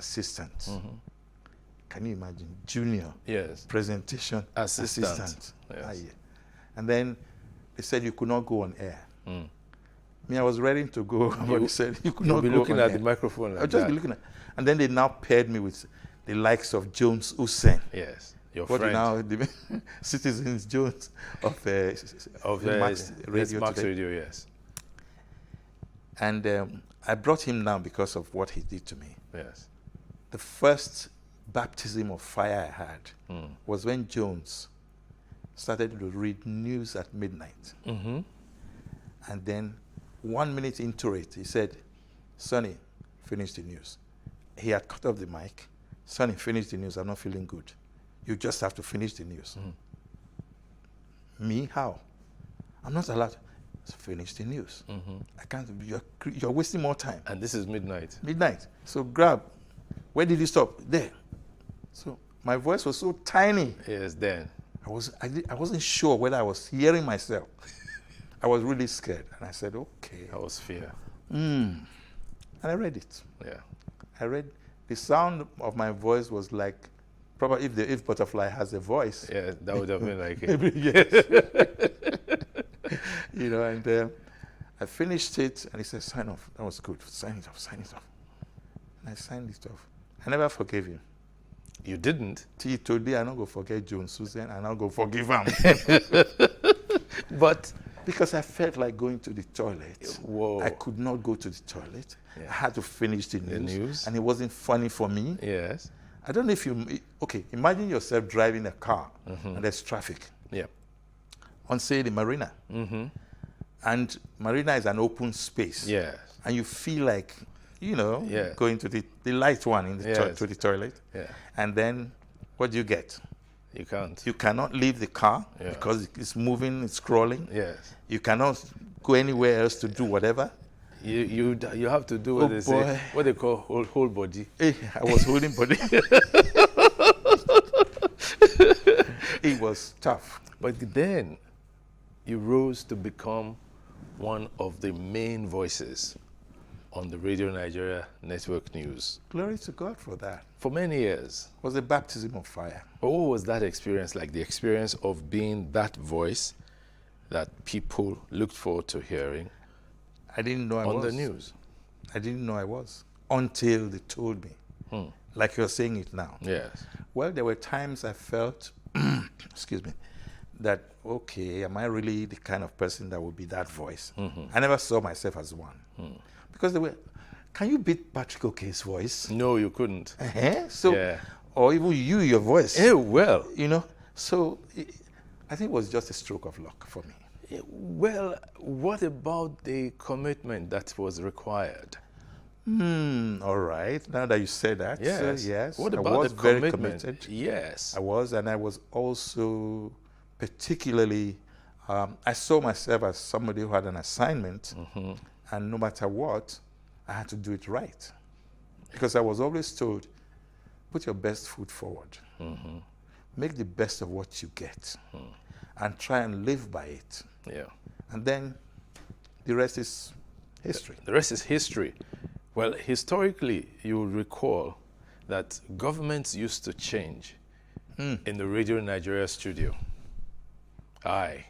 assistant. Can you imagine? Junior. Yes. Presentation assistant. Yes. Ah, yeah. And then they said you could not go on air. Me, I was ready to go, but they said you could not go on air. You'll be looking at the microphone like I'll just that. be looking at. And then they now paired me with the likes of Jones Hussein. Yes, your What friend. now the Citizens Jones of Max Radio today. Radio, yes. And I brought him down because of what he did to me. Yes. The first baptism of fire I had was when Jones started to read news at midnight. And then 1 minute into it, he said, Sonny, finish the news. He had cut off the mic. Sonny, finish the news. I'm not feeling good. You just have to finish the news. Me? How? I'm not allowed to finish the news. I can't. You're wasting more time. And this is midnight. Midnight. So grab. Where did you stop? There. So my voice was so tiny. Yes, then. I wasn't sure whether I was hearing myself. I was really scared. And I said, okay. That was fear. And I read it. Yeah. I read. The sound of my voice was like, probably if Butterfly has a voice. Yeah, that would have been like it. Maybe, yes. You know, and I finished it, and he said, sign off. That was good. Sign it off, sign it off. And I signed it off. I never forgave him. You didn't? Till today, I'm not going to forget Jones Hussein, and I'm not going to forgive him. But because I felt like going to the toilet. Whoa. I could not go to the toilet. Yeah. I had to finish the news. And it wasn't funny for me. Yes. I don't know if you, okay, imagine yourself driving a car and there's traffic. Yeah. On, say, the marina. And marina is an open space. Yes. And you feel like, you know, Yeah. going to the light one in the Yes. to the toilet. Yeah. And then what do you get? You can't. You cannot leave the car Yeah. because it's moving, it's scrolling. Yes. You cannot go anywhere else to do whatever. You have to do what they say, what they call whole body. Hey, I was holding body. It was tough. But then you rose to become one of the main voices on the Radio Nigeria Network News Glory to God for that. for many years. It was a baptism of fire. But what was that experience like? The experience of being that voice that people looked forward to hearing I didn't know I was. on the news. I didn't know I was until they told me. Like you're saying it now. Yes. Well, there were times I felt, excuse me, that, okay, am I really the kind of person that would be that voice? I never saw myself as one. Because they were, can you beat Patrick Okey's voice? No, you couldn't. So, Yeah. or even your voice. Well. You know, so I think it was just a stroke of luck for me. Well, what about the commitment that was required? All right. Now that you said that, Yes. yes. What I about was the very commitment? committed. Yes. I was, and I was also particularly, I saw myself as somebody who had an assignment, and no matter what, I had to do it right. Because I was always told, put your best foot forward. Make the best of what you get, and try and live by it. Yeah. And then the rest is history. The rest is history. Well, historically, you will recall that governments used to change in the Radio Nigeria studio. I,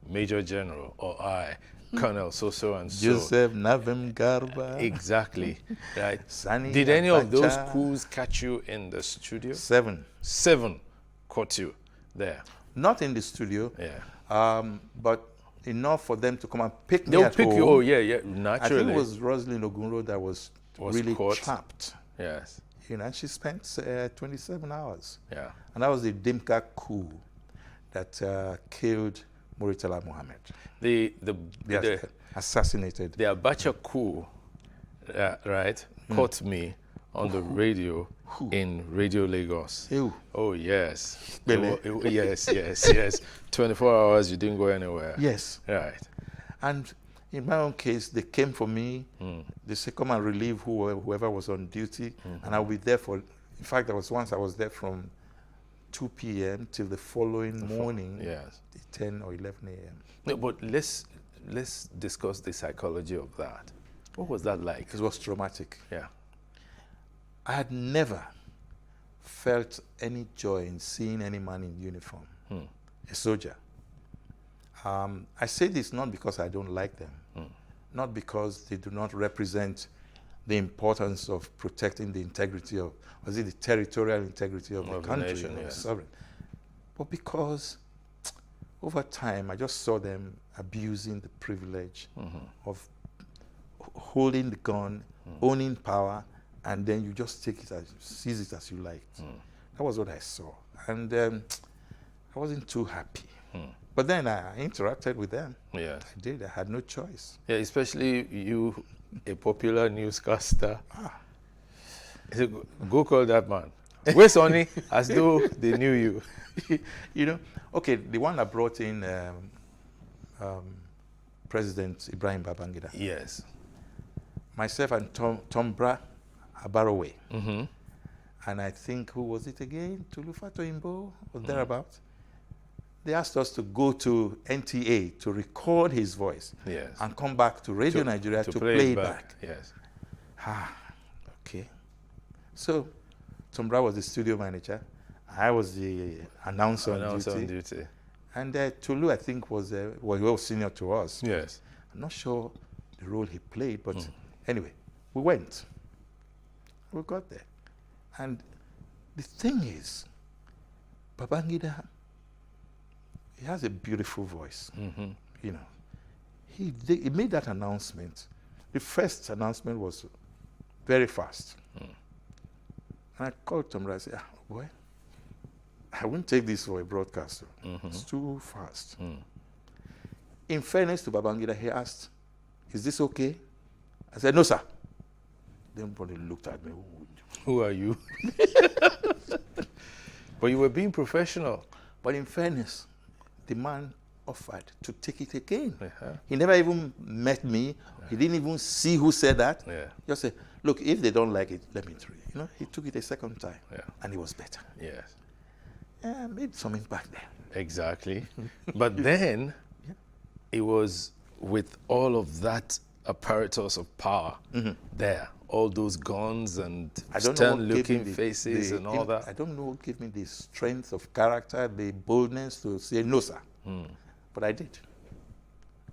Major General, or I, Colonel so and so. Joseph Navem Garba. Exactly. Right. Sani Did any of those Abacha. crews catch you in the studio? 7. 7 caught you there. Not in the studio, Yeah. but enough for them to come and pick me They'll at pick home. you. Oh, yeah, I naturally. think it was Rosalind Ogunro that was really caught. trapped. Yes. You know, and she spent 27 hours. Yeah. And that was the Dimka coup that killed Muritala Mohammed. The Assassinated. The Abacha coup, right, caught me on the radio in Radio Lagos. Ew. Oh, yes. Really? Yes. 24 hours, you didn't go anywhere. Yes. Right. And in my own case, they came for me. They said, come and relieve whoever was on duty. And I'll be there for, in fact, there was once I was there from 2 p.m. till the following morning, Yes. 10 or 11 a.m. No, but let's discuss the psychology of that. What was that like? It was traumatic. Yeah. I had never felt any joy in seeing any man in uniform, a soldier. I say this not because I don't like them, not because they do not represent the importance of protecting the integrity of, was it the territorial integrity of the country, nation, of the sovereign, but because over time I just saw them abusing the privilege of holding the gun, owning power, and then you just take it as, seize it as you liked. That was what I saw, and I wasn't too happy. But then I interacted with them. Yeah. I did. I had no choice. Yeah, especially you, a popular newscaster. Go call that man. Where's Sonny? As though they knew you. You know, okay, the one that brought in President Ibrahim Babangida. Yes. Myself and Tombra Abarowe. And I think, who was it again? Tulufa Toimbo, or thereabout. They asked us to go to NTA to record his voice. Yes. And come back to Radio Nigeria to play it back. Yes. Okay. So, Tombra was the studio manager. I was the announcer on duty. And Tulu, I think, was he was senior to us. Yes. I'm not sure the role he played, but anyway, we went. We got there. And the thing is, Babangida, he has a beautiful voice. You know, he made that announcement. The first announcement was very fast. And I called Tombra and I said, boy, I won't take this for a broadcaster. It's too fast. In fairness to Babangida, he asked, is this okay? I said, no, sir. Then everybody looked at me. Who are you? But you were being professional. But in fairness, the man offered to take it again. He never even met me. He didn't even see who said that. Just said, look, if they don't like it, let me try it. You know, he took it a second time, and it was better. Yes. Made some impact there. Exactly. But then, it was with all of that apparatus of power there, all those guns and stern-looking faces and all that. I don't know what gave me the strength of character, the boldness to say, no, sir. But I did.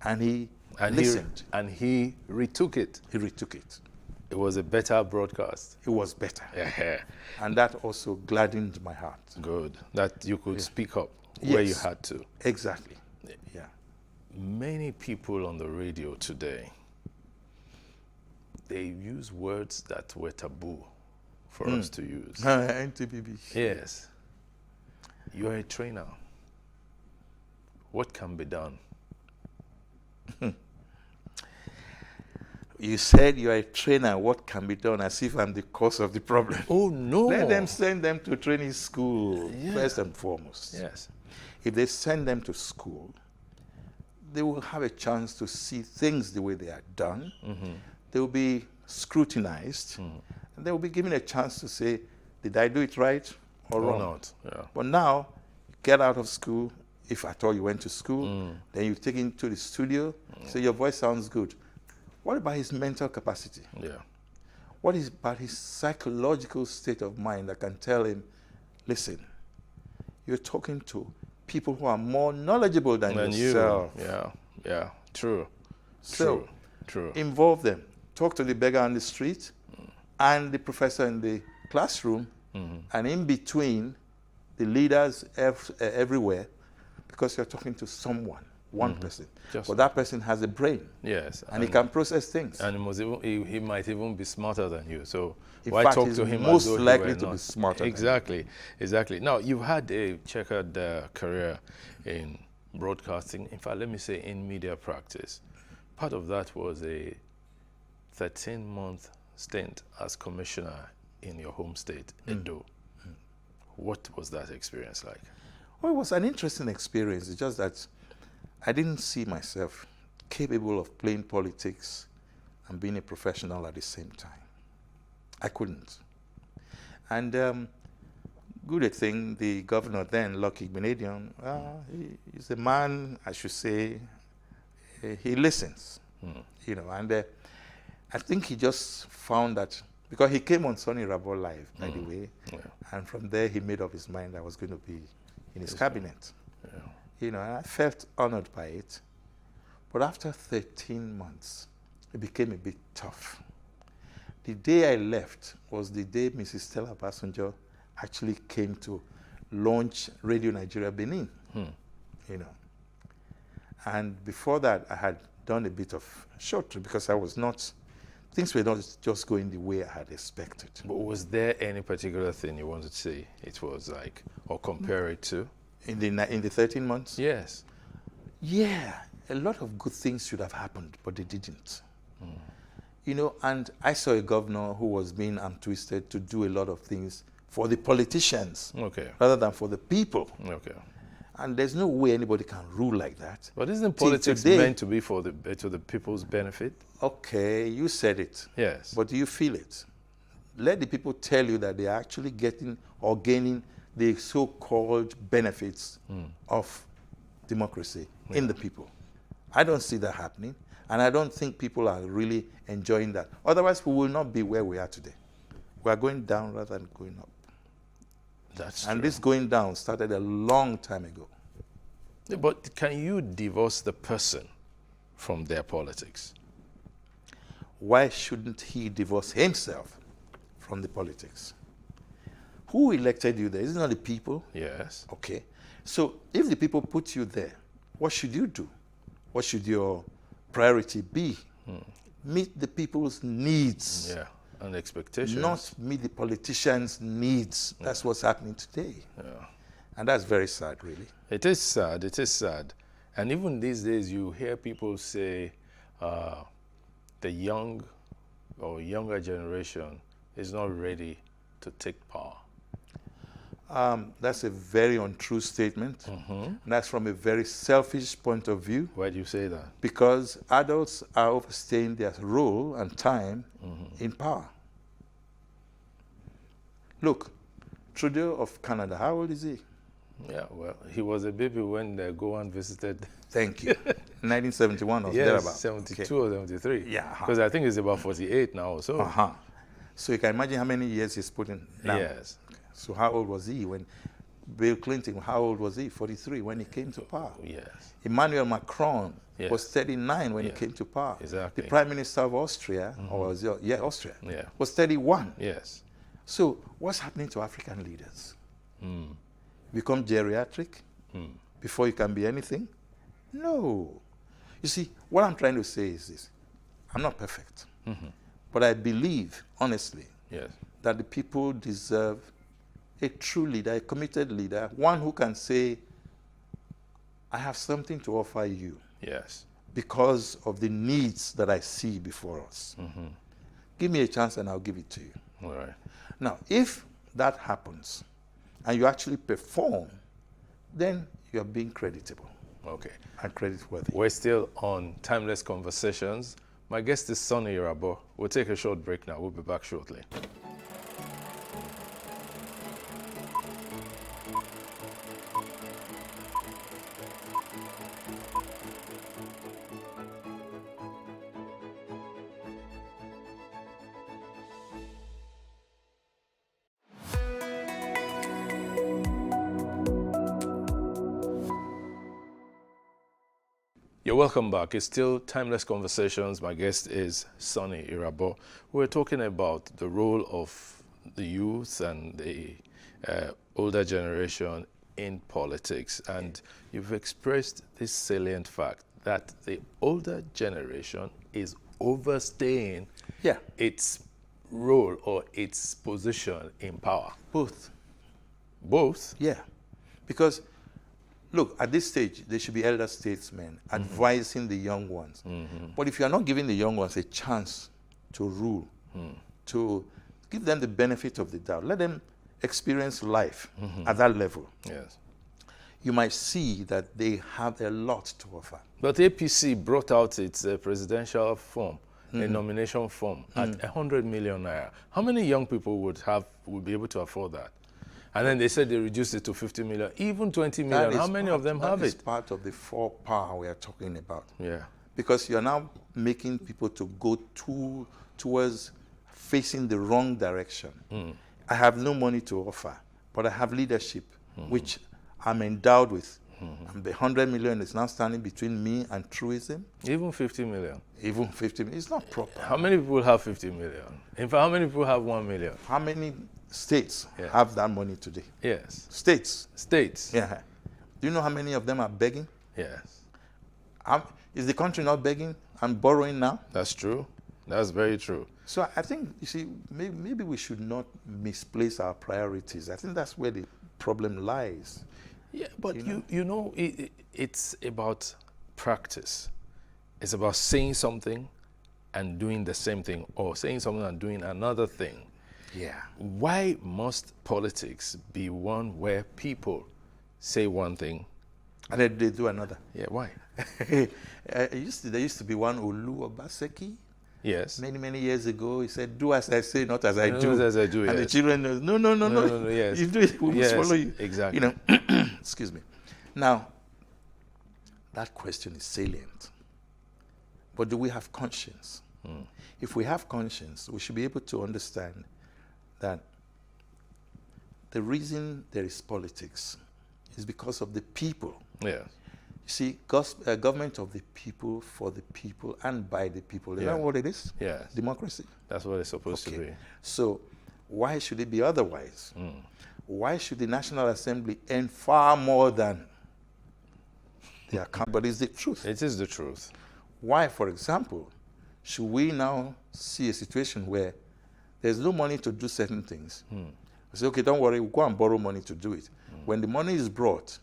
And he listened. And he retook it. He retook it. It was a better broadcast. It was better. Yeah. And that also gladdened my heart. Good. That you could speak up where you had to. Exactly. Yeah. Many people on the radio today, they use words that were taboo for us to use. NTBB. Yes. You are a trainer. What can be done? You said you are a trainer. What can be done? As if I'm the cause of the problem. Oh, no. Let them send them to training school, first and foremost. Yes. If they send them to school, they will have a chance to see things the way they are done. They will be scrutinized. And they will be given a chance to say, did I do it right or wrong? Not. Yeah. But now, get out of school, if at all you went to school, then you take him to the studio, say your voice sounds good. What about his mental capacity? Yeah. What is about his psychological state of mind that can tell him, listen, you're talking to people who are more knowledgeable than yourself. Yeah. True. So, involve them. Talk to the beggar on the street and the professor in the classroom, and in between, the leaders everywhere, because you're talking to someone, one person. But that person has a brain. Yes. And he can process things. And he might even be smarter than you. So in why fact, talk he's to him most as though likely to be smarter Exactly. Now, you've had a checkered career in broadcasting. In fact, let me say in media practice. Part of that was a 13-month stint as commissioner in your home state, Edo. What was that experience like? Well, it was an interesting experience. It's just that I didn't see myself capable of playing politics and being a professional at the same time. I couldn't. And good thing, the governor then, Lucky Benedium, he's a man, I should say, he listens, you know, and I think he just found that Because he came on Sonny Rabo Live, by the way, Yeah. and from there he made up his mind I was going to be in his cabinet. Yeah. You know, and I felt honored by it. But after 13 months, it became a bit tough. The day I left was the day Mrs. Stella Basunjo actually came to launch Radio Nigeria Benin, you know. And before that, I had done a bit of short trip because things were not just going the way I had expected. But was there any particular thing you wanted to say it was like, or compare it to? In the 13 months? Yes. Yeah, a lot of good things should have happened, but they didn't. You know, and I saw a governor who was being twisted to do a lot of things for the politicians Okay. rather than for the people. Okay. And there's no way anybody can rule like that. But isn't Till politics today- meant to be for to the people's benefit? Okay, you said it, Yes. but do you feel it? Let the people tell you that they are actually getting or gaining the so-called benefits of democracy in the people. I don't see that happening, and I don't think people are really enjoying that. Otherwise, we will not be where we are today. We are going down rather than going up. That's And true. this going down started a long time ago. But can you divorce the person from their politics? Why shouldn't he divorce himself from the politics? Who elected you there? Isn't it the people? Yes. Okay. So if the people put you there, what should you do? What should your priority be? Meet the people's needs, Yeah. And expectations. not meet the politicians' needs. That's what's happening today. Yeah. And that's very sad, really. It is sad. It is sad. And even these days, you hear people say the young or younger generation is not ready to take power. That's a very untrue statement. And that's from a very selfish point of view, Why do you say that? because adults are overstaying their role and time in power. Look, Trudeau of Canada, how old is he? Yeah, well, he was a baby when Gowan visited. Thank you. 1971 or Yes, thereabouts. 72 or 73. Yeah, uh-huh. Because I think he's about 48 now or so. Uh-huh. So you can imagine how many years he's put in now. Yes. So how old was he when Bill Clinton, how old was he? 43 when he came to power. Yes. Emmanuel Macron Yes. was 39 when Yeah. he came to power. Exactly. The Prime Minister of Austria, or was it, Austria, Yeah. was 31. Yes. So what's happening to African leaders? Become geriatric before you can be anything? No. You see, what I'm trying to say is this. I'm not perfect. But I believe, honestly, Yes. that the people deserve a true leader, a committed leader, one who can say, I have something to offer you Yes. because of the needs that I see before us. Give me a chance and I'll give it to you. All right. Now, if that happens and you actually perform, then you're being creditable Okay. and creditworthy. We're still on Timeless Conversations. My guest is Sonny Rabo. We'll take a short break now. We'll be back shortly. You're welcome back. It's still Timeless Conversations. My guest is Sonny Rabo. We're talking about the role of the youth and the older generation in politics. And you've expressed this salient fact that the older generation is overstaying Yeah, its role or its position in power. both. Both. Yeah. Because, look, at this stage, there should be elder statesmen advising the young ones. But if you are not giving the young ones a chance to rule, to give them the benefit of the doubt, let them experience life at that level, Yes. you might see that they have a lot to offer. But APC brought out its presidential form, a nomination form, at 100 million naira. How many young people would be able to afford that? And then they said they reduced it to 50 million, even 20 million. That How is many part- of them that have is it? part of the four power we are talking about. Yeah. Because you're now making people to go towards facing the wrong direction. I have no money to offer, but I have leadership, which I'm endowed with. And the 100 million is now standing between me and truism. Even 50 million. Even 50 million. It's not proper. How many people have 50 million? In fact, how many people have 1 million? How many states have that money today? Yes. States. States. Yeah. Do you know how many of them are begging? Yes. Is the country not begging and borrowing now? That's true. That's very true. So I think, you see, maybe we should not misplace our priorities. I think that's where the problem lies. Yeah, but you know it's about practice. It's about saying something and doing the same thing, or saying something and doing another thing. Yeah. Why must politics be one where people say one thing and then they do another? Yeah, why? There used to be one Olu Obaseki. Yes. Many years ago, he said, "Do as I say, not as I do." Not as I do. And yes. the children know, no. Yes. You do it, we must follow you. Exactly. You know, excuse me. Now, that question is salient. But do we have conscience? If we have conscience, we should be able to understand that the reason there is politics is because of the people. Yes. You see, government of the people, for the people, and by the people. Is that what it is? Yes. Democracy. That's what it's supposed to be. So why should it be otherwise? Why should the National Assembly earn far more than their account? But it's the truth. It is the truth. Why, for example, should we now see a situation where there's no money to do certain things? We say, okay, don't worry, we'll go and borrow money to do it. When the money is brought,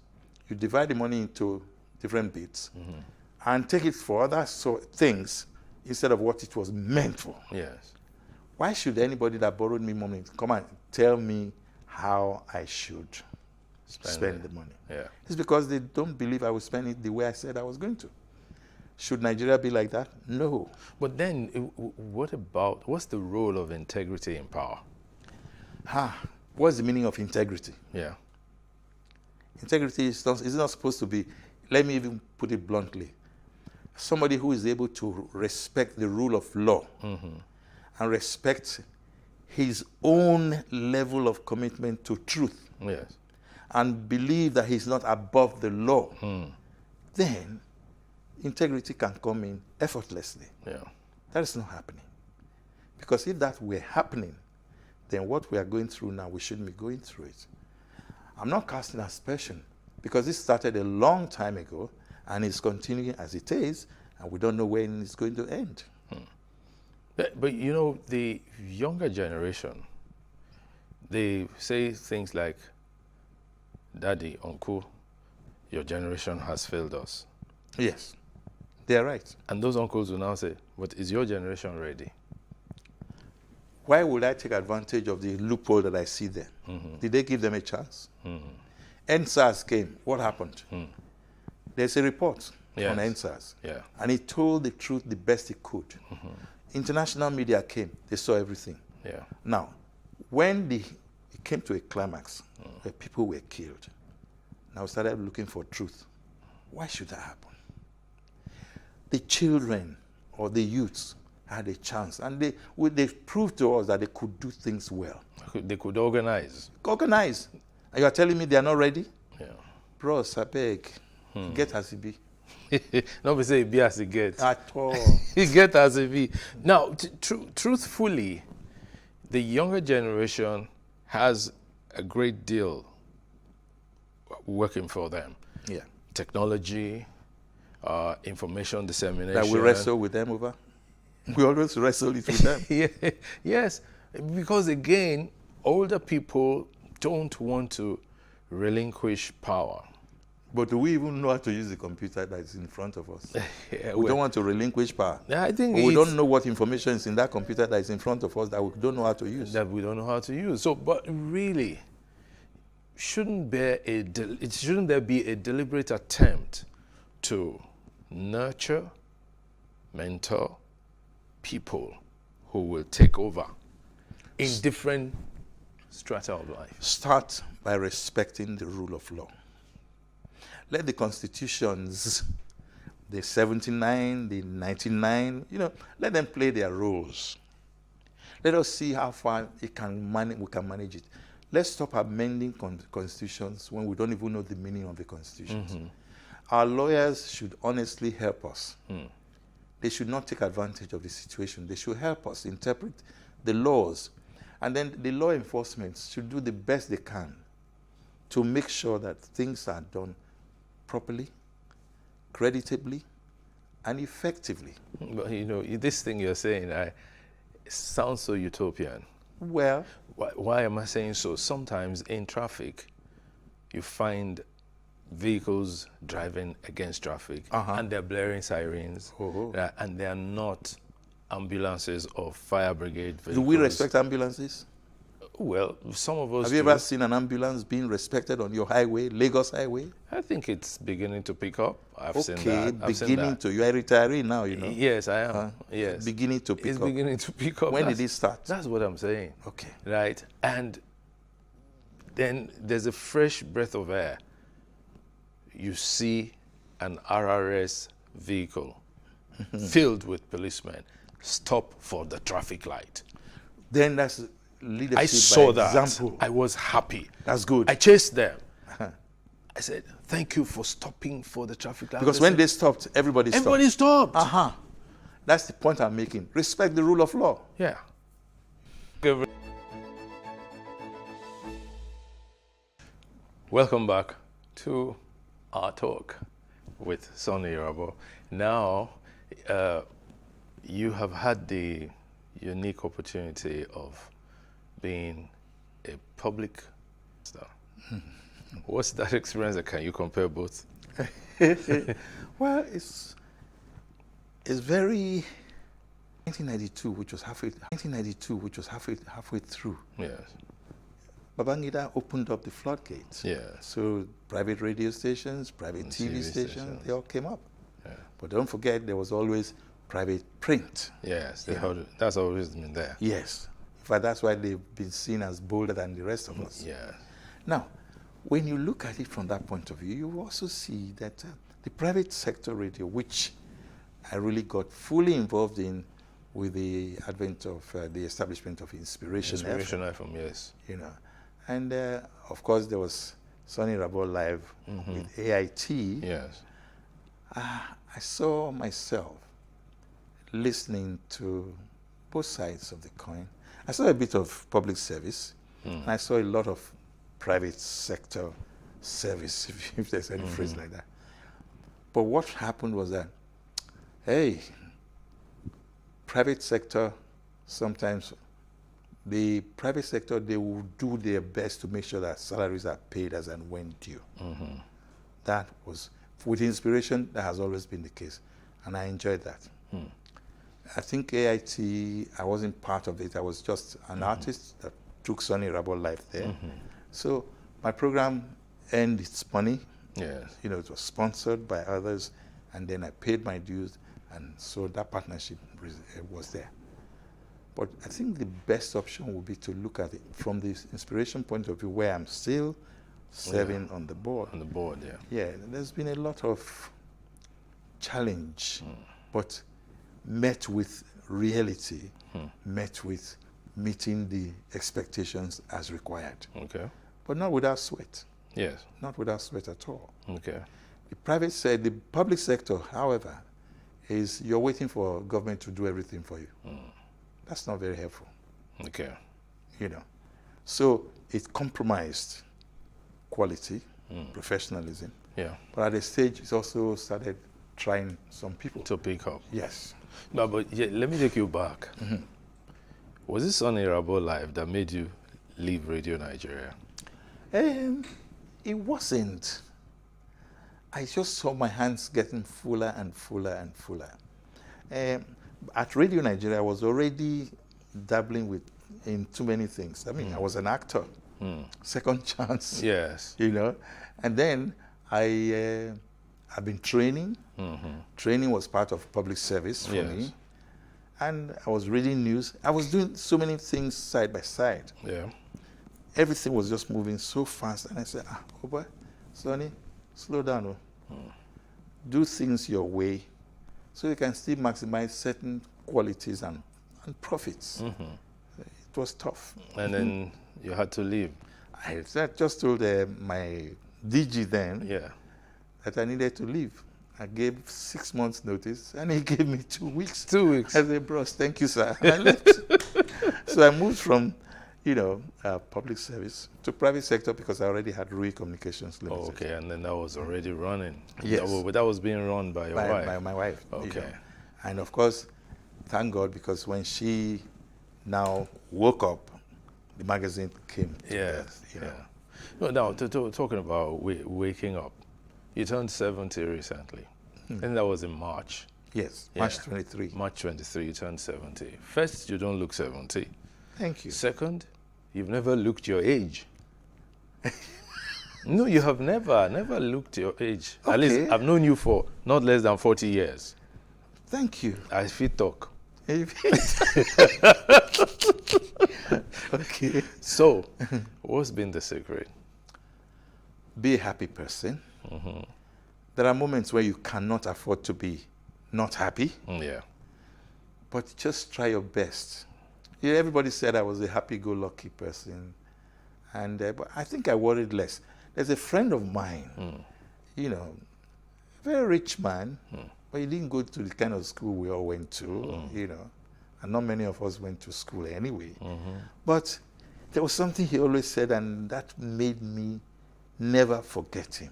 you divide the money into different bits and take it for other things instead of what it was meant for. Yes. Why should anybody that borrowed me money come and tell me how I should spend the money? Yeah. It's because they don't believe I will spend it the way I said I was going to. Should Nigeria be like that? No. But then, what's the role of integrity in power? What's the meaning of integrity? Yeah. Integrity is not supposed to be, let me even put it bluntly, somebody who is able to respect the rule of law and respect his own level of commitment to truth. Yes. And believe that he's not above the law. Then integrity can come in effortlessly. Yeah. That is not happening. Because if that were happening, then what we are going through now, we shouldn't be going through it. I'm not casting aspersion, because this started a long time ago and it's continuing as it is, and we don't know when it's going to end. But you know, the younger generation, they say things like, "Daddy, uncle, your generation has failed us." Yes, they are right. And those uncles will now say, "But is your generation ready?" Why would I take advantage of the loophole that I see there? Did they give them a chance? NSAS came. What happened? There's a report on NSAS. Yeah. And he told the truth the best he could. International media came. They saw everything. Yeah. Now, when it came to a climax where people were killed, now we started looking for truth. Why should that happen? The children or the youths had a chance, and they proved to us that they could do things well. They could organize. Organize. And you are telling me they are not ready? Yeah. Bros, I beg, get as it be. Nobody say it be as it gets. At all. It get as it be. Now, truthfully, the younger generation has a great deal working for them. Yeah. Technology, information dissemination. That we wrestle with them over. We always wrestle it with them. Yeah. Yes, because again, older people don't want to relinquish power. But do we even know how to use the computer that is in front of us? Yeah, We don't want to relinquish power. Yeah, I think But we don't know what information is in that computer that is in front of us that we don't know how to use. that we don't know how to use. So, but really, shouldn't there be a deliberate attempt to nurture, mentor people who will take over in different strata of life? Start by respecting the rule of law. Let the constitutions, the 79, the 99, let them play their roles. Let us see how far we can manage it. Let's stop amending constitutions when we don't even know the meaning of the constitutions. Our lawyers should honestly help us. They should not take advantage of the situation. They should help us interpret the laws. And then the law enforcement should do the best they can to make sure that things are done properly, creditably, and effectively. But you know, this thing you're saying, it sounds so utopian. Well, Why am I saying so? Sometimes in traffic, you find vehicles driving against traffic and they're blaring sirens, and they're not ambulances or fire brigade vehicles. do we respect ambulances? Well, some of us Have you do. ever seen an ambulance being respected on your highway, Lagos Highway? I think it's beginning to pick up. I've seen Okay, that. I've seen beginning that. to. You are a retiree now, you know. Yes, I am. Yes. Beginning to pick It's up. beginning to pick up. When did That's- it start? That's what I'm saying. Okay. Right? And then there's a fresh breath of air. You see an RRS vehicle filled with policemen stop for the traffic light. Then that's leadership I saw by that. example. I was happy. That's good. I chased them. I said, thank you for stopping for the traffic light. Because They when said, they stopped, everybody stopped. everybody stopped. That's the point I'm making. Respect the rule of law. Yeah. Welcome back to our talk with Sonny Rabo. Now, you have had the unique opportunity of being a public star. What's that experience? Can you compare both? Well, it's very 1992, which was halfway through. Yes. Babangida opened up the floodgates. Yes. So private radio stations, private TV stations, they all came up. Yeah. But don't forget, there was always private print. Yes. That's always been there. Yes. In fact, that's why they've been seen as bolder than the rest of us. Yeah. Now, when you look at it from that point of view, you also see that the private sector radio, which I really got fully involved in with the advent of the establishment of Inspiration FM, FM, yes. you know, and of course there was Sonny Rabo Live with AIT. Yes. I saw myself listening to both sides of the coin. I saw a bit of public service, and I saw a lot of private sector service, if there's any phrase like that. But what happened was that, hey, private sector, sometimes the private sector, they will do their best to make sure that salaries are paid as and when due. That was, with Inspiration, that has always been the case. And I enjoyed that. I think AIT, I wasn't part of it. I was just an artist that took Sonny Rabo Live there. So my program earned its money. Yes. You know, it was sponsored by others, and then I paid my dues, and so that partnership was there. But I think the best option would be to look at it from the Inspiration point of view, where I'm still serving on the board. On the board, yeah. Yeah, there's been a lot of challenge, but met with reality, met with meeting the expectations as required. Okay. But not without sweat. Yes. Not without sweat at all. Okay. The public sector, however, is you're waiting for government to do everything for you. That's not very helpful, Okay. you know. So it compromised quality, professionalism. Yeah. But at a stage, it also started trying some people. To pick up. Yes. No, but yeah, let me take you back. Was this Sonny Rabo Live that made you leave Radio Nigeria? It wasn't. I just saw my hands getting fuller and fuller and fuller. At Radio Nigeria, I was already dabbling in too many things. I mean, I was an actor, second chance, Yes. you know. And then I've been training. Training was part of public service for me. And I was reading news. I was doing so many things side by side. Yeah. Everything was just moving so fast. And I said, oh boy, Sonny, slow down. Do things your way so you can still maximize certain qualities and profits. it was tough. And then you had to leave. I just told my DG then Yeah. that I needed to leave. I gave 6 months notice, and he gave me 2 weeks. 2 weeks. I said, bros, thank you, sir. And I left. So I moved from, public service to private sector because I already had Rui Communications Limited. Oh, okay, and then that was already running. Yes. That was being run by your wife. By my wife. Okay. And of course, thank God, because when she now woke up, the magazine came to birth, No, now, talking about waking up, you turned 70 recently. And that was in March. Yes, Yeah. March 23. March 23, you turned 70. First, you don't look 70. Thank you. Second, you've never looked your age. No, you have never looked your age. Okay. At least I've known you for not less than 40 years. Thank you. I feel talk. Okay. So, what's been the secret? Be a happy person. There are moments where you cannot afford to be not happy, Yeah. but just try your best. Everybody said I was a happy-go-lucky person, and but I think I worried less. There's a friend of mine, very rich man, but he didn't go to the kind of school we all went to, and not many of us went to school anyway. But there was something he always said, and that made me never forget him.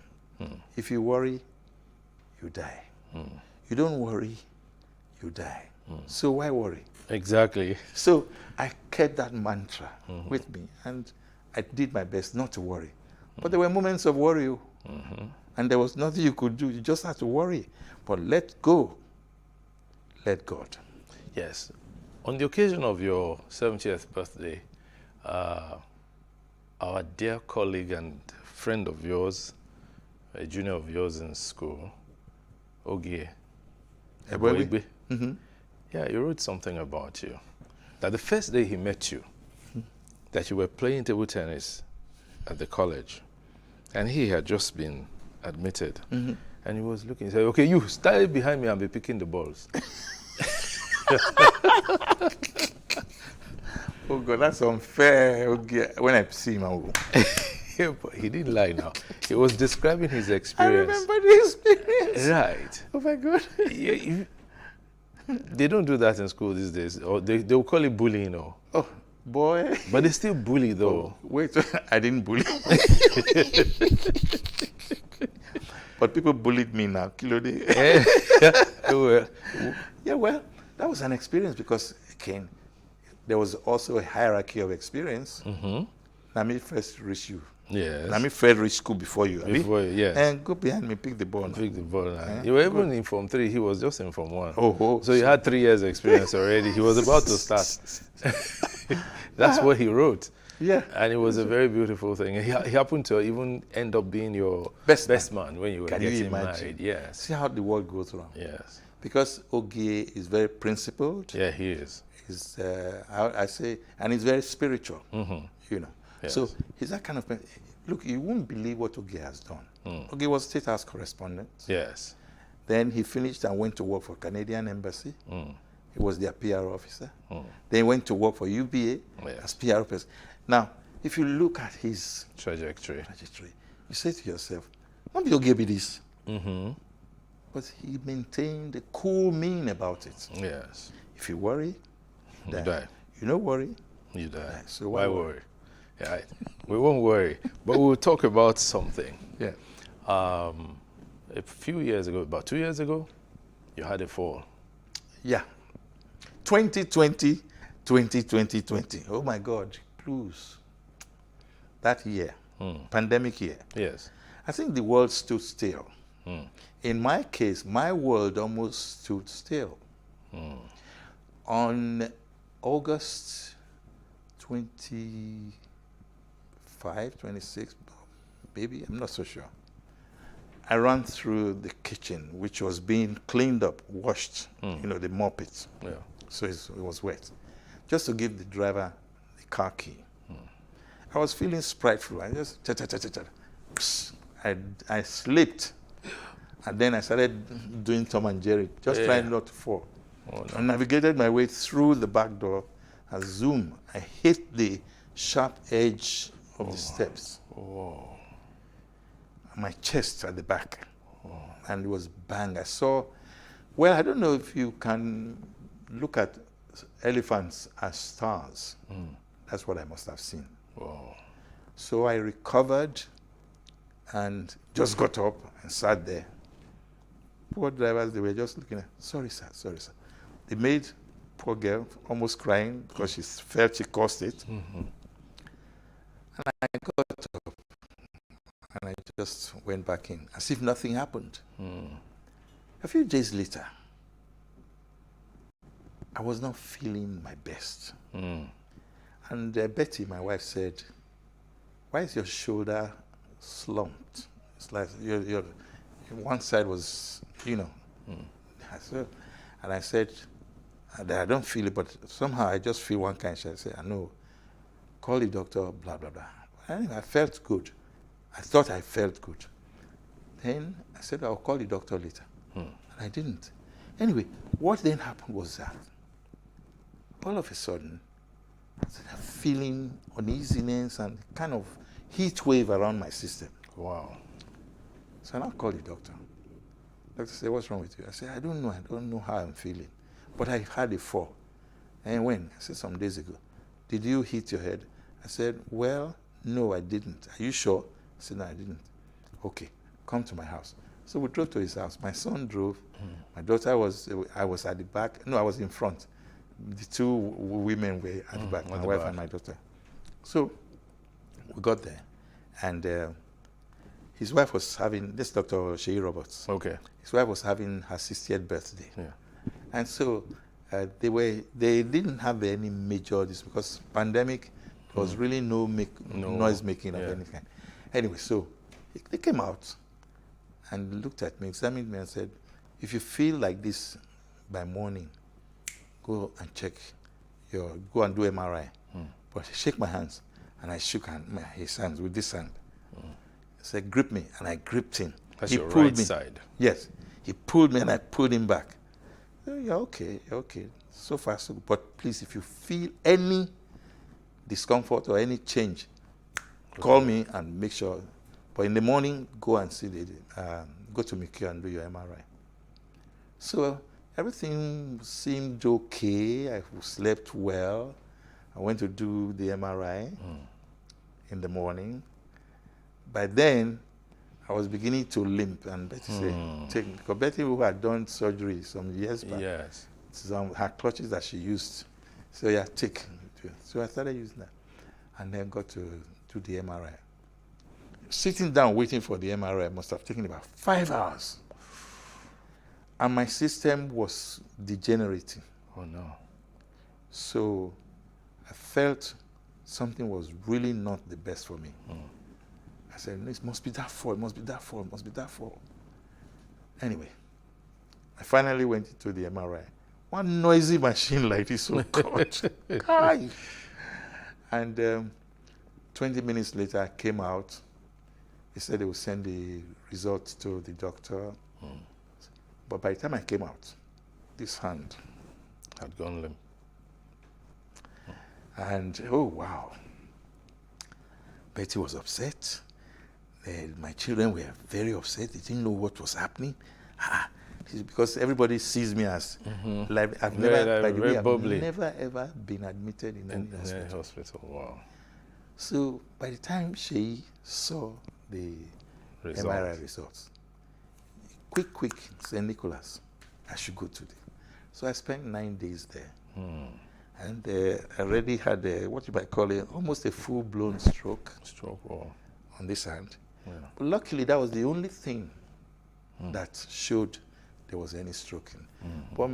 If you worry, you die. You don't worry, you die. So why worry? Exactly. So I kept that mantra with me, and I did my best not to worry. But there were moments of worry, and there was nothing you could do. You just had to worry. But let go. Let God. Yes. On the occasion of your 70th birthday, our dear colleague and friend of yours, a junior of yours in school, Ogie Eboigbe. Yeah, he wrote something about you. That the first day he met you, that you were playing table tennis at the college, and he had just been admitted, and he was looking, he said, okay, you stand behind me and be picking the balls. Oh God, that's unfair. Okay. When I see him, I will. Yeah, but he didn't lie now. He was describing his I experience. remember the experience. Right. Oh my God. They don't do that in school these days. Or they will call it bullying, Oh boy. but they still bully though. Wait, I didn't bully. But people bullied me now. Kilode. Yeah, well, that was an experience because, again, there was also a hierarchy of experience. Nami first reached you. Yes. Nami first reached school before you. Before, yes. And go behind me, pick the ball. Pick the ball. You were even in Form 3. He was just in Form 1. Oh. So you had 3 years experience already. He was about to start. That's what he wrote. Yeah. And it was a very beautiful thing. He happened to even end up being your Best man when you were Can you getting imagine? married. Yes. See how the world goes around. Yes. Because Ogie is very principled. Yeah, he is. He's, I say, and he's very spiritual. Yes. So he's that kind of person. Look, you won't believe what Ogie has done. Ogie was State House correspondent. Yes. Then he finished and went to work for Canadian Embassy. He was their PR officer. Then he went to work for UBA as PR officer. Now, if you look at his Trajectory. you say to yourself, "Why be Ogie be this?" But he maintained a cool mien about it. Yes. If you worry, You die. You don't worry. You die. So why worry? Yeah, we won't worry, but we'll talk about something. Yeah. A few years ago, about 2 years ago, you had a fall. Yeah. 2020, 2020. Oh my God, blues. That year, pandemic year. Yes. I think the world stood still. In my case, my world almost stood still. On August 25, 26, maybe, I'm not so sure. I ran through the kitchen, which was being cleaned up, washed, they mop it. Yeah. So it was wet. Just to give the driver the car key. I was feeling spriteful. I just, I slipped. And then I started doing Tom and Jerry, just trying not to fall. Oh, no. I navigated my way through the back door, and zoom, I hit the sharp edge of the steps. Oh. My chest at the back. And it was bang. I saw, well, I don't know if you can look at elephants as stars. That's what I must have seen. Wow. So I recovered and just got up and sat there. Poor drivers, they were just looking at, sorry, sir, sorry, sir. They made poor girl almost crying because she felt she caused it. And I got up and I just went back in as if nothing happened. A few days later, I was not feeling my best. And Betty, my wife, said, why is your shoulder slumped? It's like your one side was, you know. And I said, I don't feel it, but somehow I just feel one kind. I said, I know, call the doctor, blah, blah, blah. Anyway, I felt good. I thought I felt good. Then I said, I'll call the doctor later. And I didn't. Anyway, what then happened was that all of a sudden, I started feeling uneasiness and kind of heat wave around my system. Wow. So I now called the doctor. The doctor said, what's wrong with you? I said, I don't know how I'm feeling. But I had a fall. And when? I said, some days ago. Did you hit your head? I said, well, no, I didn't. Are you sure? I said, no, I didn't. Okay, come to my house. So we drove to his house. My son drove. My daughter I was at the back. No, I was in front. The two women were at the back, my wife and my daughter. So we got there. And his wife was having, this Dr. Shea Roberts. Okay. His wife was having her 60th birthday. Yeah. And so they didn't have any major, because pandemic, there was really no noise making of any kind. Anyway, so they came out and looked at me, examined me and said, if you feel like this by morning, go and go and do MRI. But he shook my hands, and I shook his hands with this hand. He said, grip me, and I gripped him. That's he your pulled right me. side. Yes. He pulled me, and I pulled him back. You're okay, you're okay. So far, so good. But please, if you feel any discomfort or any change, call me and make sure. But in the morning, go and see go to McHugh and do your MRI. So everything seemed okay. I slept well. I went to do the MRI in the morning. By then, I was beginning to limp, and Betty said, take me. Because Betty, who had done surgery some years back, some her clutches that she used. So yeah, take. So I started using that, and then got to do the MRI. Sitting down waiting for the MRI must have taken about 5 hours. And my system was degenerating. Oh no. So I felt something was really not the best for me. I said, it must be that fall, it must be that fall, it must be that fall. Anyway, I finally went into the MRI. One noisy machine like this, oh God. And 20 minutes later, I came out. He said they would send the results to the doctor. But by the time I came out, this hand had gone limp. And, oh, wow. Betty was upset. My children were very upset. They didn't know what was happening. Because everybody sees me as like, I've never ever been admitted in any hospital. Wow. So by the time she saw the MRI results, quick, said, Nicholas, I should go to So I spent 9 days there. And I already had what you might call it, almost a full-blown stroke. On this hand. Yeah. But luckily, that was the only thing that showed there was any stroke. But,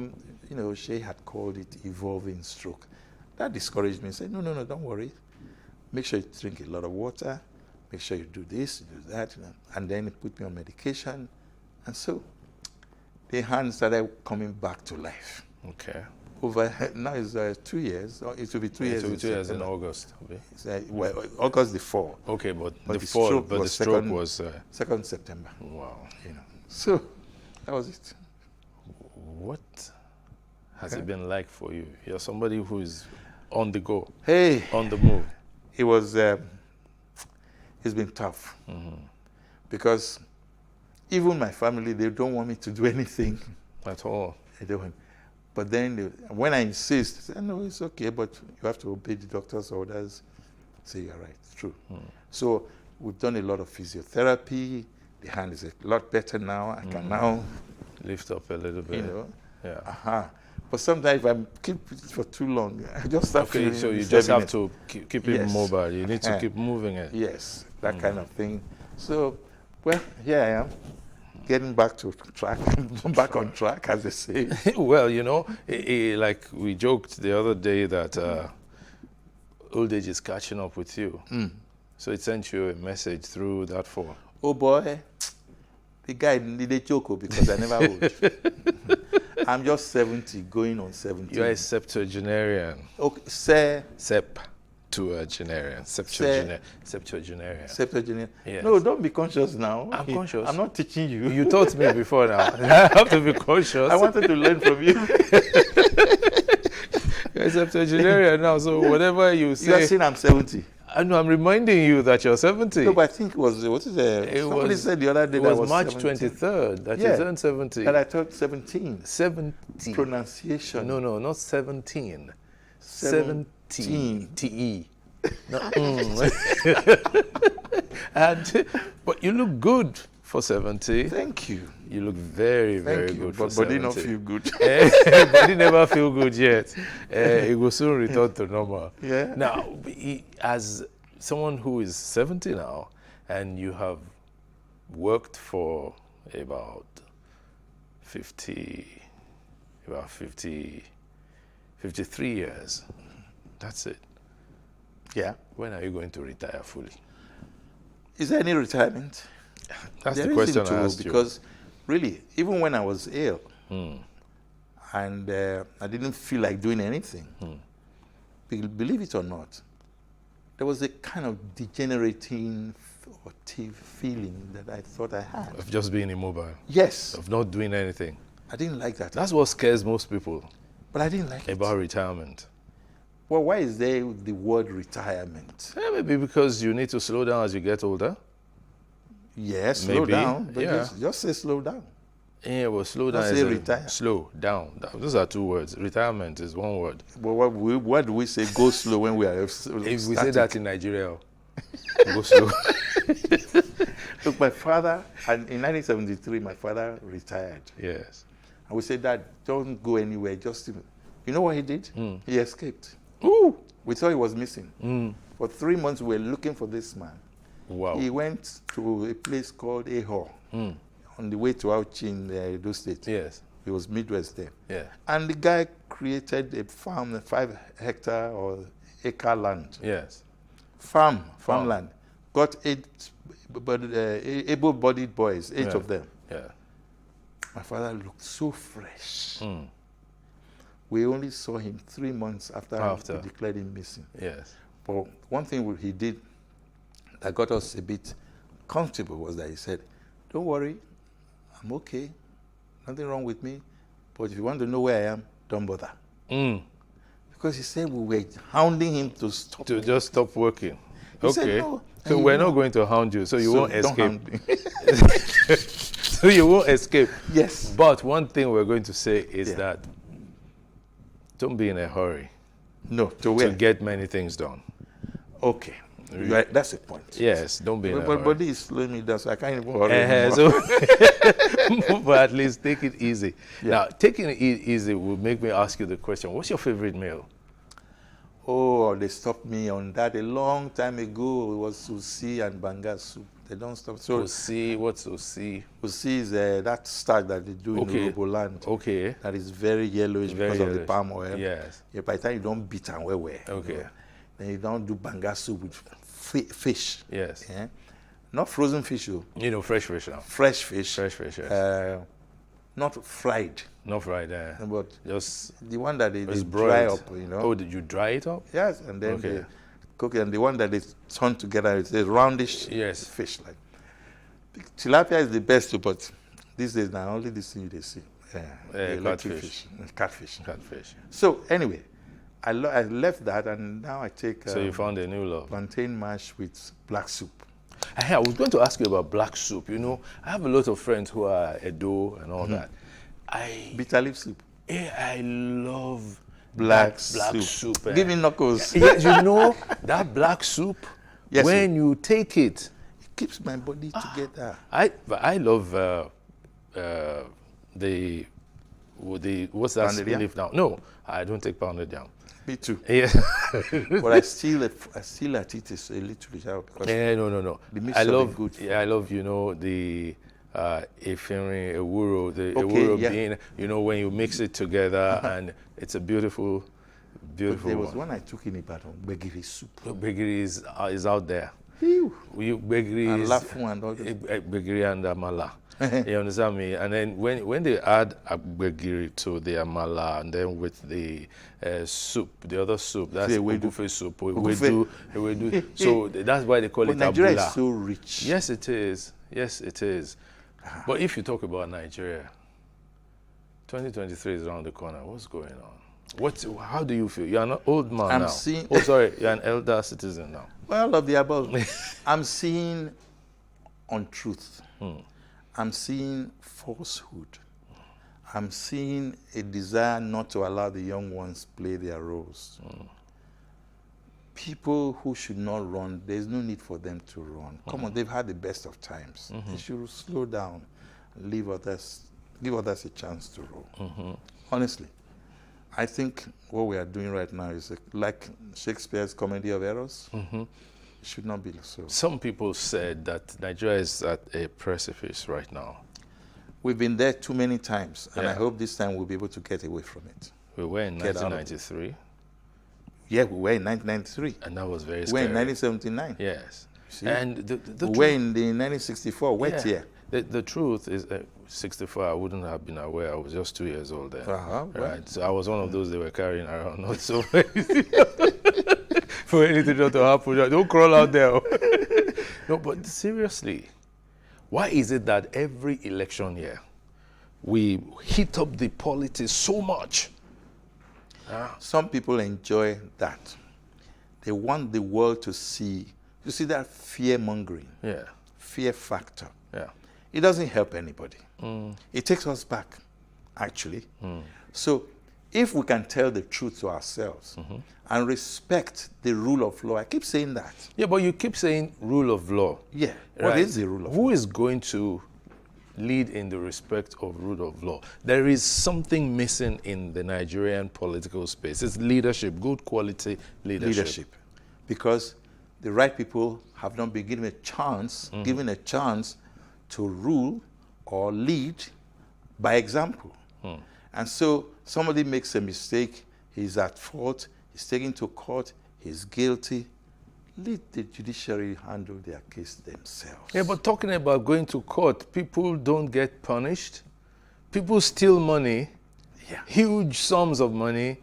you know, she had called it evolving stroke. That discouraged me and said, no, don't worry. Make sure you drink a lot of water. Make sure you do this, you do that. You know. And then it put me on medication. And so the hand started coming back to life. Okay. Now it's 2 years. It will be 2 years. It will be 2 years in August. Well, August the 4th. Okay, but the stroke was 2nd September. Wow. You know. So that was it. What has it been like for you? You're somebody who is on the go, Hey, on the move? it was, it's been tough. Because even my family, they don't want me to do anything. At all? They don't. But then when I insist, they say, no, it's okay, but you have to obey the doctor's orders. I say, you're right, it's true. So we've done a lot of physiotherapy. The hand is a lot better now. I can now, Lift up a little bit. you know. Yeah. But sometimes if I keep it for too long, I just start Okay, feeling so you this just have heaviness. to keep it Yes. mobile. You need to keep moving it. Yes, that kind of thing. So, well, here I am, getting back to track, back on track, as they say. Well, you know, like we joked the other day that old age is catching up with you. So it sent you a message through that phone. Oh boy, the guy needed choco because I never would. I'm just 70, going on 70. You're a septuagenarian. Okay, sir. Septuagenarian. Septuagenarian. Yes. No, don't be conscious now. I'm conscious. I'm not teaching you. You taught me before now. I have to be conscious. I wanted to learn from you. You're a septuagenarian now, so whatever you You are say. saying I'm 70. I know, I'm reminding you that you're 70. No, but I think it was, what is it? Somebody was- said the other day It that was was March 17. 23rd that Yeah. you turned 70. And I thought 17. 70. Pronunciation. No, not 17. 17. 70. T-E. No, and, but you look good for 70. Thank you. You look very, very Thank you. good for But 70. body not feel good. Body never feel good yet. It will soon return to normal. Yeah. Now, as someone who is 70 now, and you have worked for about 53 years, that's it. Yeah. When are you going to retire fully? Is there any retirement? That's There the question isn't I to, asked because really, even when I was ill and I didn't feel like doing anything, believe it or not, there was a kind of degenerating or feeling that I thought I had. Of just being immobile, Yes, of not doing anything. I didn't like that. That's what scares most people But I didn't like about it. retirement. Well, why is there the word retirement? Maybe because you need to slow down as you get older. Yes, slow Maybe, down. But yeah. just say slow down. Yeah, well, slow down. Don't is say a- retire. Slow down. Those are two words. Retirement is one word. But what do we say? Go slow when we are If we say static? that in Nigeria, go slow. Look, my father, and in 1973, my father retired. Yes. And we said, Dad, don't go anywhere. Just, you know what he did? He escaped. Ooh. We thought he was missing. For 3 months, we were looking for this man. Wow. He went to a place called Ehor on the way to Auchi in Edo State. Yes. He was Midwest there. Yeah. And the guy created a farm, a 5-hectare or acre land. Yes. Farmland. Got 8 able-bodied boys, 8 Yeah. of them. Yeah. My father looked so fresh. We only saw him 3 months after we declared him missing. Yes. But one thing he did that got us a bit comfortable was that he said, don't worry, I'm okay. Nothing wrong with me. But if you want to know where I am, don't bother. Because he said we were hounding him to stop. To just stop working. He Okay. said, no. So And we're you not know- going to hound you, so you So won't don't escape. hound me. So you won't escape. Yes. But one thing we're going to say is Yeah. that don't be in a hurry No, to to where? get many things done. Okay. That's the point. Yes, don't be in a But hurry. body is slowing me down, so I can't even hurry anymore. So, but at least take it easy. Yeah. Now, taking it easy will make me ask you the question, what's your favorite meal? Oh, they stopped me on that a long time ago. It was sushi and banga soup. They don't stop. So Osi, what's Osi? sushi is that starch that they do Okay. in Urhobo land. Okay. That is very yellowish Very because of the yellowish. palm oil. Yes. Yeah, by the time you don't beat and well, Okay. then you don't do banga soup with fish. Yes. Yeah? Not frozen fish, oh. You know, fresh fish now. Fresh fish. Fresh fish, yes. Not fried, Not fried there. but Just the one that they it's dry broiled. up, you know. Oh, did you dry it up? Yes, and then Okay. they cook it, and the one that they turn together is a roundish Yes. fish. Like tilapia is the best, too, but these days now only this thing they see. The electric catfish. fish, catfish. Catfish. So anyway, I left that, and now I take So you found a new love. plantain mash with black soup. I was going to ask you about black soup. You know, I have a lot of friends who are Edo and all that. Bitter leaf soup. I love Black soup. Give me knuckles. Yes, you know, that black soup, Yes, when you take it, It keeps my body together. I love the what's that Pounded yam? leaf now? No, I don't take pounded yam. Me too. Yeah. But I still at it is a little sharp because No. the mixture is good. Yeah, I love, you know, the efirin, ewuro, the Okay, ewuro yeah. bean, you know, when you mix it together and it's a beautiful, beautiful there was one. one I took in Ibadan, begiri soup. Begiri is out there. Phew. Begiri And is lafu and all that. begiri and amala. You understand me? And then when they add a begiri to the amala and then with the soup, the other soup, that's ewedu. ogufe soup, Ogufe. ewedu. So that's why they call But it Nigeria abula. is so rich. Yes, it is. Yes, it is. But if you talk about Nigeria, 2023 is around the corner. What's going on? How do you feel? You're an old man I'm now. seeing- Oh, sorry, you're an elder citizen now. Well, of the above. I'm seeing untruth. I'm seeing falsehood. I'm seeing a desire not to allow the young ones play their roles. People who should not run, there's no need for them to run. Come on, they've had the best of times. They should slow down and give others a chance to roll. Honestly, I think what we are doing right now is like Shakespeare's Comedy of Errors. It should not be so. Some people said that Nigeria is at a precipice right now. We've been there too many times, and I Yeah. hope this time we'll be able to get away from it. We were in Get out of it. 1993, Yeah, we were in 1993. and that was very We were scary. in 1979. Yes. See? And the We were truth- in the 1964 wet yeah. year. The truth is, 64, I wouldn't have been aware. I was just 2 years old then. Well. Right. So I was one of those they were carrying around. Not so for anything not to happen. Don't crawl out there. No, but seriously, why is it that every election year we heat up the politics so much? Some people enjoy that. They want the world to see. You see that fear mongering, Yeah. fear factor. Yeah. It doesn't help anybody. It takes us back, actually. So if we can tell the truth to ourselves and respect the rule of law, I keep saying that. Yeah, but you keep saying rule of law. Yeah. What Right. is the rule of law? Who is going to lead in the respect of rule of law? There is something missing in the Nigerian political space. It's leadership, good quality leadership. Because the right people have not been given a chance to rule or lead by example. And so somebody makes a mistake, he's at fault, he's taken to court, he's guilty. Let the judiciary handle their case themselves. Yeah, but talking about going to court, people don't get punished. People steal money, huge sums of money,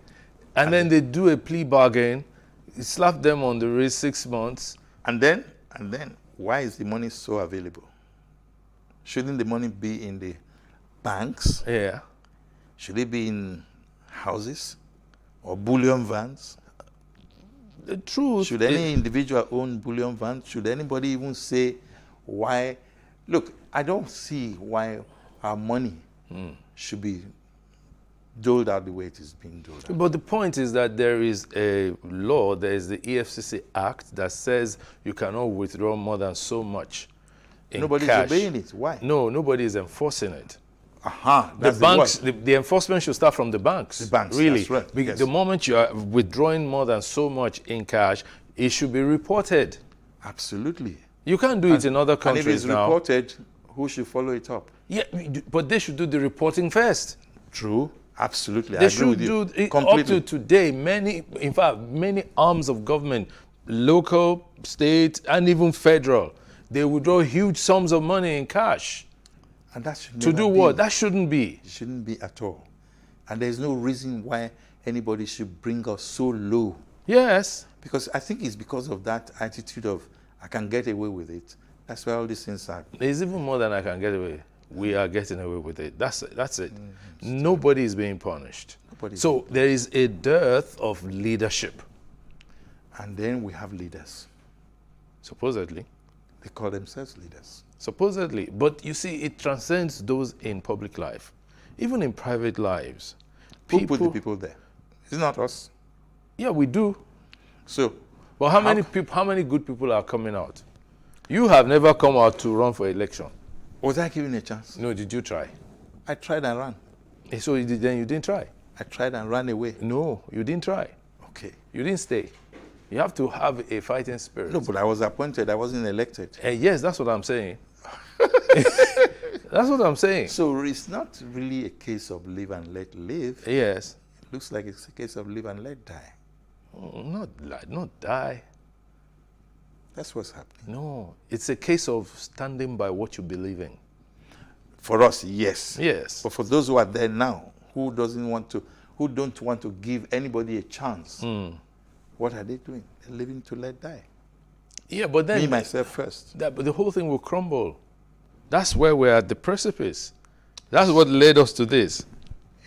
and then they do a plea bargain, you slap them on the wrist 6 months. And then, why is the money so available? Shouldn't the money be in the banks? Yeah. Should it be in houses or bullion vans? The truth Should any individual own bullion vans? Should anybody even say why? Look, I don't see why our money should be doled out the way it is being doled out. But the point is that there is a law, there is the EFCC Act that says you cannot withdraw more than so much in Nobody's cash. obeying it. Why? No, nobody is enforcing it. Aha, The that's banks, word. the enforcement should start from the banks. The banks, really. that's right, Because yes. the moment you are withdrawing more than so much in cash, it should be reported. Absolutely. You can't do it in other And if countries it's now. reported, who should follow it up? Yeah, but they should do the reporting first. True. Absolutely. I They agree should with do you it up completely. to today. Many arms of government, local, state, and even federal, they withdraw huge sums of money in cash. And that should To never do be. what? That shouldn't be. It shouldn't be at all. And there's no reason why anybody should bring us so low. Yes. Because I think it's because of that attitude of, I can get away with it. That's why all these things are. There's even more than I can get away. we are getting away with it. That's it. Nobody is being punished. So there is a dearth of leadership. And then we have leaders. Supposedly. They call themselves leaders. Supposedly. But you see, it transcends those in public life. Even in private lives. Who put the people there? It's not us. Yeah, we do. So, but how many good people are coming out? You have never come out to run for election. Was I given a chance? No, did you try? I tried and ran. So then you didn't try? I tried and ran away. No, you didn't try. Okay. You didn't stay. You have to have a fighting spirit. No, but I was appointed. I wasn't elected. Yes, that's what I'm saying. That's what I'm saying. So it's not really a case of live and let live. Yes. It looks like it's a case of live and let die. Oh, not die. That's what's happening. No, it's a case of standing by what you believe in. For us, yes. Yes. But for those who are there now, who don't want to give anybody a chance, what are they doing? They're living to let die. Yeah, but then me myself first. But the whole thing will crumble. That's where we're at the precipice. That's what led us to this.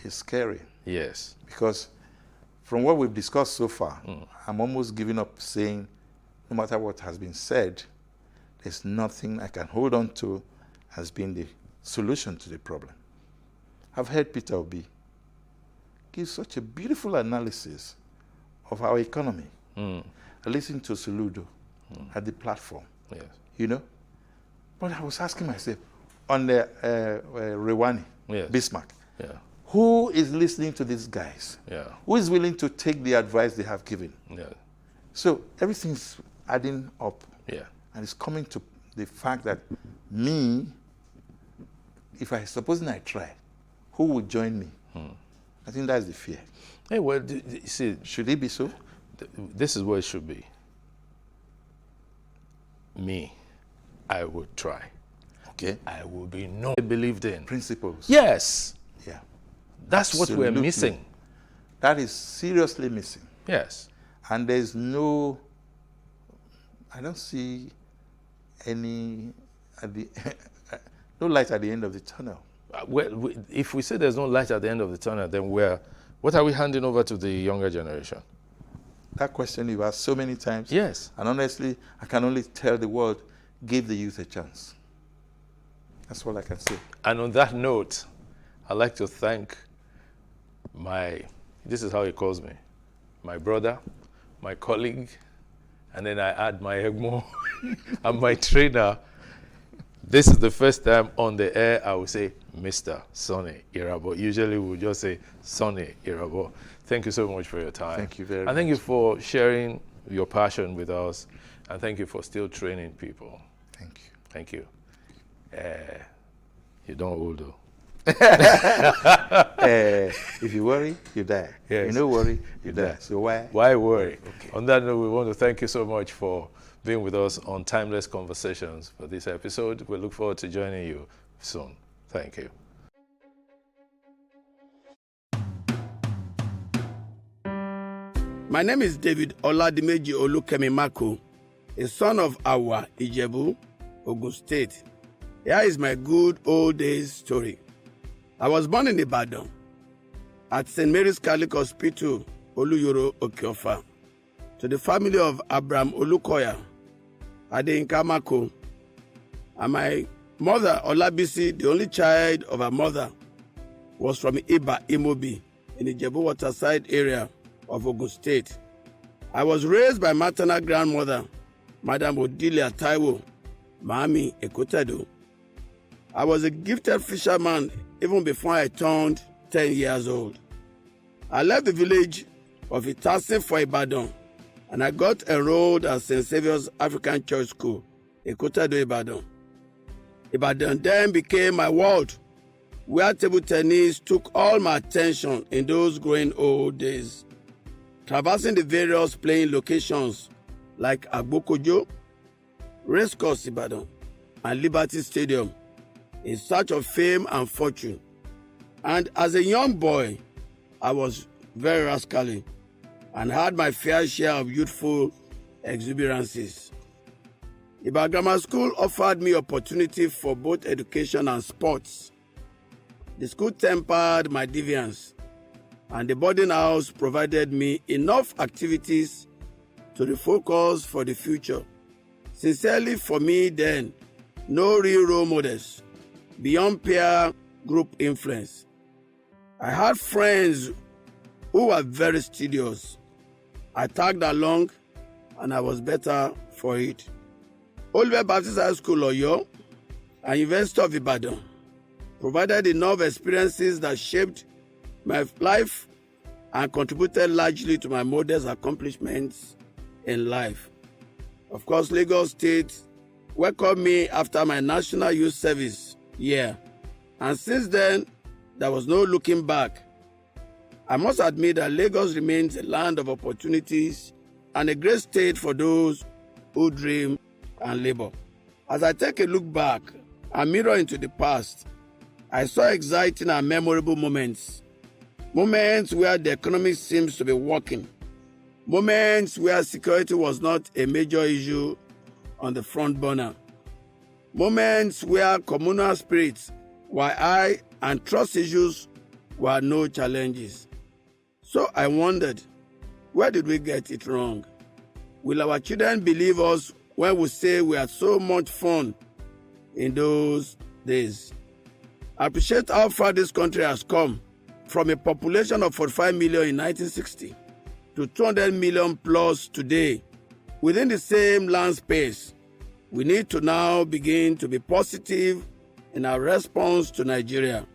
It's scary. Yes. Because from what we've discussed so far, I'm almost giving up saying, no matter what has been said, there's nothing I can hold on to as being the solution to the problem. I've heard Peter Obi give such a beautiful analysis of our economy. I listened to Soludo at the platform. Yes. You know? But I was asking myself, on the Rewani, yes. Bismarck, yeah. Who is listening to these guys? Yeah. Who is willing to take the advice they have given? Yeah. So everything's adding up. Yeah. And it's coming to the fact that me, if I supposing I try, who would join me? I think that's the fear. Hey, well, see, should it be so? This is what it should be. Me, I would try. Okay. I will be known. Believed in. Principles. Yes. Yeah. That's Absolutely. what we're missing. That is seriously missing. Yes. And there's no, I don't see any, no light at the end of the tunnel. Well, if we say there's no light at the end of the tunnel, then what are we handing over to the younger generation? That question you've asked so many times. Yes. And honestly, I can only tell the world, give the youth a chance. That's all I can say. And on that note, I'd like to thank this is how he calls me, my brother, my colleague, and then I add my Egmo and my trainer. This is the first time on the air I will say Mr. Sonny Irabor. Usually we'll just say Sonny Irabor. Thank you so much for your time. Thank you very much. And thank you for sharing your passion with us. And thank you for still training people. Thank you. Thank you. You don't old though. If you worry, you die. Yes. You don't worry, you die. So why? Why worry? Okay. On that note, we want to thank you so much for being with us on Timeless Conversations for this episode. We look forward to joining you soon. Thank you. My name is David Oladimeji Olukemi-Mako, a son of Awa Ijebu, Ogun State. Here is my good old days story. I was born in Ibadan at St. Mary's Catholic Hospital, Oluyoro, Okiofa, to the family of Abraham Olukoya, Adeyinka Mako, and my mother, Olabisi, the only child of her mother, was from Iba Imobi in the Ijebu Waterside area of Ogun State. I was raised by maternal grandmother, Madam Odilia Taiwo, Mami Ekotado. I was a gifted fisherman even before I turned 10 years old. I left the village of Itasin for Ibadan, and I got enrolled at St. Saviour's African Church School, Ekotado, Ibadan. Ibadan then became my world, where table tennis took all my attention in those growing old days. Traversing the various playing locations like Agbokojo, Racecourse Ibadan, and Liberty Stadium in search of fame and fortune. And as a young boy, I was very rascally and had my fair share of youthful exuberances. Iba Grammar School offered me opportunity for both education and sports. The school tempered my deviance, and the boarding house provided me enough activities to refocus for the future. Sincerely, for me then, no real role models beyond peer group influence. I had friends who were very studious. I tagged along, and I was better for it. Oliver Baptist High School, Oyo, and University of Ibadan provided enough experiences that shaped my life and contributed largely to my modest accomplishments in life. Of course, Lagos State welcomed me after my National Youth Service year, and since then, there was no looking back. I must admit that Lagos remains a land of opportunities and a great state for those who dream and labor. As I take a look back and mirror into the past, I saw exciting and memorable moments. Moments where the economy seems to be working. Moments where security was not a major issue on the front burner. Moments where communal spirits were high and trust issues were no challenges. So I wondered, where did we get it wrong? Will our children believe us when we say we had so much fun in those days? I appreciate how far this country has come from a population of 45 million in 1960 to 200 million plus today. Within the same land space, we need to now begin to be positive in our response to Nigeria.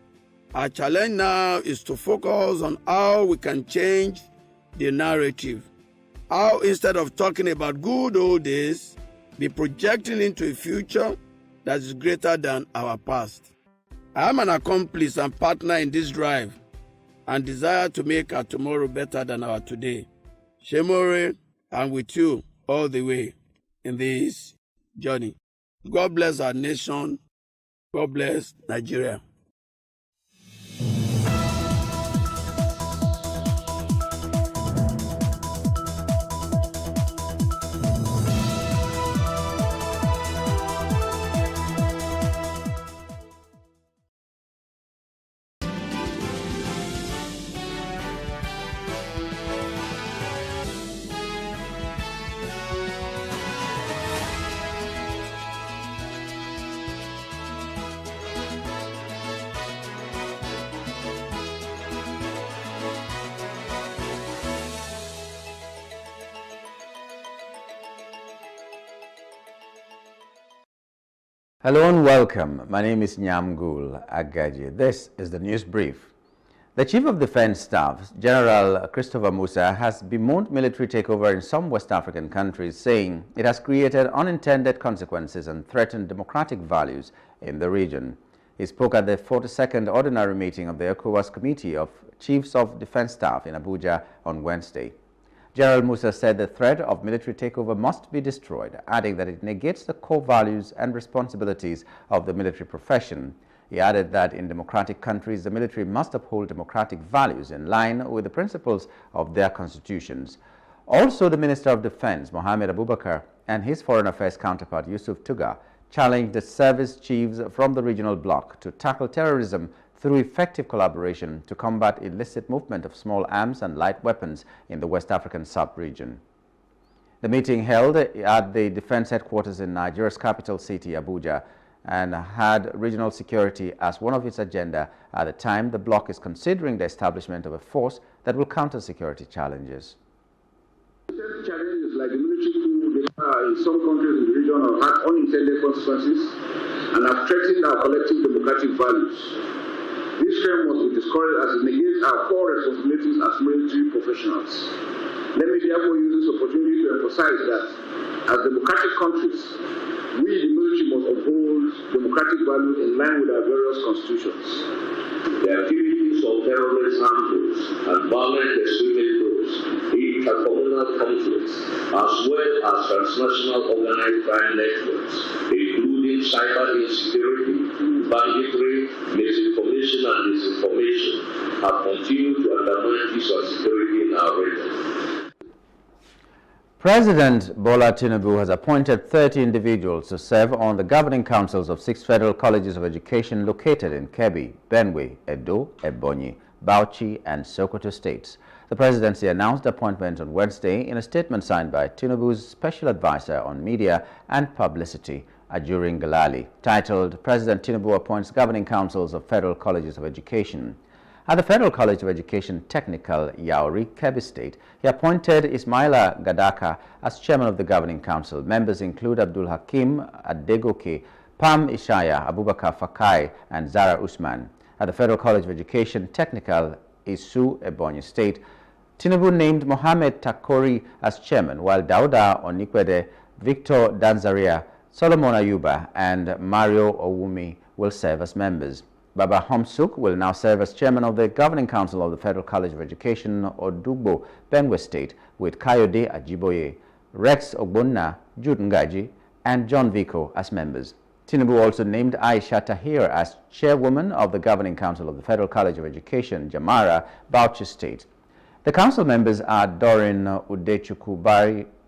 Our challenge now is to focus on how we can change the narrative. How, instead of talking about good old days, be projecting into a future that is greater than our past. I am an accomplice and partner in this drive and desire to make our tomorrow better than our today. Shemore, I'm with you all the way in this journey. God bless our nation. God bless Nigeria. Hello and welcome. My name is Nyamgul Agaji. This is the News Brief. The Chief of Defense Staff, General Christopher Musa, has bemoaned military takeover in some West African countries, saying it has created unintended consequences and threatened democratic values in the region. He spoke at the 42nd Ordinary Meeting of the ECOWAS Committee of Chiefs of Defense Staff in Abuja on Wednesday. General Musa said the threat of military takeover must be destroyed, adding that it negates the core values and responsibilities of the military profession. He added that in democratic countries, the military must uphold democratic values in line with the principles of their constitutions. Also, the Minister of Defense, Mohammed Abubakar, and his Foreign Affairs counterpart, Yusuf Tuga, challenged the service chiefs from the regional bloc to tackle terrorism through effective collaboration to combat illicit movement of small arms and light weapons in the West African sub-region. The meeting held at the defense headquarters in Nigeria's capital city, Abuja, and had regional security as one of its agenda at the time the bloc is considering the establishment of a force that will counter security challenges. Challenges like the military coup in some countries in the region have had unintended consequences and have threatened our collective democratic values. This trend must be discouraged as it negates our core responsibilities as military professionals. Let me therefore use this opportunity to emphasize that as democratic countries, we, the military, must uphold democratic values in line with our various constitutions. The activities of terrorist handles and violent extremist groups, intercommunal conflicts, as well as transnational organized crime networks, including cyber insecurity, banditry, misinformation and disinformation, have continued to undermine peace and security in our region. President Bola Tinubu has appointed 30 individuals to serve on the governing councils of 6 federal colleges of education located in Kebbi, Benue, Edo, Ebonyi, Bauchi, and Sokoto states. The presidency announced the appointment on Wednesday in a statement signed by Tinubu's special advisor on media and publicity, Ajurin Galali, titled President Tinubu Appoints Governing Councils of Federal Colleges of Education. At the Federal College of Education Technical, Yauri, Kebbi State, he appointed Ismaila Gadaka as chairman of the governing council. Members include Abdul Hakim Adegoke, Pam Ishaya, Abubakar Fakai, and Zara Usman. At the Federal College of Education Technical, Isu, Ebonyi State, Tinubu named Mohamed Takori as chairman, while Dauda Onikwede, Victor Danzaria, Solomon Ayuba, and Mario Owumi will serve as members. Baba Homsuk will now serve as chairman of the Governing Council of the Federal College of Education, Odugbo, Benue State, with Kayode Ajiboye, Rex Ogbonna, Jude Ngaji, and John Vico as members. Tinubu also named Aisha Tahir as chairwoman of the Governing Council of the Federal College of Education, Jamara, Bauchi State. The council members are Dorin Udechuku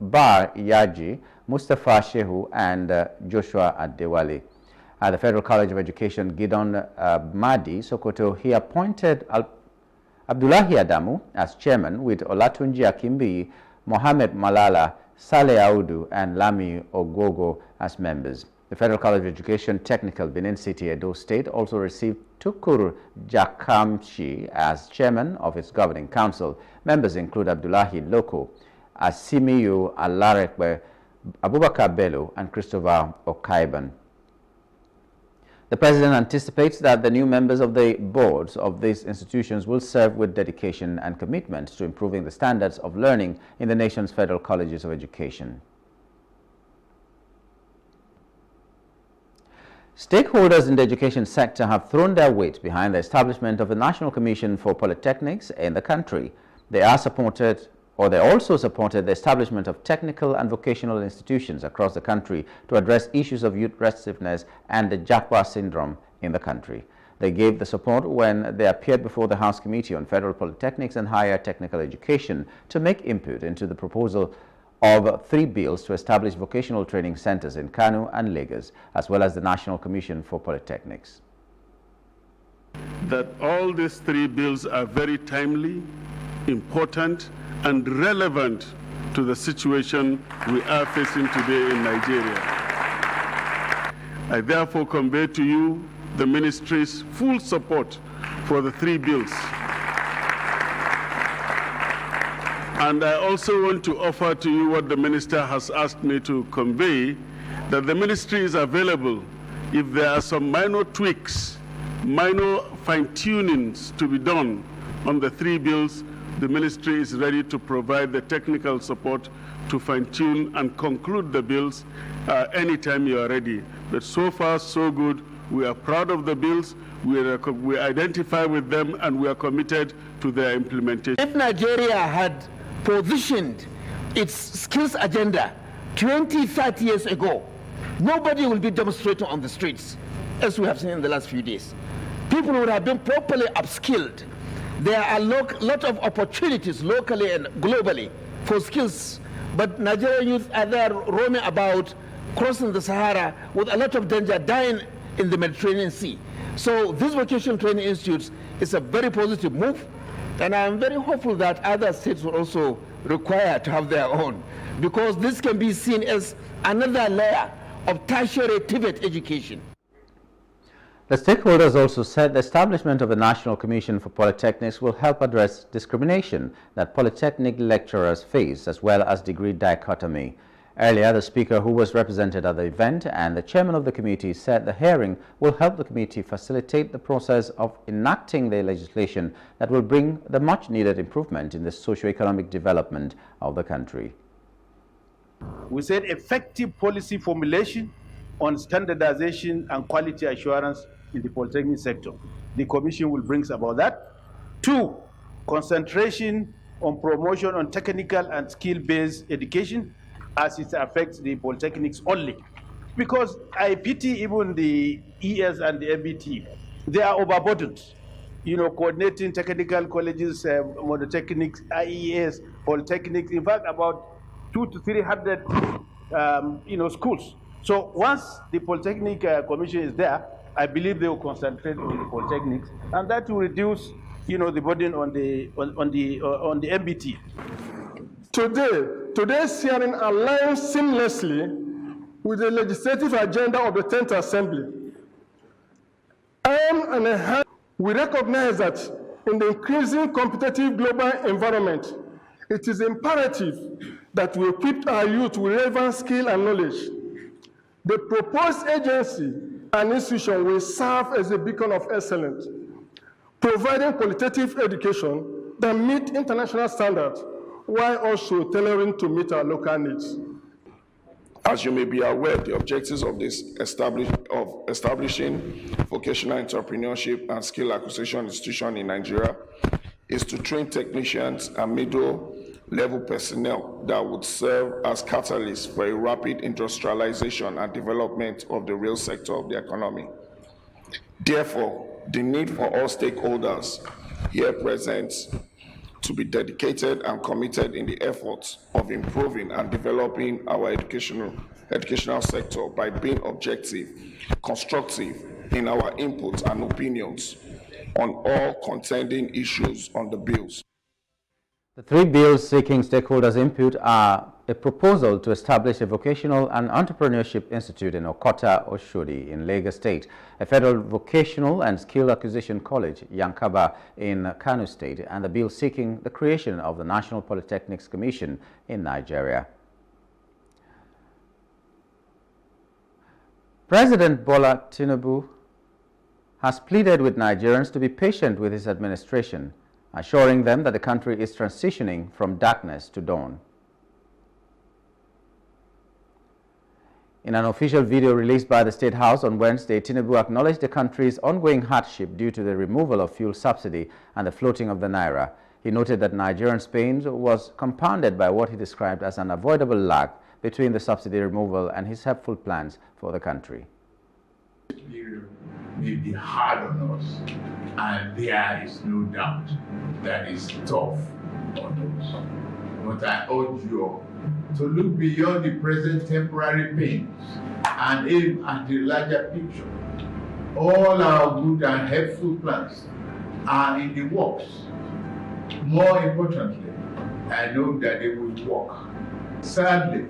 Bar Yaji, Mustafa Shehu, and Joshua Adewale. At the Federal College of Education, Gidon Madi, Sokoto, he appointed Abdullahi Adamu as chairman, with Olatunji Akimbi, Mohamed Malala, Saleh Audu, and Lami Ogogo as members. The Federal College of Education Technical, Benin City, Edo State, also received Tukur Jakamshi as chairman of its governing council. Members include Abdullahi Loko, Asimiyu Alarekwe, Abubakar Bello, and Christopher Okaiban. The president anticipates that the new members of the boards of these institutions will serve with dedication and commitment to improving the standards of learning in the nation's federal colleges of education. Stakeholders in the education sector have thrown their weight behind the establishment of the National Commission for Polytechnics in the country. They also supported the establishment of technical and vocational institutions across the country to address issues of youth restiveness and the Japa syndrome in the country. They gave the support when they appeared before the House Committee on Federal Polytechnics and Higher Technical Education to make input into the proposal of 3 bills to establish vocational training centers in Kano and Lagos, as well as the National Commission for Polytechnics. That all these 3 bills are very timely, important, and relevant to the situation we are facing today in Nigeria. I therefore convey to you the ministry's full support for the 3 bills. And I also want to offer to you what the minister has asked me to convey, that the ministry is available if there are some minor tweaks, minor fine-tunings to be done on the 3 bills. The ministry is ready to provide the technical support to fine-tune and conclude the bills anytime you are ready. But so far, so good. We are proud of the bills. We identify with them, and we are committed to their implementation. If Nigeria had positioned its skills agenda 20, 30 years ago, nobody will be demonstrating on the streets, as we have seen in the last few days. People would have been properly upskilled. There are a lot of opportunities locally and globally for skills, but Nigerian youth are there roaming about, crossing the Sahara with a lot of danger, dying in the Mediterranean Sea. So this vocational training institutes is a very positive move, and I'm very hopeful that other states will also require to have their own, because this can be seen as another layer of tertiary TVET education. The stakeholders also said the establishment of the National Commission for Polytechnics will help address discrimination that polytechnic lecturers face, as well as degree dichotomy. Earlier, the speaker, who was represented at the event, and the chairman of the committee said the hearing will help the committee facilitate the process of enacting the legislation that will bring the much-needed improvement in the socio-economic development of the country. We said effective policy formulation on standardization and quality assurance in the polytechnic sector. The commission will bring about that. 2, concentration on promotion on technical and skill-based education as it affects the polytechnics only. Because I pity even the ES and the MBT. They are overburdened. You know, coordinating technical colleges, monotechnics, IES, polytechnics. In fact, about 200 to 300 schools. So once the Polytechnic Commission is there, I believe they will concentrate on the polytechnics, and that will reduce, the burden on the MBT. Today's hearing aligns seamlessly with the legislative agenda of the 10th Assembly. We recognize that in the increasing competitive global environment, it is imperative that we equip our youth with relevant skill and knowledge. The proposed agency and institution will serve as a beacon of excellence, providing qualitative education that meet international standards while also tailoring to meet our local needs. As you may be aware, the objectives of this establishing vocational entrepreneurship and skill acquisition institution in Nigeria is to train technicians and middle-level personnel that would serve as catalysts for a rapid industrialization and development of the real sector of the economy. Therefore, the need for all stakeholders here present to be dedicated and committed in the efforts of improving and developing our educational sector by being objective, constructive in our inputs and opinions on all contending issues on the bills. The three bills seeking stakeholders' input are a proposal to establish a vocational and entrepreneurship institute in Okota, Oshodi in Lagos State, a federal vocational and skill acquisition college, Yankaba in Kano State, and the bill seeking the creation of the National Polytechnics Commission in Nigeria. President Bola Tinubu has pleaded with Nigerians to be patient with his administration, assuring them that the country is transitioning from darkness to dawn. In an official video released by the State House on Wednesday, Tinubu acknowledged the country's ongoing hardship due to the removal of fuel subsidy and the floating of the naira. He noted that Nigerians' pain was compounded by what he described as an avoidable lag between the subsidy removal and his helpful plans for the country. May be hard on us, and there is no doubt that it's tough on us. But I urge you all to look beyond the present temporary pains and aim at the larger picture. All our good and helpful plans are in the works. More importantly, I know that they will work. Sadly,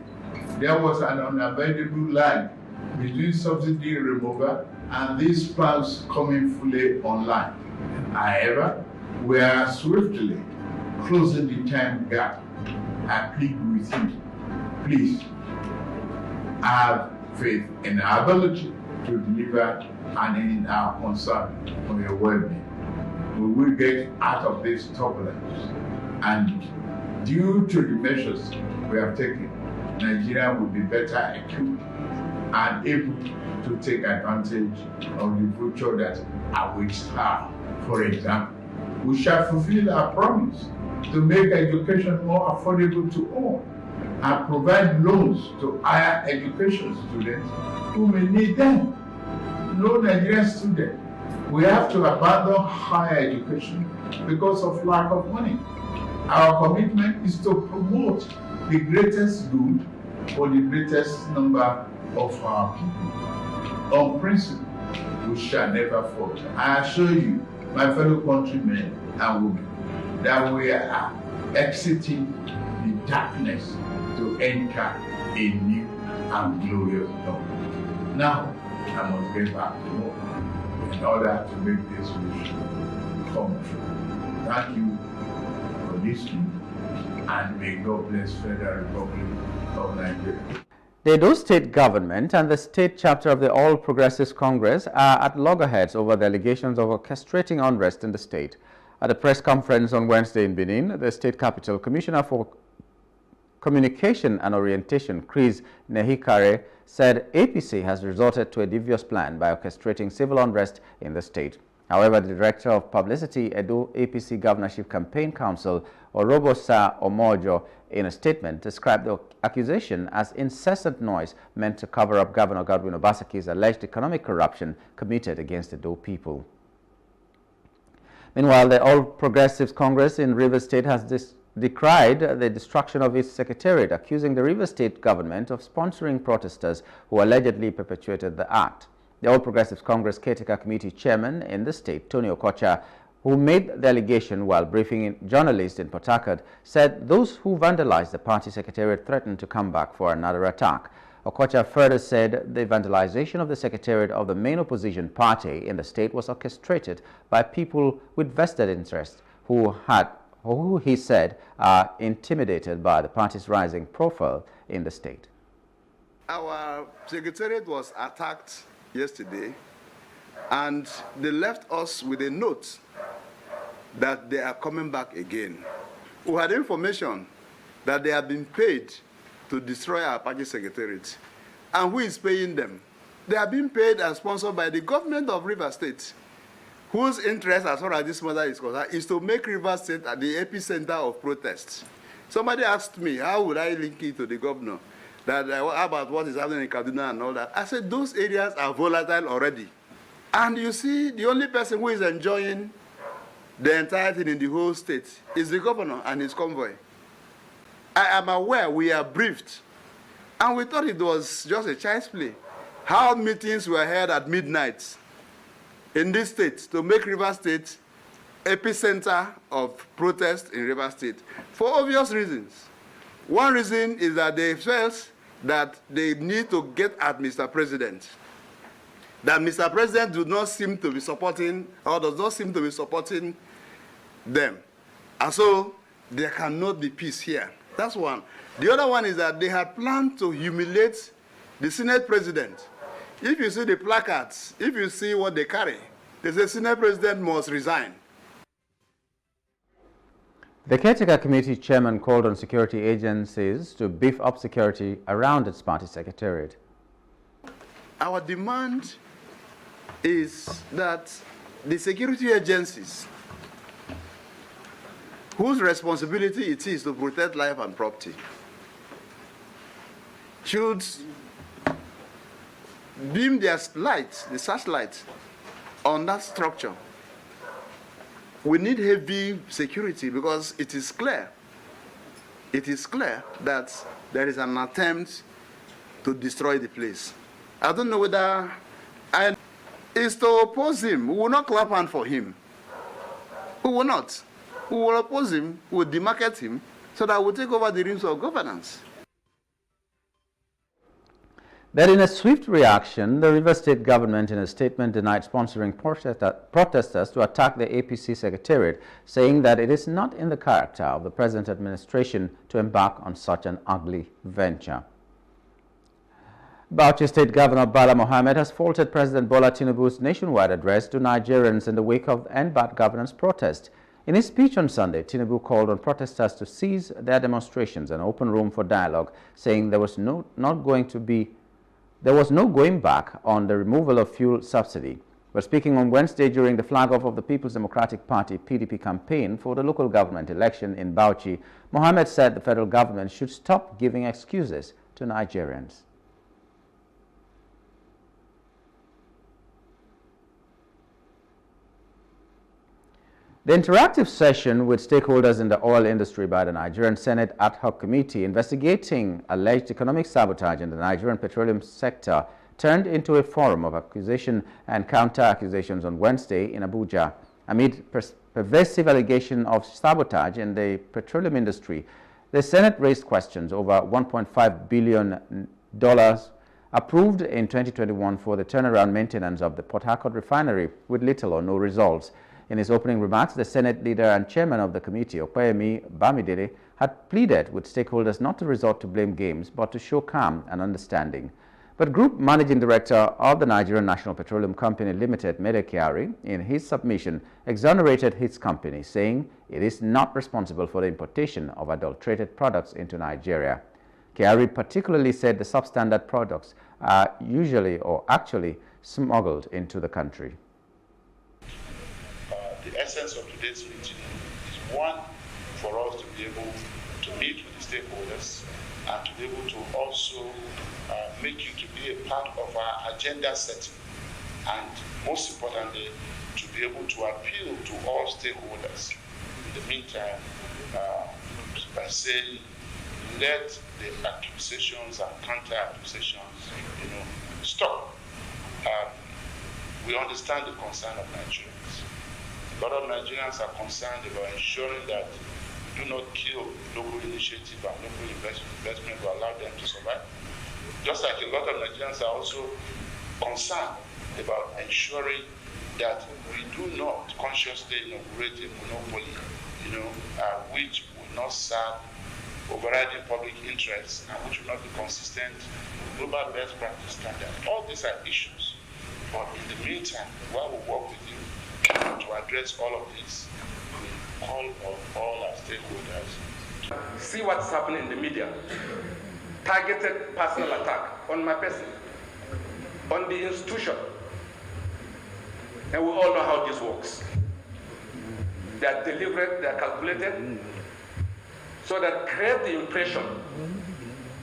there was an unavoidable lag between subsidy removal and these plans coming fully online. However, we are swiftly closing the time gap. I plead with you, please have faith in our ability to deliver and in our concern for your well-being. We will get out of this turbulence, and due to the measures we have taken, Nigeria will be better equipped and able to take advantage of the future that awaits her. For example, we shall fulfill our promise to make education more affordable to all and provide loans to higher education students who may need them. No Nigerian student will have to abandon higher education because of lack of money. Our commitment is to promote the greatest good for the greatest number of our people. On principle, we shall never falter. I assure you, my fellow countrymen and women, that we are exiting the darkness to enter a new and glorious dawn. Now, I must get back to work in order to make this wish come true. Thank you for listening, and may God bless Federal Republic of Nigeria. The Edo State government and the state chapter of the All Progressives Congress are at loggerheads over the allegations of orchestrating unrest in the state. At a press conference on Wednesday in Benin, the state capital, Commissioner for Communication and Orientation, Chris Nehikare, said APC has resorted to a devious plan by orchestrating civil unrest in the state. However, the Director of Publicity, Edo APC Governorship Campaign Council, Orobosa Omojo, in a statement, described the accusation as incessant noise meant to cover up Governor Godwin Obasaki's alleged economic corruption committed against the Edo people. Meanwhile, the All Progressives Congress in Rivers State has decried the destruction of its secretariat, accusing the Rivers State government of sponsoring protesters who allegedly perpetuated the act. The All Progressives Congress Caretaker Committee chairman in the state, Tony Okocha, who made the allegation while briefing journalists in Port Harcourt, said those who vandalized the party secretariat threatened to come back for another attack. Okocha further said the vandalization of the secretariat of the main opposition party in the state was orchestrated by people with vested interests who he said are intimidated by the party's rising profile in the state. Our secretariat was attacked yesterday, and they left us with a note that they are coming back again. We had information that they have been paid to destroy our party secretariat. And who is paying them? They are being paid and sponsored by the government of Rivers State, whose interest, as far as this matter is concerned, is to make Rivers State at the epicenter of protests. Somebody asked me, how would I link it to the governor? That about what is happening in Kaduna and all that. I said, those areas are volatile already. And you see, the only person who is enjoying the entire thing in the whole state is the governor and his convoy. I am aware we are briefed, and we thought it was just a child's play. How meetings were held at midnight in this state to make Rivers State epicenter of protest in Rivers State for obvious reasons. One reason is that they felt that they need to get at Mr. President. That Mr. President does not seem to be supporting them. And so there cannot be peace here. That's one. The other one is that they had planned to humiliate the Senate President. If you see the placards, if you see what they carry, they say Senate President must resign. The Caretaker Committee chairman called on security agencies to beef up security around its party secretariat. Our demand is that the security agencies, whose responsibility it is to protect life and property, should beam their light, the searchlight, on that structure. We need heavy security because it is clear that there is an attempt to destroy the place. I don't know whether is to oppose him. We will not clap hand for him. We will not. We will oppose him, we will demarcate him, so that we'll take over the reins of governance. That in a swift reaction, the Rivers State government in a statement denied sponsoring protesters to attack the APC secretariat, saying that it is not in the character of the present administration to embark on such an ugly venture. Bauchi State Governor Bala Mohammed has faulted President Bola Tinubu's nationwide address to Nigerians in the wake of the End Bad Governance protest. In his speech on Sunday, Tinubu called on protesters to cease their demonstrations and open room for dialogue, saying there was no going back on the removal of fuel subsidy. But speaking on Wednesday during the flag-off of the People's Democratic Party (PDP) campaign for the local government election in Bauchi, Mohammed said the federal government should stop giving excuses to Nigerians. The interactive session with stakeholders in the oil industry by the Nigerian Senate Ad Hoc Committee investigating alleged economic sabotage in the Nigerian petroleum sector turned into a forum of accusation and counter-accusations on Wednesday in Abuja. Amid pervasive allegation of sabotage in the petroleum industry, the Senate raised questions over $1.5 billion approved in 2021 for the turnaround maintenance of the Port Harcourt refinery with little or no results. In his opening remarks, the Senate leader and chairman of the committee, Opeyemi Bamidele, had pleaded with stakeholders not to resort to blame games, but to show calm and understanding. But Group Managing Director of the Nigerian National Petroleum Company Limited, Mede Kyari, in his submission, exonerated his company, saying it is not responsible for the importation of adulterated products into Nigeria. Kyari particularly said the substandard products are usually or actually smuggled into the country. The essence of today's meeting is one, for us to be able to meet with the stakeholders and to be able to also make you to be a part of our agenda setting, and most importantly, to be able to appeal to all stakeholders. In the meantime, by saying, let the accusations and counter-accusations, stop. We understand the concern of Nigerians. A lot of Nigerians are concerned about ensuring that we do not kill local initiative and local investment to allow them to survive. Just like a lot of Nigerians are also concerned about ensuring that we do not consciously inaugurate a monopoly, which will not serve overriding public interests and which will not be consistent with global best practice standards. All these are issues. But in the meantime, while we work with you to address all of this, we call on all our stakeholders. See what's happening in the media. Targeted personal attack on my person, on the institution. And we all know how this works. They are deliberate, they are calculated, so that create the impression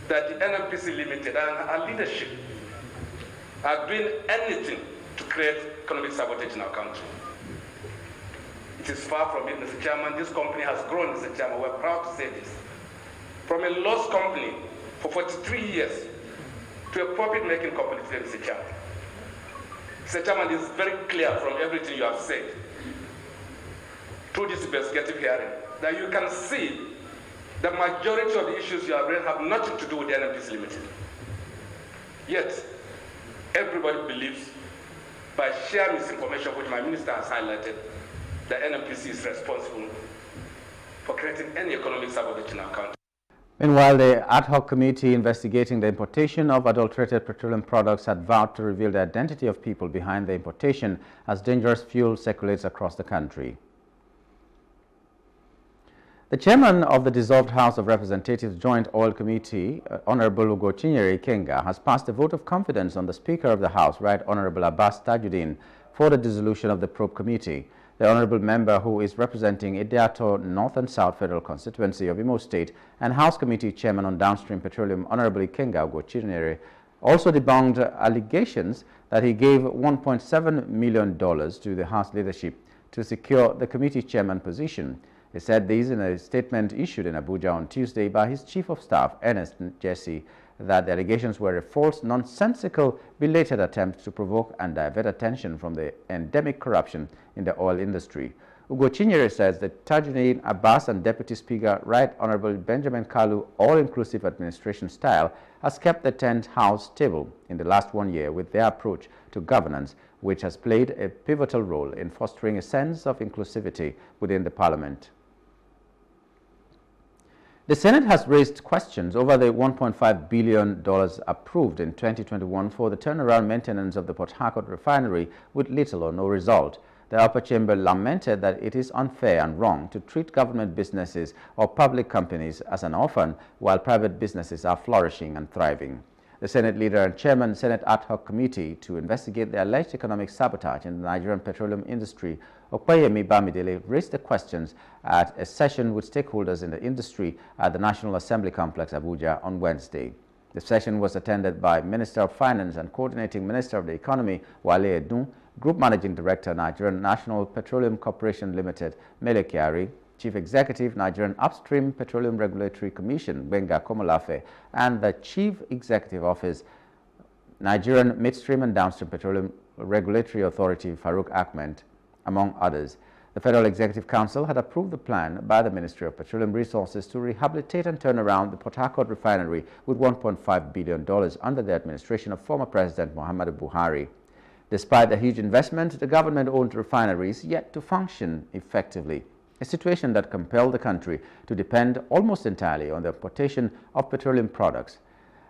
that the NNPC Limited and our leadership are doing anything to create economic sabotage in our country. It is far from it, Mr. Chairman. This company has grown, Mr. Chairman. We're proud to say this. From a loss company for 43 years to a profit-making company today, Mr. Chairman. Mr. Chairman, it is very clear from everything you have said through this investigative hearing that you can see the majority of the issues you have raised have nothing to do with the NNPC Limited. Yet, everybody believes, by sheer misinformation which my minister has highlighted, that NNPC is responsible for creating any economic sabotage in our country. Meanwhile, the ad hoc committee investigating the importation of adulterated petroleum products had vowed to reveal the identity of people behind the importation as dangerous fuel circulates across the country. The chairman of the dissolved House of Representatives Joint Oil Committee, Honorable Ugo Chinyere Ikenga, has passed a vote of confidence on the Speaker of the House, Right Honorable Abbas Tajuddin, for the dissolution of the probe committee. The honorable member, who is representing Idiato North and South Federal Constituency of Imo State, and House Committee Chairman on Downstream Petroleum, Honorable Ikenga Ugo Chinyere, also debunked allegations that he gave $1.7 million to the House leadership to secure the committee chairman position. He said this in a statement issued in Abuja on Tuesday by his Chief of Staff, Ernest Jesse, that the allegations were a false, nonsensical, belated attempt to provoke and divert attention from the endemic corruption in the oil industry. Ugo Chinyere says that Tajuddin Abbas and Deputy Speaker Right Honorable Benjamin Kalu all-inclusive administration style has kept the 10th House stable in the last 1 year with their approach to governance, which has played a pivotal role in fostering a sense of inclusivity within the Parliament. The Senate has raised questions over the $1.5 billion approved in 2021 for the turnaround maintenance of the Port Harcourt refinery with little or no result. The upper chamber lamented that it is unfair and wrong to treat government businesses or public companies as an orphan while private businesses are flourishing and thriving. The Senate leader and chairman Senate ad hoc committee to investigate the alleged economic sabotage in the Nigerian petroleum industry, Opeyemi Bamidele, raised the questions at a session with stakeholders in the industry at the National Assembly Complex, Abuja, on Wednesday. The session was attended by Minister of Finance and Coordinating Minister of the Economy, Wale Edun, Group Managing Director, Nigerian National Petroleum Corporation Limited, Mele Kyari, Chief Executive, Nigerian Upstream Petroleum Regulatory Commission, Gbenga Komolafe, and the Chief Executive Office, Nigerian Midstream and Downstream Petroleum Regulatory Authority, Farouk Ahmed, among others. The Federal Executive Council had approved the plan by the Ministry of Petroleum Resources to rehabilitate and turn around the Port Harcourt refinery with $1.5 billion under the administration of former President Muhammadu Buhari. Despite the huge investment, the government-owned refinery is yet to function effectively, a situation that compelled the country to depend almost entirely on the importation of petroleum products.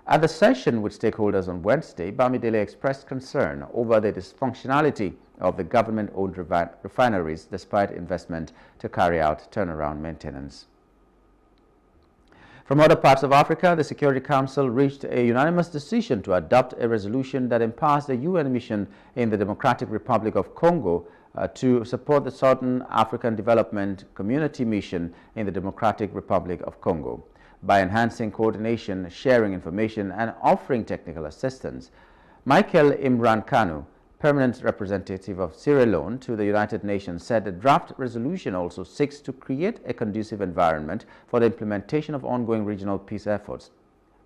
At the session with stakeholders on Wednesday, Bamidele expressed concern over the dysfunctionality of the government-owned refineries despite investment to carry out turnaround maintenance. From other parts of Africa, the Security Council reached a unanimous decision to adopt a resolution that empowers the UN mission in the Democratic Republic of Congo to support the Southern African Development Community mission in the Democratic Republic of Congo by enhancing coordination, sharing information, and offering technical assistance. Michael Imran Kanu, permanent representative of Sierra Leone to the United Nations, said the draft resolution also seeks to create a conducive environment for the implementation of ongoing regional peace efforts,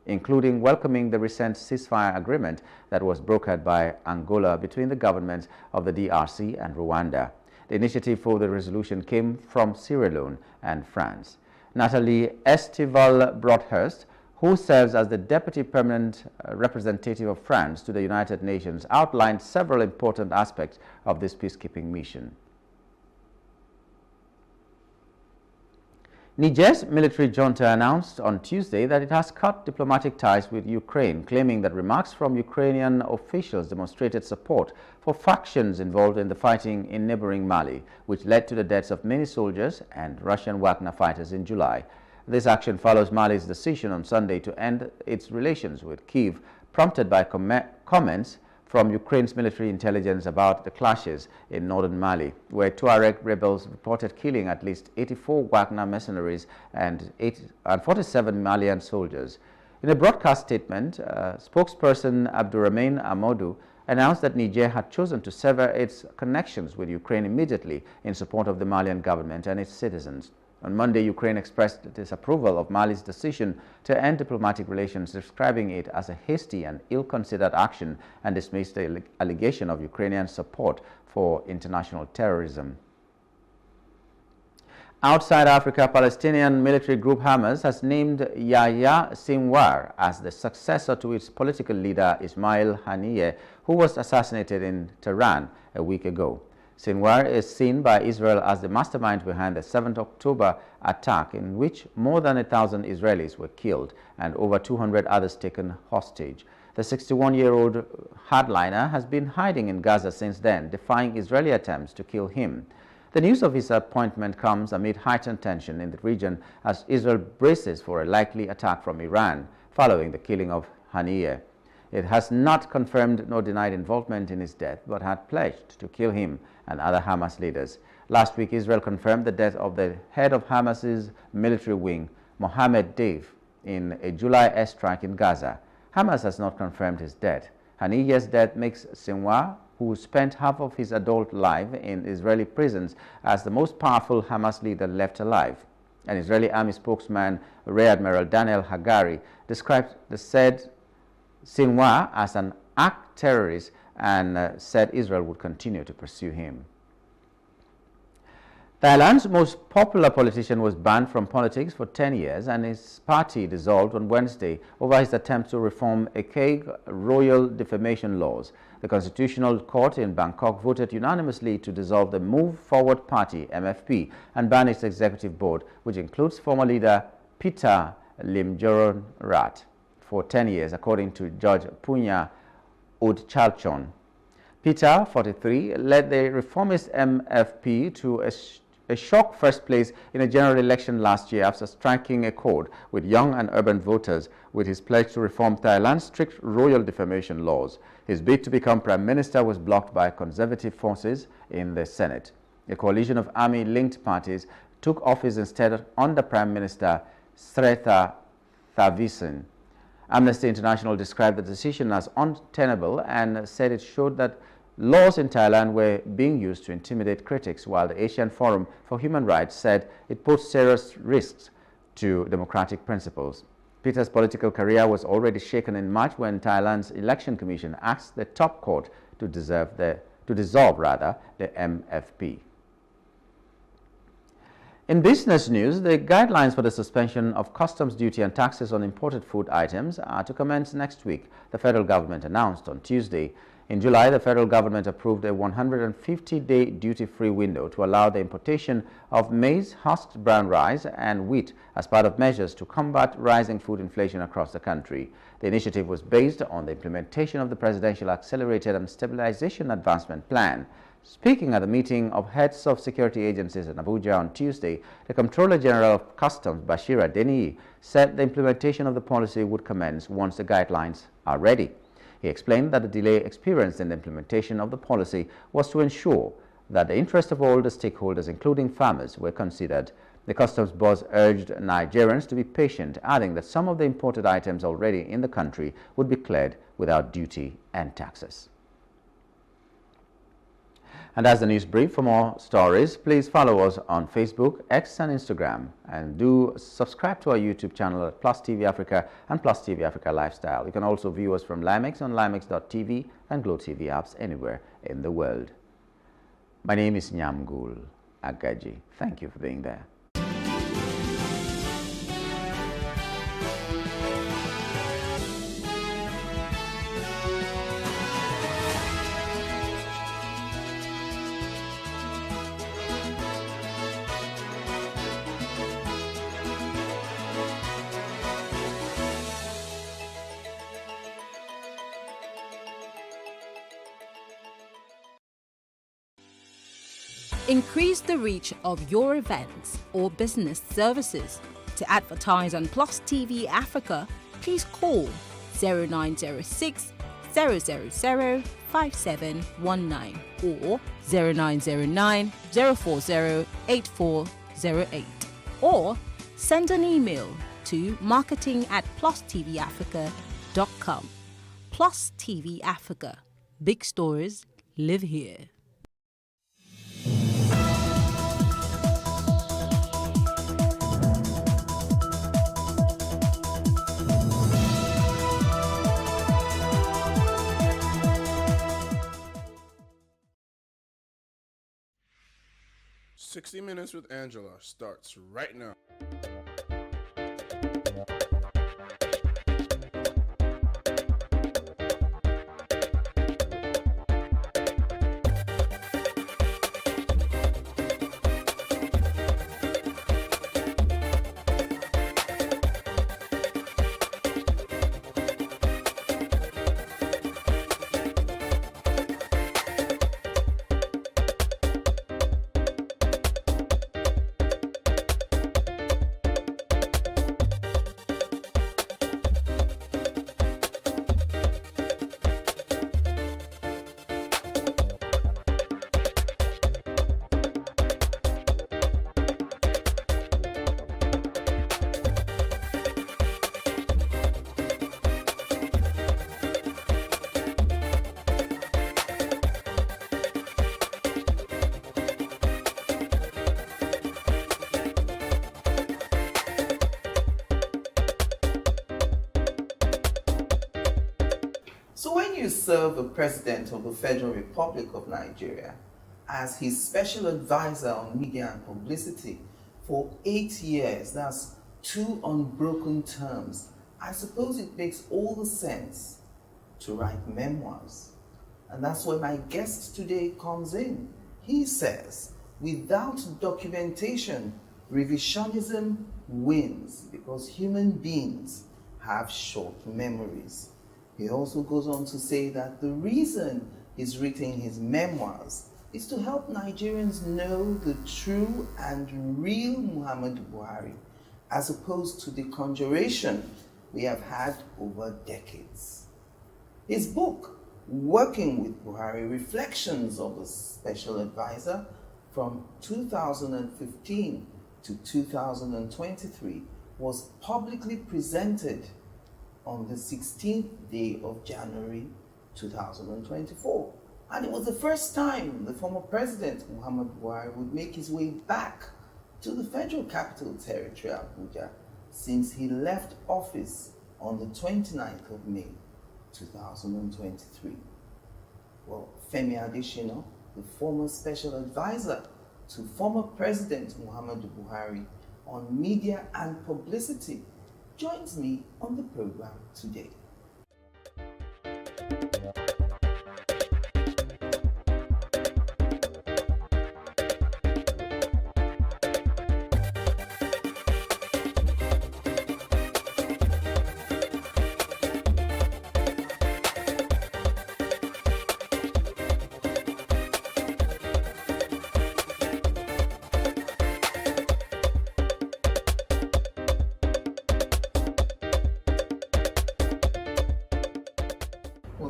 including welcoming the recent ceasefire agreement that was brokered by Angola between the governments of the DRC and Rwanda. The initiative for the resolution came from Sierra Leone and France. Nathalie Estival Broadhurst, who serves as the Deputy Permanent Representative of France to the United Nations, outlined several important aspects of this peacekeeping mission. Niger's military junta announced on Tuesday that it has cut diplomatic ties with Ukraine, claiming that remarks from Ukrainian officials demonstrated support for factions involved in the fighting in neighboring Mali, which led to the deaths of many soldiers and Russian Wagner fighters in July. This action follows Mali's decision on Sunday to end its relations with Kyiv, prompted by comments from Ukraine's military intelligence about the clashes in northern Mali, where Tuareg rebels reported killing at least 84 Wagner mercenaries and 47 Malian soldiers. In a broadcast statement, spokesperson Abdurrahman Amadou announced that Niger had chosen to sever its connections with Ukraine immediately in support of the Malian government and its citizens. On Monday, Ukraine expressed disapproval of Mali's decision to end diplomatic relations, describing it as a hasty and ill-considered action, and dismissed the allegation of Ukrainian support for international terrorism. Outside Africa, Palestinian military group Hamas has named Yahya Sinwar as the successor to its political leader Ismail Haniyeh, who was assassinated in Tehran a week ago. Sinwar is seen by Israel as the mastermind behind the 7th October attack, in which more than 1,000 Israelis were killed and over 200 others taken hostage. The 61-year-old hardliner has been hiding in Gaza since then, defying Israeli attempts to kill him. The news of his appointment comes amid heightened tension in the region as Israel braces for a likely attack from Iran following the killing of Haniyeh. It has not confirmed nor denied involvement in his death, but had pledged to kill him and other Hamas leaders. Last week, Israel confirmed the death of the head of Hamas's military wing, Mohammed Deif, in a July airstrike in Gaza. Hamas has not confirmed his death. Haniyeh's death makes Sinwar, who spent half of his adult life in Israeli prisons, as the most powerful Hamas leader left alive. An Israeli army spokesman, Rear Admiral Daniel Hagari, described the said Sinwar as an act terrorist and said Israel would continue to pursue him. Thailand's most popular politician was banned from politics for 10 years and his party dissolved on Wednesday over his attempt to reform archaic royal defamation laws. The Constitutional Court in Bangkok voted unanimously to dissolve the Move Forward Party, MFP, and ban its executive board, which includes former leader Peter Limjaroenrat, for 10 years, according to Judge Punya Udchalchon. Peter, 43, led the reformist MFP to a shock first place in a general election last year after striking a chord with young and urban voters with his pledge to reform Thailand's strict royal defamation laws. His bid to become prime minister was blocked by conservative forces in the Senate. A coalition of army-linked parties took office instead under Prime Minister Srettha Thavisin. Amnesty International described the decision as untenable and said it showed that laws in Thailand were being used to intimidate critics, while the Asian Forum for Human Rights said it posed serious risks to democratic principles. Peter's political career was already shaken in March when Thailand's Election Commission asked the top court to dissolve the MFP. In business news, the guidelines for the suspension of customs duty and taxes on imported food items are to commence next week, the federal government announced on Tuesday. In July, the federal government approved a 150-day duty-free window to allow the importation of maize, husked brown rice, and wheat as part of measures to combat rising food inflation across the country. The initiative was based on the implementation of the Presidential Accelerated and Stabilization Advancement Plan. Speaking at a meeting of heads of security agencies in Abuja on Tuesday, the Comptroller General of Customs, Bashir Adeniyi, said the implementation of the policy would commence once the guidelines are ready. He explained that the delay experienced in the implementation of the policy was to ensure that the interest of all the stakeholders, including farmers, were considered. The customs boss urged Nigerians to be patient, adding that some of the imported items already in the country would be cleared without duty and taxes. And that's the news brief. For more stories, please follow us on Facebook, X, and Instagram. And do subscribe to our YouTube channel at Plus TV Africa and Plus TV Africa Lifestyle. You can also view us from Limex on limex.tv and Glow TV apps anywhere in the world. My name is Nyamgul Agaji. Thank you for being there. Increase the reach of your events or business services. To advertise on Plus TV Africa, please call 0906 000 5719 or 0909 040 8408 or send an email to marketing@plustvafrica.com. Plus TV Africa. Big stories live here. "60 Minutes with Angela" starts right now. So when you serve the President of the Federal Republic of Nigeria as his special advisor on media and publicity for 8 years, that's 2 unbroken terms, I suppose it makes all the sense to write memoirs. And that's where my guest today comes in. He says, without documentation, revisionism wins because human beings have short memories. He also goes on to say that the reason he's written his memoirs is to help Nigerians know the true and real Muhammadu Buhari, as opposed to the conjuration we have had over decades. His book, Working with Buhari, Reflections of a Special Advisor from 2015 to 2023, was publicly presented on the 16th day of January 2024. And it was the first time the former president, Muhammadu Buhari, would make his way back to the Federal Capital Territory, Abuja, since he left office on the 29th of May, 2023. Well, Femi Adesina, the former special advisor to former President Muhammadu Buhari on media and publicity, joins me on the program today.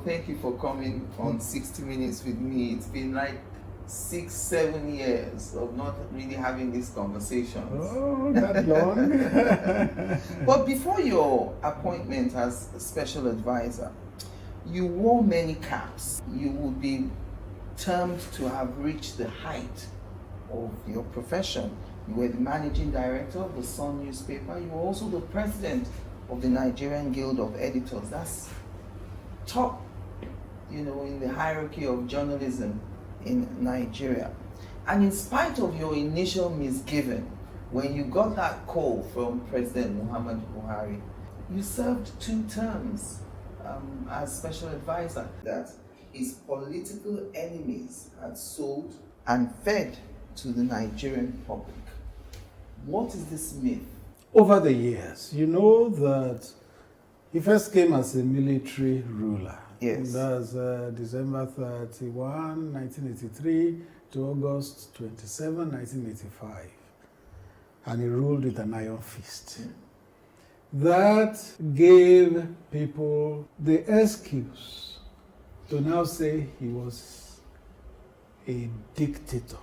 Thank you for coming on 60 Minutes with me. It's been like 6-7 years of not really having these conversations. Oh, that long? But before your appointment as a special advisor, you wore many caps. You would be termed to have reached the height of your profession. You were the managing director of the Sun newspaper. You were also the president of the Nigerian Guild of Editors. That's top, in the hierarchy of journalism in Nigeria. And in spite of your initial misgiving, when you got that call from President Muhammadu Buhari, you served 2 terms as special advisor that his political enemies had sold and fed to the Nigerian public. What is this myth? Over the years, you know that he first came as a military ruler. Yes. That's December 31, 1983 to August 27, 1985. And he ruled with an iron fist. That gave people the excuse to now say he was a dictator.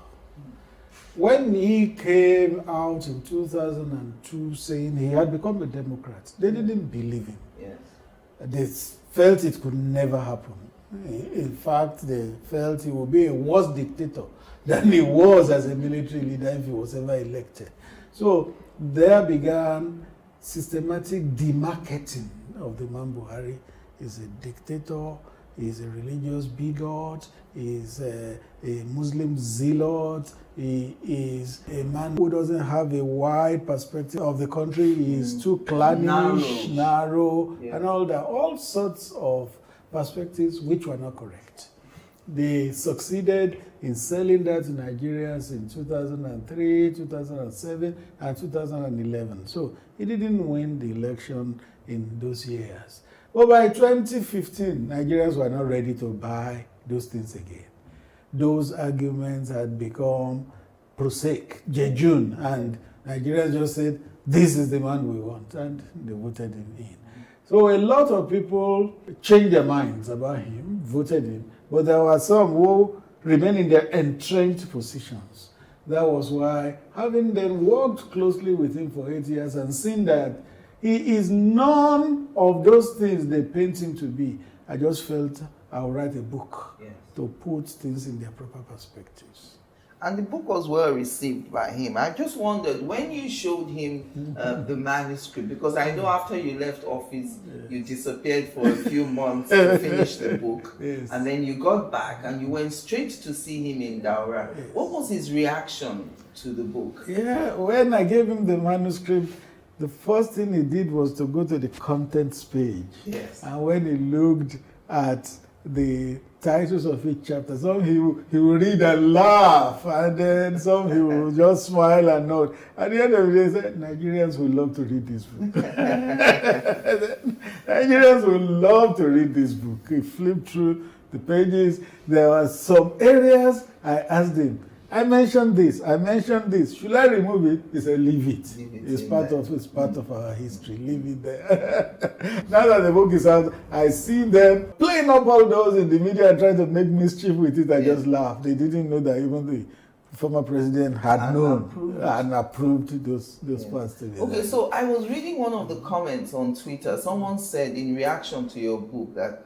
When he came out in 2002 saying he had become a Democrat, they didn't believe him. Yes. They felt it could never happen. In fact, they felt he would be a worse dictator than he was as a military leader if he was ever elected. So there began systematic demarketing of the man Buhari. He's a dictator, he's a religious bigot, he's a Muslim zealot, he is a man who doesn't have a wide perspective of the country, he is too clannish, narrow, Yeah. and all that. All sorts of perspectives which were not correct. They succeeded in selling that to Nigerians in 2003, 2007, and 2011. So he didn't win the election in those years. But by 2015, Nigerians were not ready to buy those things again. Those arguments had become prosaic, jejune, and Nigerians just said, this is the man we want, and they voted him in. So a lot of people changed their minds about him, voted him, but there were some who remained in their entrenched positions. That was why, having then worked closely with him for 8 years and seen that he is none of those things they paint him to be, I just felt I would write a book to put things in their proper perspectives. And the book was well received by him. I just wondered, when you showed him the manuscript, because I know after you left office, you disappeared for a few months to finish the book, and then you got back and you went straight to see him in Daura. What was his reaction to the book? Yeah, when I gave him the manuscript, the first thing he did was to go to the contents page. Yes. And when he looked at the titles of each chapter, some he will read and laugh, and then some he will just smile and nod. At the end of the day, he said, Nigerians will love to read this book. Nigerians will love to read this book. He flipped through the pages. There were some areas I asked him, I mentioned this. Should I remove it? He said, leave it. It's part of our history. Leave it there. Now that the book is out, I see them playing up all those in the media and trying to make mischief with it. I just laughed. They didn't know that even the former president had known and approved those parts together. Okay, so I was reading one of the comments on Twitter. Someone said in reaction to your book that,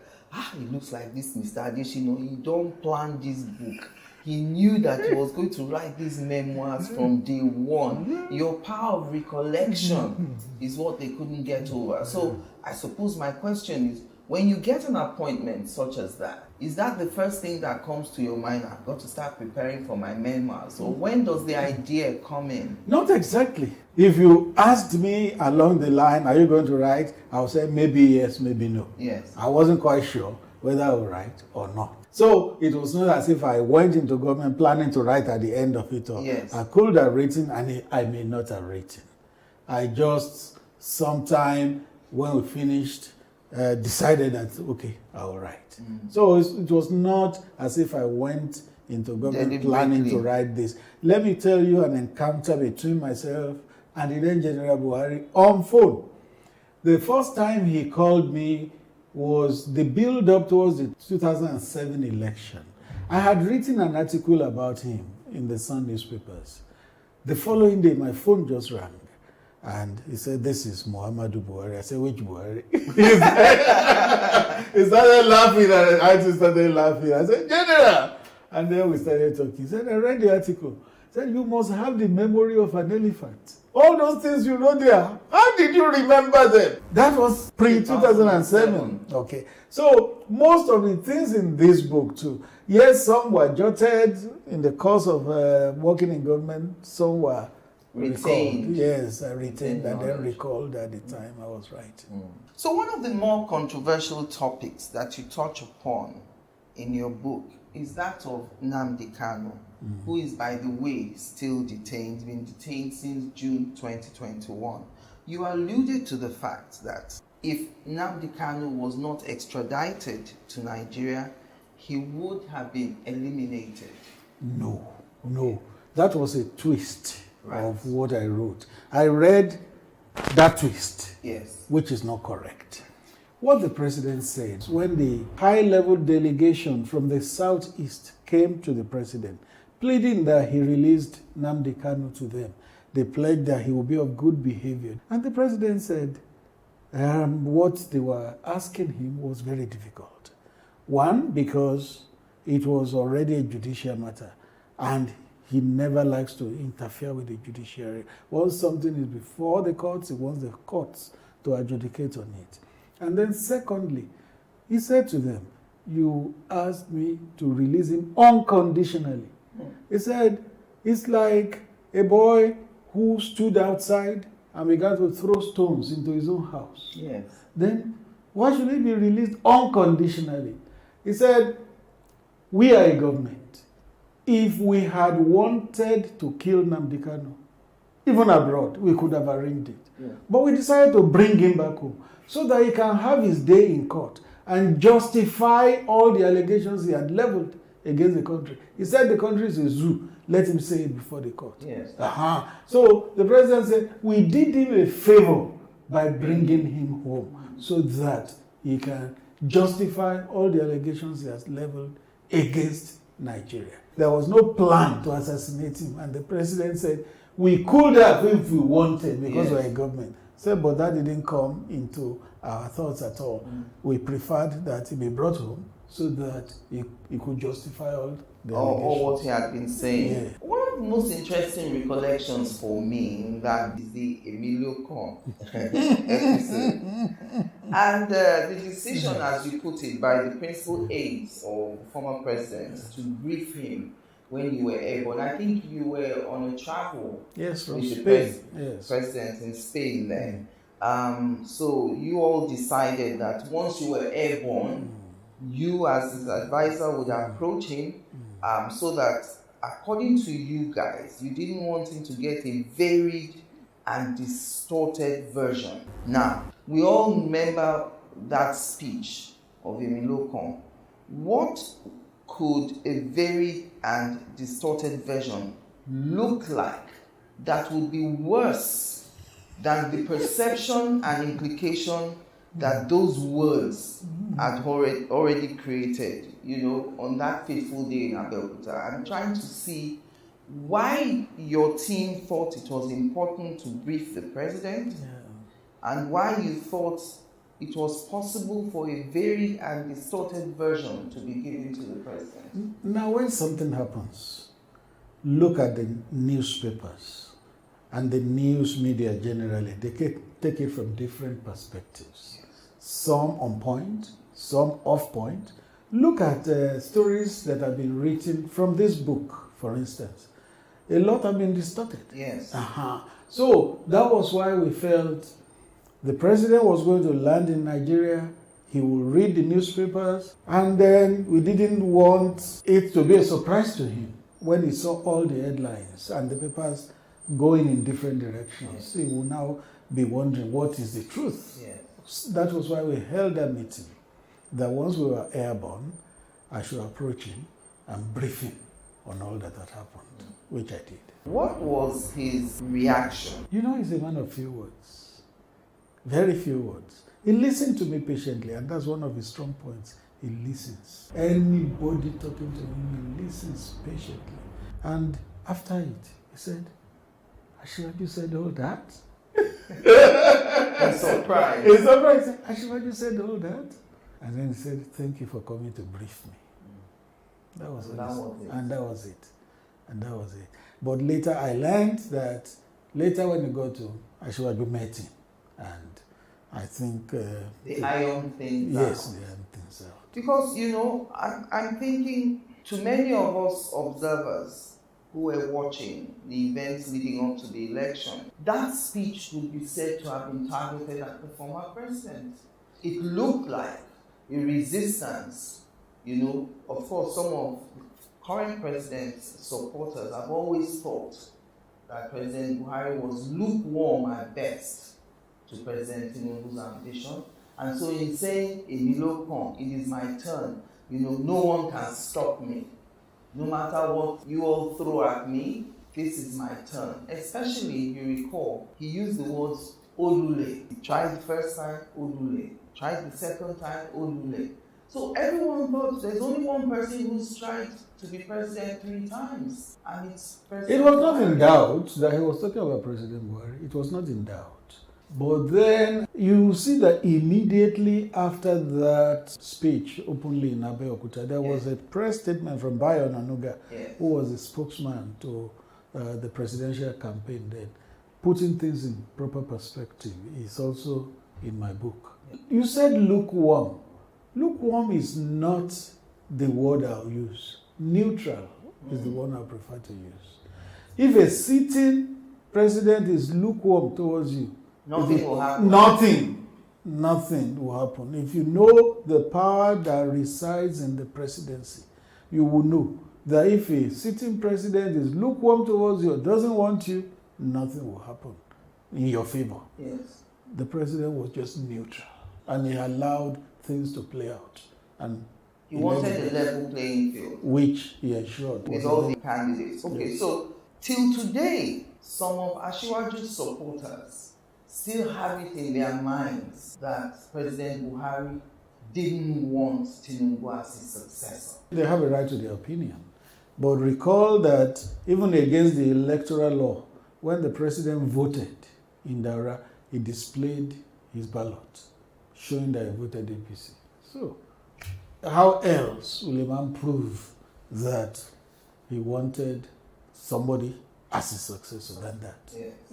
it looks like this Mr. Adeshino, he don't plan this book. He knew that he was going to write these memoirs from day one. Your power of recollection is what they couldn't get over. So I suppose my question is, when you get an appointment such as that, is that the first thing that comes to your mind? I've got to start preparing for my memoirs. Or when does the idea come in? Not exactly. If you asked me along the line, are you going to write? I would say maybe yes, maybe no. Yes. I wasn't quite sure whether I would write or not. So it was not as if I went into government planning to write at the end of it all. Yes. I could have written and I may not have written. I just, sometime when we finished, decided that, okay, I'll write. So it was not as if I went into government planning to write this. Let me tell you an encounter between myself and the then General Buhari on phone. The first time he called me was the build-up towards the 2007 election. I had written an article about him in the Sun newspapers. The following day, my phone just rang. And he said, this is Muhammadu Buhari. I said, which Buhari? He started laughing, and I just started laughing. I said, General, And then we started talking. He said, I read the article. He said, you must have the memory of an elephant. All those things you know there, how did you remember them? That was pre-2007. Okay. So most of the things in this book too, yes, some were jotted in the course of working in government, some were retained. Recalled. Yes, I retained and then recalled at the time I was writing. So one of the more controversial topics that you touch upon in your book is that of Nnamdi Kanu, who is, by the way, still detained, been detained since June 2021. You alluded to the fact that if Nnamdi Kanu was not extradited to Nigeria, he would have been eliminated. No. That was a twist of what I wrote. I read that twist, yes, which is not correct. What the president said when the high-level delegation from the southeast came to the president, pleading that he released Nnamdi Kanu to them, they pledged that he would be of good behavior. And the president said what they were asking him was very difficult. One, because it was already a judicial matter, and he never likes to interfere with the judiciary. Once something is before the courts, he wants the courts to adjudicate on it. And then secondly, he said to them, you asked me to release him unconditionally. He said, it's like a boy who stood outside and began to throw stones into his own house. Yes. Then why should he be released unconditionally? He said, we are a government. If we had wanted to kill Nnamdi Kanu, even abroad, we could have arranged it. Yeah. But we decided to bring him back home so that he can have his day in court and justify all the allegations he had leveled against the country. He said the country is a zoo. Let him say it before the court. Yes. So the president said, we did him a favor by bringing him home so that he can justify all the allegations he has leveled against Nigeria. There was no plan to assassinate him, and the president said, we could have if we wanted because we're a government. Said, but that didn't come into our thoughts at all. We preferred that he be brought home so that he could justify all the all what he had been saying. Yeah. One of the most interesting recollections for me in that is the Emilio Con episode. And the decision, as you put it, by the principal aides of former president to brief him when you were airborne. I think you were on a travel with the Spain. president in Spain then. So you all decided that once you were airborne, you as his advisor would approach him so that, according to you guys, you didn't want him to get a varied and distorted version. Now, we all remember that speech of Emilio Con. What could a varied and distorted version look like that would be worse than the perception and implication that those words had already created, on that fateful day in Abeokuta? I'm trying to see why your team thought it was important to brief the president and why you thought it was possible for a varied and distorted version to be given to the president. Now, when something happens, look at the newspapers and the news media generally. They take it from different perspectives. Some on point, some off point. Look at stories that have been written from this book, for instance. A lot have been distorted. Yes. So that was why we felt the president was going to land in Nigeria. He would read the newspapers, and then we didn't want it to be a surprise to him when he saw all the headlines and the papers going in different directions. He will now be wondering what is the truth. Yes. That was why we held that meeting, that once we were airborne, I should approach him and brief him on all that had happened, which I did. What was his reaction? He's a man of few words, very few words. He listened to me patiently, and that's one of his strong points. He listens. Anybody talking to him, he listens patiently. And after it, he said, Ashwaju, you said all that? I'm surprised. He's surprised. Ashwaju, you said all that? And then he said, thank you for coming to brief me. That was and that was it. And that was it. And that was it. But later I learned that later when you go to Asiwaju met him, and I think the iron things yes, out. the iron things out. Because I'm thinking to many of us observers who were watching the events leading up to the election, that speech would be said to have been targeted at the former president. It looked like a resistance. Of course, some of the current president's supporters have always thought that President Buhari was lukewarm at best to President Tinubu's ambition. And so in saying, Emilio Kong, it is my turn, no one can stop me. No matter what you all throw at me, this is my turn. Especially, if you recall, he used the words Olule. He tried the first time, Olule. Tried the second time, Olule. So everyone thought there's only one person who's tried to be president 3 times, and it's President It was not Buhari. in doubt that he was talking about President Buhari. It was not in doubt. But then you see that immediately after that speech openly in Abeokuta, there was a press statement from Bayo Onanuga, who was the spokesman to the presidential campaign then, putting things in proper perspective. It's also in my book. You said lukewarm. Lukewarm is not the word I'll use. Neutral is the one I prefer to use. If a sitting president is lukewarm towards you, Nothing will happen. Nothing will happen. If you know the power that resides in the presidency, you will know that if a sitting president is lukewarm towards you or doesn't want you, nothing will happen in your favor. Yes. The president was just neutral, and he allowed things to play out. And He wanted a level playing field. Which he ensured. With all the candidates. Okay, Yes. so till today, some of Asiwaju's supporters still have it in their minds that President Buhari didn't want Tinubu as his successor. They have a right to their opinion. But recall that even against the electoral law, when the president voted in Daura, he displayed his ballot, showing that he voted APC. So, how else will a man prove that he wanted somebody as his successor than that?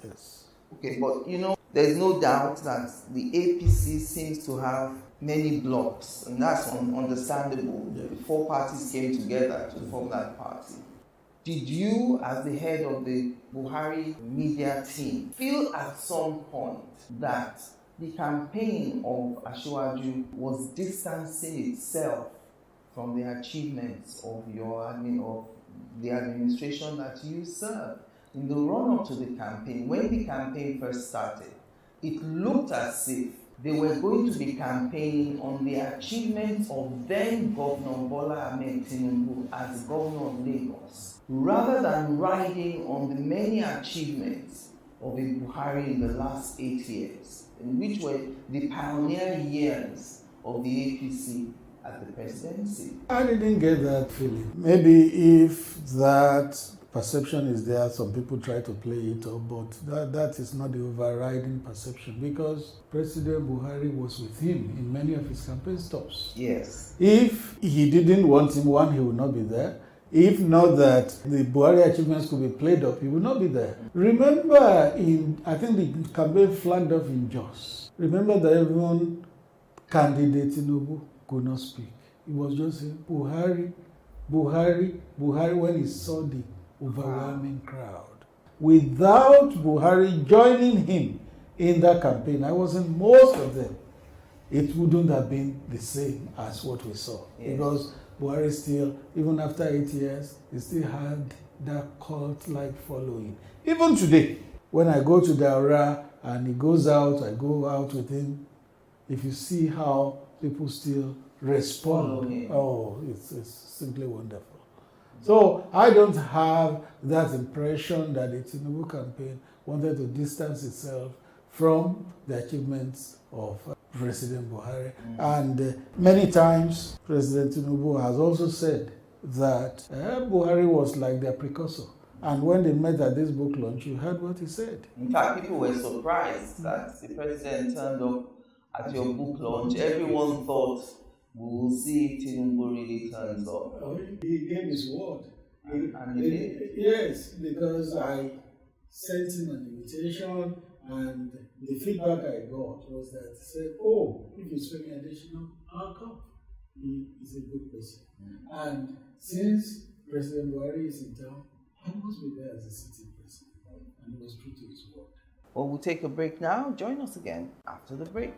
Yes. Okay, but there's no doubt that the APC seems to have many blocks, and that's understandable. The 4 parties came together to form that party. Did you, as the head of the Buhari media team, feel at some point that the campaign of Asiwaju was distancing itself from the achievements of the administration that you served? In the run-up to the campaign, when the campaign first started, it looked as if they were going to be campaigning on the achievements of then Governor Bola Ahmed Tinubu as Governor of Lagos, rather than riding on the many achievements of Buhari in the last 8 years, which were the pioneer years of the APC at the presidency. I didn't get that feeling. Maybe if that perception is there, some people try to play it up, but that is not the overriding perception, because President Buhari was with him in many of his campaign stops. Yes. If he didn't want him, one, he would not be there. If not that the Buhari achievements could be played up, he would not be there. Remember, I think the campaign flagged off in Jos. Remember that everyone candidate Tinubu could not speak. He was just saying, Buhari, Buhari, Buhari, when he saw the overwhelming crowd. Without Buhari joining him in that campaign, I was in most of them, it wouldn't have been the same as what we saw. Yes. Because Buhari still, even after 8 years, he still had that cult-like following. Even today, when I go to Daura and he goes out, I go out with him, if you see how people still respond, it's simply wonderful. So I don't have that impression that the Tinubu campaign wanted to distance itself from the achievements of President Buhari. And many times, President Tinubu has also said that Buhari was like their precursor. And when they met at this book launch, you heard what he said. In fact, people were surprised that the president turned up at your book launch. Everyone thought We will see if Tinubu really turns up. He gave his word. And he did. Yes, because I sent him an invitation, and the feedback I got was that he said, "Oh, if you send me additional, I'll come." He is a good person. And since President Buhari is in town, I must be there as a sitting president. And he was true to his word. Well, we'll take a break now. Join us again after the break.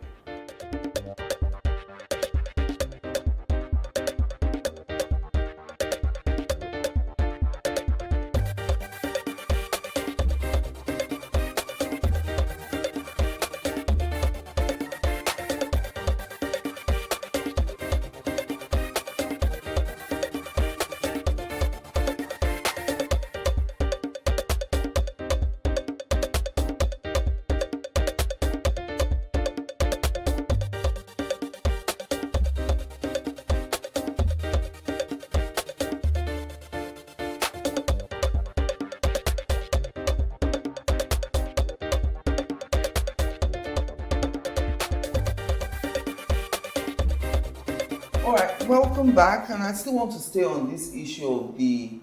All right, welcome back. And I still want to stay on this issue of the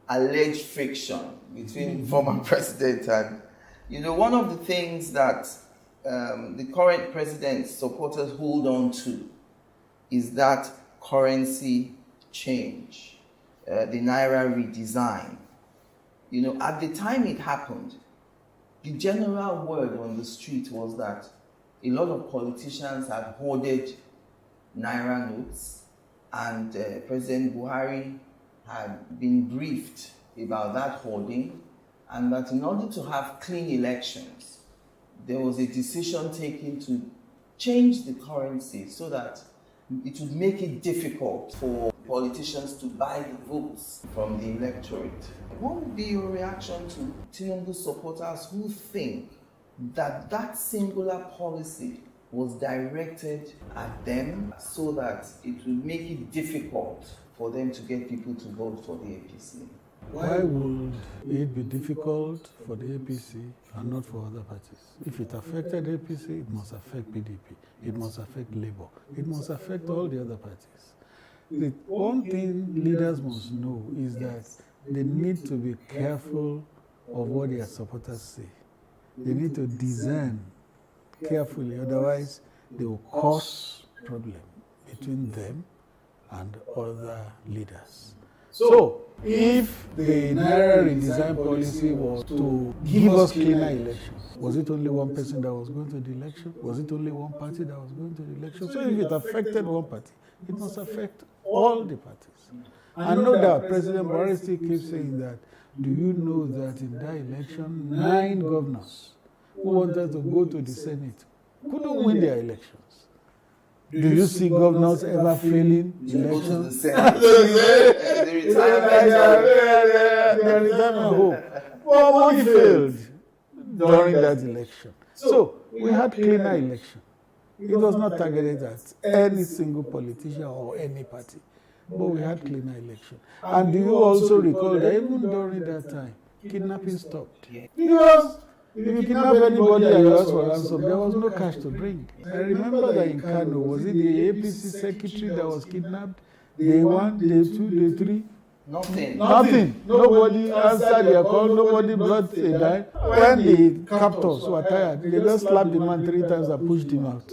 alleged friction between former president and, one of the things that the current president's supporters hold on to is that currency change, the Naira redesign. At the time it happened, the general word on the street was that a lot of politicians had hoarded Naira notes, and President Buhari had been briefed about that hoarding, and that in order to have clean elections, there was a decision taken to change the currency so that it would make it difficult for politicians to buy the votes from the electorate. What would be your reaction to Tinubu supporters who think that that singular policy was directed at them so that it would make it difficult for them to get people to vote for the APC? Why would it be difficult for the APC and not for other parties? If it affected APC, it must affect PDP, it must affect Labour, it must affect all the other parties. The one thing leaders must know is that they need to be careful of what their supporters say. They need to discern carefully, otherwise they will cause problem between them and other leaders. So, if the Naira redesign policy was to give us cleaner elections, was it only one person that was going to the election? Was it only one party that was going to the election? So if it affected one party, it must affect all the parties. And no doubt, President Buhari still keeps saying that, do you know that in that election, 9 governors who wanted to go to the Senate couldn't win their elections? Do you see governors ever failing elections? The retirement home. Well, he failed during that election. So we had cleaner election. It was not targeted at any single politician or any party, but we had cleaner election. And do you also recall that even during that time, kidnapping stopped? Because if you kidnap anybody and you ask for ransom, there was no cash to bring. I remember that in Kano, was it the APC secretary that was kidnapped? Day 1, day 2, day 3? Nothing. Nobody answered their call, nobody brought a dime. When the captors were tired, they just slapped the man 3 times and pushed him out.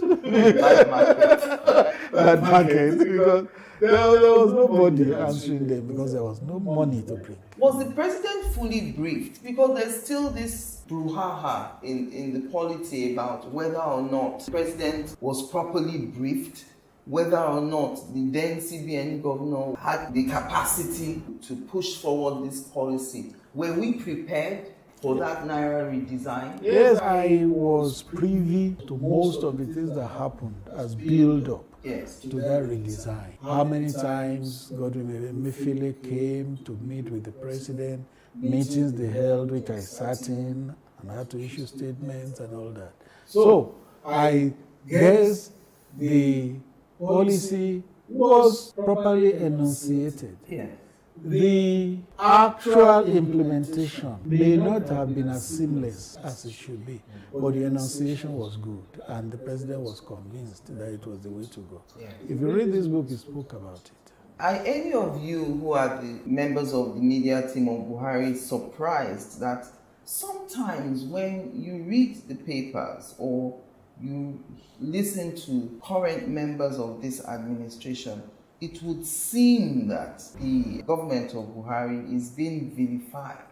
That market, because there was nobody answering them because there was no money to bring. Was the president fully briefed? Because there's still this brouhaha in the polity about whether or not the president was properly briefed, whether or not the then CBN governor had the capacity to push forward this policy. Were we prepared for that Naira redesign? Yes, I was privy to most of the things that happened as build-up to that redesign. How many times Godwin Emefiele came to meet with the president, meetings they held, which I sat in, and I had to issue statements and all that. So I guess the policy was properly enunciated. The actual implementation may not have been as seamless as it should be, but the enunciation was good, and the president was convinced that it was the way to go. Yeah. If you read this book, he spoke about it. Are any of you who are the members of the media team of Buhari surprised that sometimes when you read the papers or you listen to current members of this administration, it would seem that the government of Buhari is being vilified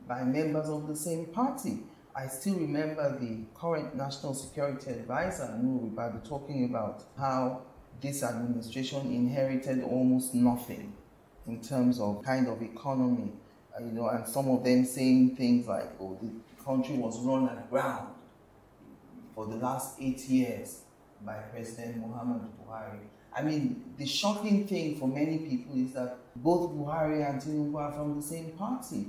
by members of the same party? I still remember the current National Security Advisor, Nuhu Ribadu, talking about how this administration inherited almost nothing in terms of kind of economy, and some of them saying things like, oh, the country was run aground for the last 8 years by President Muhammadu Buhari. I mean, the shocking thing for many people is that both Buhari and Tinubu are from the same party.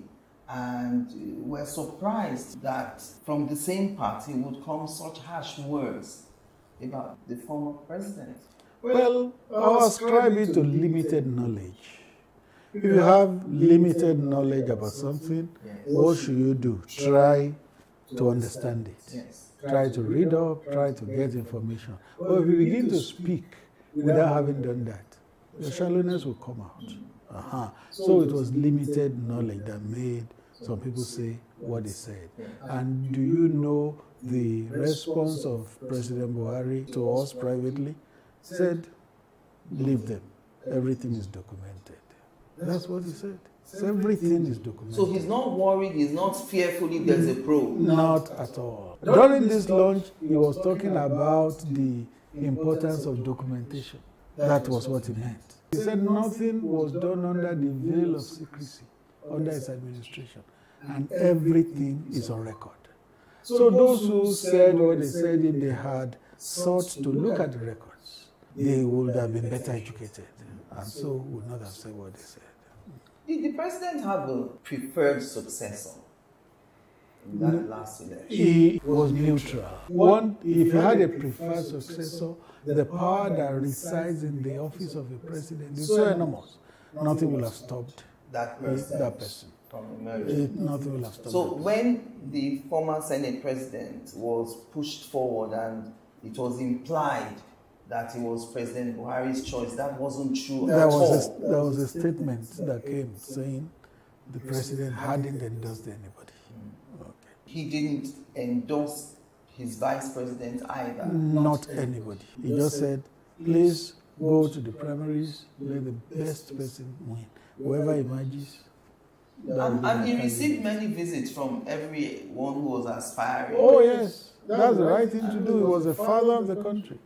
And we're surprised that from the same party would come such harsh words about the former president. Well, I ascribe it to limited knowledge. If you have limited knowledge about something, what should you do? Try to understand it. Yes. Try to read up, try to get information. But if you begin to speak without having done that, the shallowness will come out. So it was limited knowledge that made some people say what they said. And do you know the response of President Buhari to us privately? Said, leave them. Everything is documented. That's what he said. So everything is documented. So he's not worried, he's not fearful if there's a probe? Not at all. During this launch, he was talking about the importance of documentation. That was what he meant. He said nothing was done under the veil of secrecy under his administration, and everything is on record. So those who said what they said, if they had sought to look at the records, they would have been better educated, and so would not have said what they said. Did the president have a preferred successor in that last election? He was neutral. One, if he had a preferred successor, the power that resides in the office of a president is so enormous, nothing will have stopped that person. From emerging. Nothing will have stopped. So when the former Senate president was pushed forward and it was implied that it was President Buhari's choice, that wasn't true at all. There was a statement that came saying the president hadn't endorsed anybody. Okay. He didn't endorse his vice president either? Not anybody. He just said, please go to the primaries, let the best person win. Whoever emerges. And he received many visits from everyone who was aspiring. Oh yes, that's the right thing to do. He was the father of the country.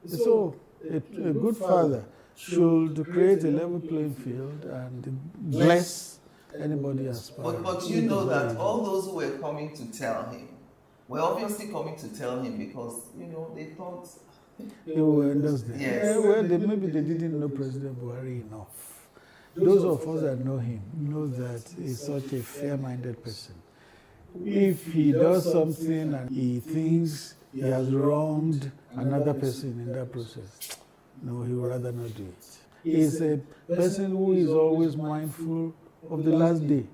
So a good father should create a level playing field and bless anybody aspiring. But you know that all those who were coming to tell him were obviously coming to tell him because, they thought... They were endorsed. Yes. Well, maybe they didn't know President Buhari enough. Those of us that know him know that he's such a fair-minded person. If he does something and he thinks he has wronged another person in that process, no, he would rather not do it. He's a person who is always mindful of the last day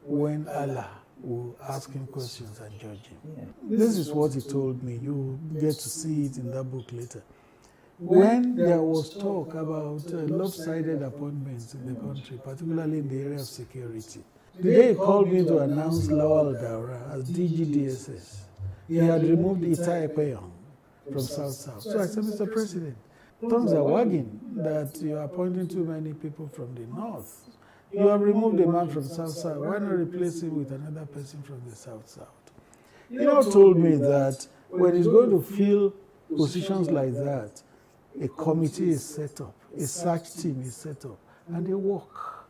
when Allah will ask him questions and judge him. Yeah. This is what he told me. You get to see it in that book later. When there was talk about lopsided appointments in the country, particularly in the area of security, the day he called me to announce Lawal Daura as DGDSS, he had removed Ita Ekpeyong from South-South. So I said, Mr. President, tongues are wagging that you are appointing too many people from the North. You have removed a man from South-South. Why not replace him with another person from the South-South? He now told me that when he's going to fill positions like that, a committee is set up, a search team is set up, and they work.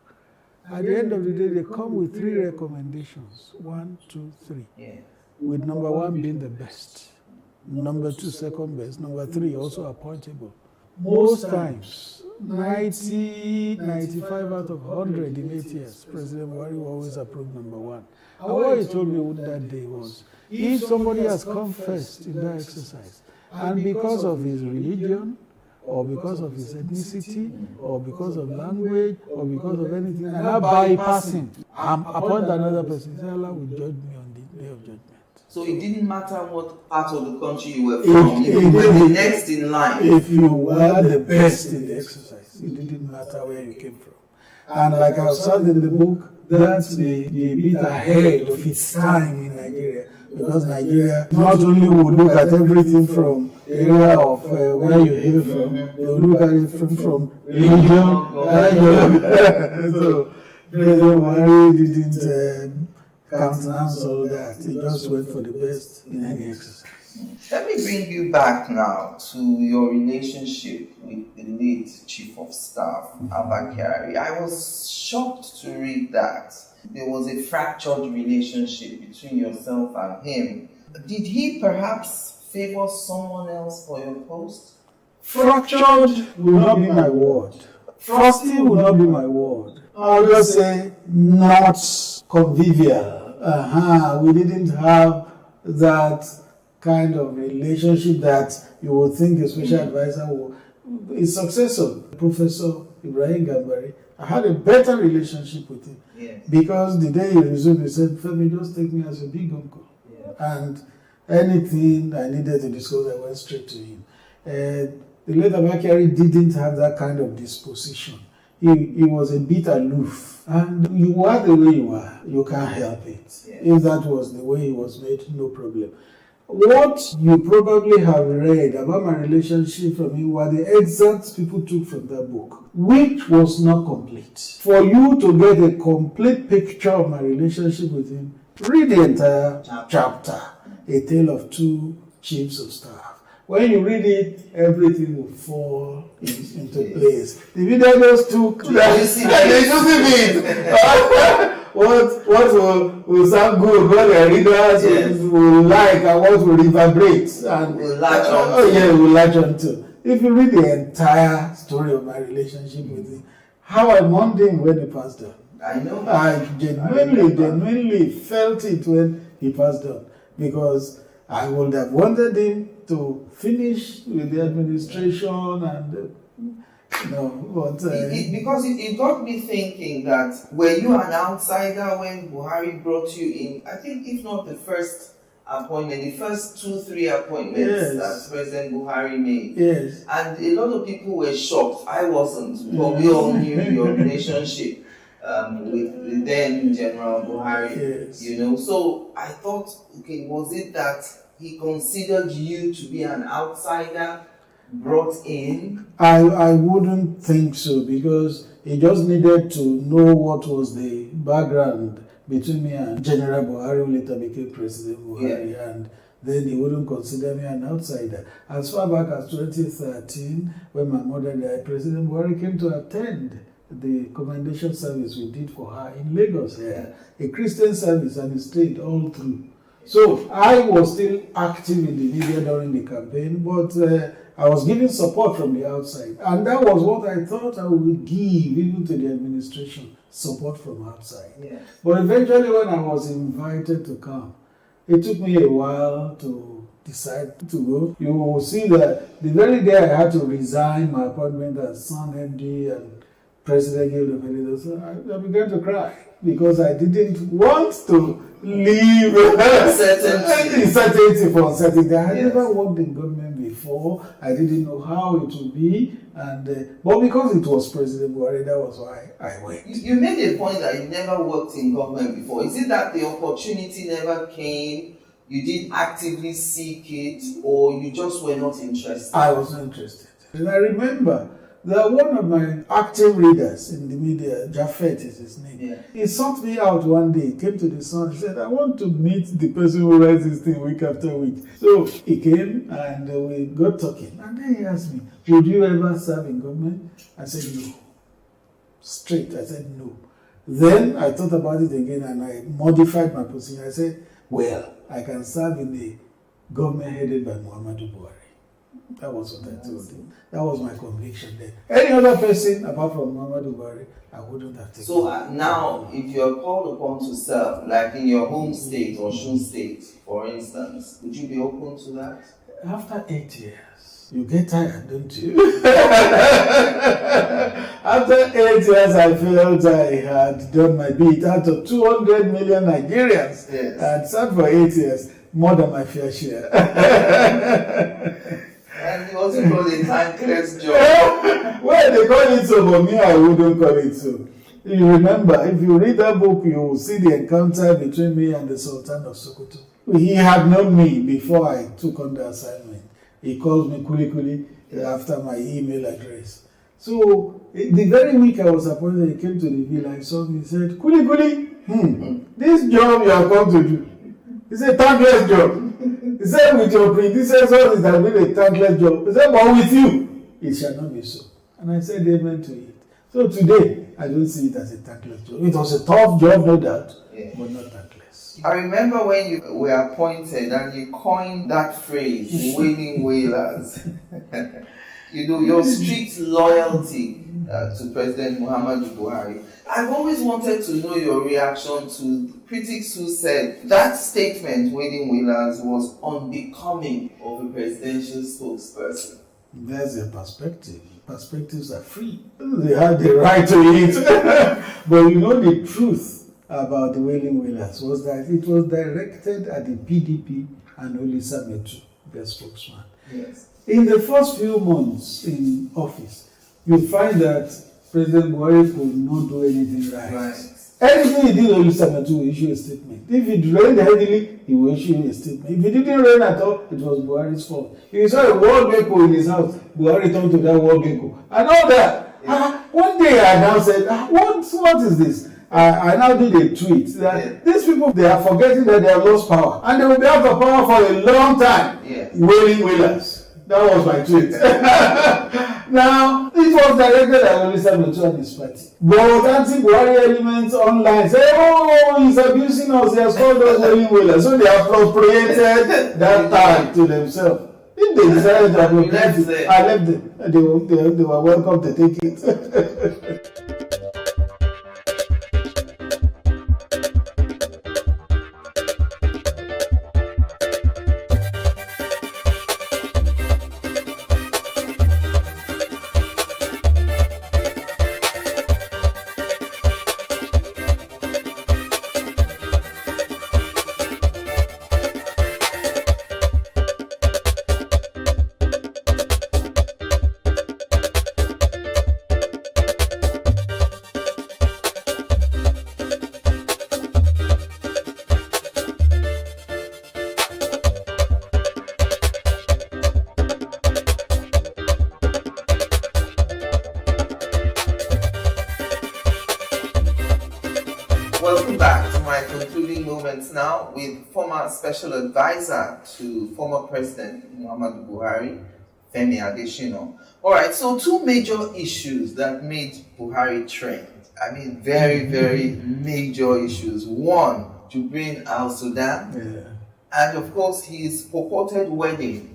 At the end of the day, they come with 3 recommendations. 1, 2, 3. Yeah. With number 1 being the best, number 2 second best, number 3 also appointable. Most times, 90, 95 out of 100 in 8 years, President Buhari will always approve number 1. And what he told me that day was, if somebody has come first in that exercise, and because of his religion, or because of his ethnicity, or because of language, or because of anything, and I bypass him and appoint another person. Say, Allah will judge me on the day of judgment. So it didn't matter what part of the country you were from, you were the next in line. If you were the best in the exercise, it didn't matter where you came from. And like I said in the book, that's the bit ahead of its time in Nigeria. Because Nigeria not only would look at everything from the area of where you hail from, they will look at it from religion. So President Buhari didn't countenance all that. He just went for the best in any exercise. Let me bring you back now to your relationship with the late Chief of Staff, Abba Kyari. I was shocked to read that there was a fractured relationship between yourself and him. Did he perhaps favor someone else for your post? Fractured will not be my word. Frosty will not be my word. I'll just say not convivial. We didn't have that kind of relationship that you would think a special advisor will. His successor, Professor Ibrahim Gambari, I had a better relationship with him. Yes. Because the day he resumed, he said, Femi, just take me as a big uncle. Yeah. And anything I needed to discuss, I went straight to him. The late Abba Kyari didn't have that kind of disposition. He was a bit aloof. And you are the way you are. You can't help it. Yeah. If that was the way he was made, no problem. What you probably have read about my relationship from him were the excerpts people took from that book, which was not complete. For you to get a complete picture of my relationship with him, read the entire chapter, A Tale of Two Chiefs of Staff. When you read it, everything will fall into place. The video just took what will sound good, what the readers will like, and what will reverberate and will latch on. Will latch on to. If you read the entire story of my relationship with him, how I mourned him when he passed on. I know. I genuinely felt it when he passed on, because I would have wanted him to finish with the administration and. Because it got me thinking that were you an outsider when Buhari brought you in? I think if not the first appointment, the first 2-3 appointments that President Buhari made. Yes. And a lot of people were shocked. I wasn't. But we all knew your relationship with the then General Buhari. Yes. You know. So I thought, okay, was it that he considered you to be an outsider brought in? I wouldn't think so, because he just needed to know what was the background between me and General Buhari, who later became President Buhari, and then he wouldn't consider me an outsider. As far back as 2013, when my mother died, President Buhari came to attend the commendation service we did for her in Lagos here, a Christian service, and he stayed all through. So I was still active in the media during the campaign, but I was giving support from the outside. And that was what I thought I would give even to the administration, support from outside. Yeah. But eventually when I was invited to come, it took me a while to decide to go. You will see that the very day I had to resign my appointment as Son MD and President Guild of Editors, I began to cry, because I didn't want to leave uncertainty for uncertainty. I had never worked in government before. I didn't know how it would be. But because it was President Buhari, that was why I went. You made a point that you never worked in government before. Is it that the opportunity never came, you didn't actively seek it, or you just were not interested? I was not interested. And I remember that one of my active readers in the media, Jafet is his name, he sought me out one day, came to the Sun, and said, I want to meet the person who writes this thing week after week. So he came and we got talking. And then he asked me, would you ever serve in government? I said, no. Straight, I said, no. Then I thought about it again and I modified my position. I said, well, I can serve in the government headed by Muhammadu Buhari. That was what I told him. That was my conviction then. Any other person apart from Muhammadu Buhari, I wouldn't have taken. So now, if you're called upon to serve, like in your home state or Osun State, for instance, would you be open to that? After 8 years, You get tired, don't you? After 8 years, I felt I had done my bit. Out of 200 million Nigerians, and sat for 8 years, more than my fair share. And you also call it a thankless job. Well, they call it so, but me, I wouldn't call it so. You remember, if you read that book, you will see the encounter between me and the Sultan of Sokoto. He had known me before I took on the assignment. He called me Kuli Kuli after my email address. So, the very week I was appointed, he came to the villa, he saw me, he said, Kuli Kuli, this job you have come to do, it's a thankless job. He said, with your predecessors, it has been a thankless job. He said, but with you, it shall not be so. And I said, amen to it. So today, I don't see it as a thankless job. It was a tough job, no doubt, but not thankless. I remember when you were appointed and you coined that phrase, wailing wailers. You know, your strict loyalty to President Muhammadu Buhari. I've always wanted to know your reaction to critics who said that statement, wailing wailers, was unbecoming of a presidential spokesperson. There's a perspective. Perspectives are free. They have the right to it. But you know, the truth about the wailing wailers was that it was directed at the PDP and Olisa Metu, their spokesman. Yes. In the first few months in office, you find that President Buhari could not do anything right. Anything he did, Olisa Metu will issue a statement. If it rained heavily, he will issue a statement. If it didn't rain at all, it was Buhari's fault. If you saw a wall gecko in his house, Buhari turned to that wall gecko. And all that. One day I now said, what is this? I now did a tweet that these people, they are forgetting that they have lost power. And they will be out of power for a long time. Wailing wailers. That was my tweet. Now, it was directed at Olisa Metu and his party. But anti-Buhari elements online say, oh, he's abusing us, he has called us wailing wailers. So they appropriated that tag to themselves. If they decided to appropriate it, I left them. They were welcome to take it. Welcome back to my concluding moments now with former special advisor to former President Muhammadu Buhari, Femi Adesina. All right, so two major issues that made Buhari trend. I mean, very, very major issues. One, Jubril al-Sudan, and of course his purported wedding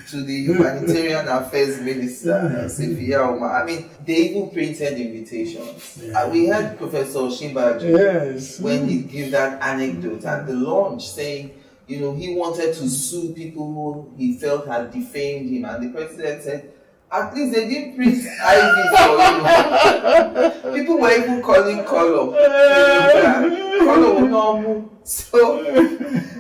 to the Humanitarian Affairs Minister, Sifia Omar. I mean, they even printed invitations. We heard Professor Shimbaji when he gave that anecdote at the launch saying, you know, he wanted to sue people who he felt had defamed him. And the president said, at least they didn't print IV for you. People were even calling Color. So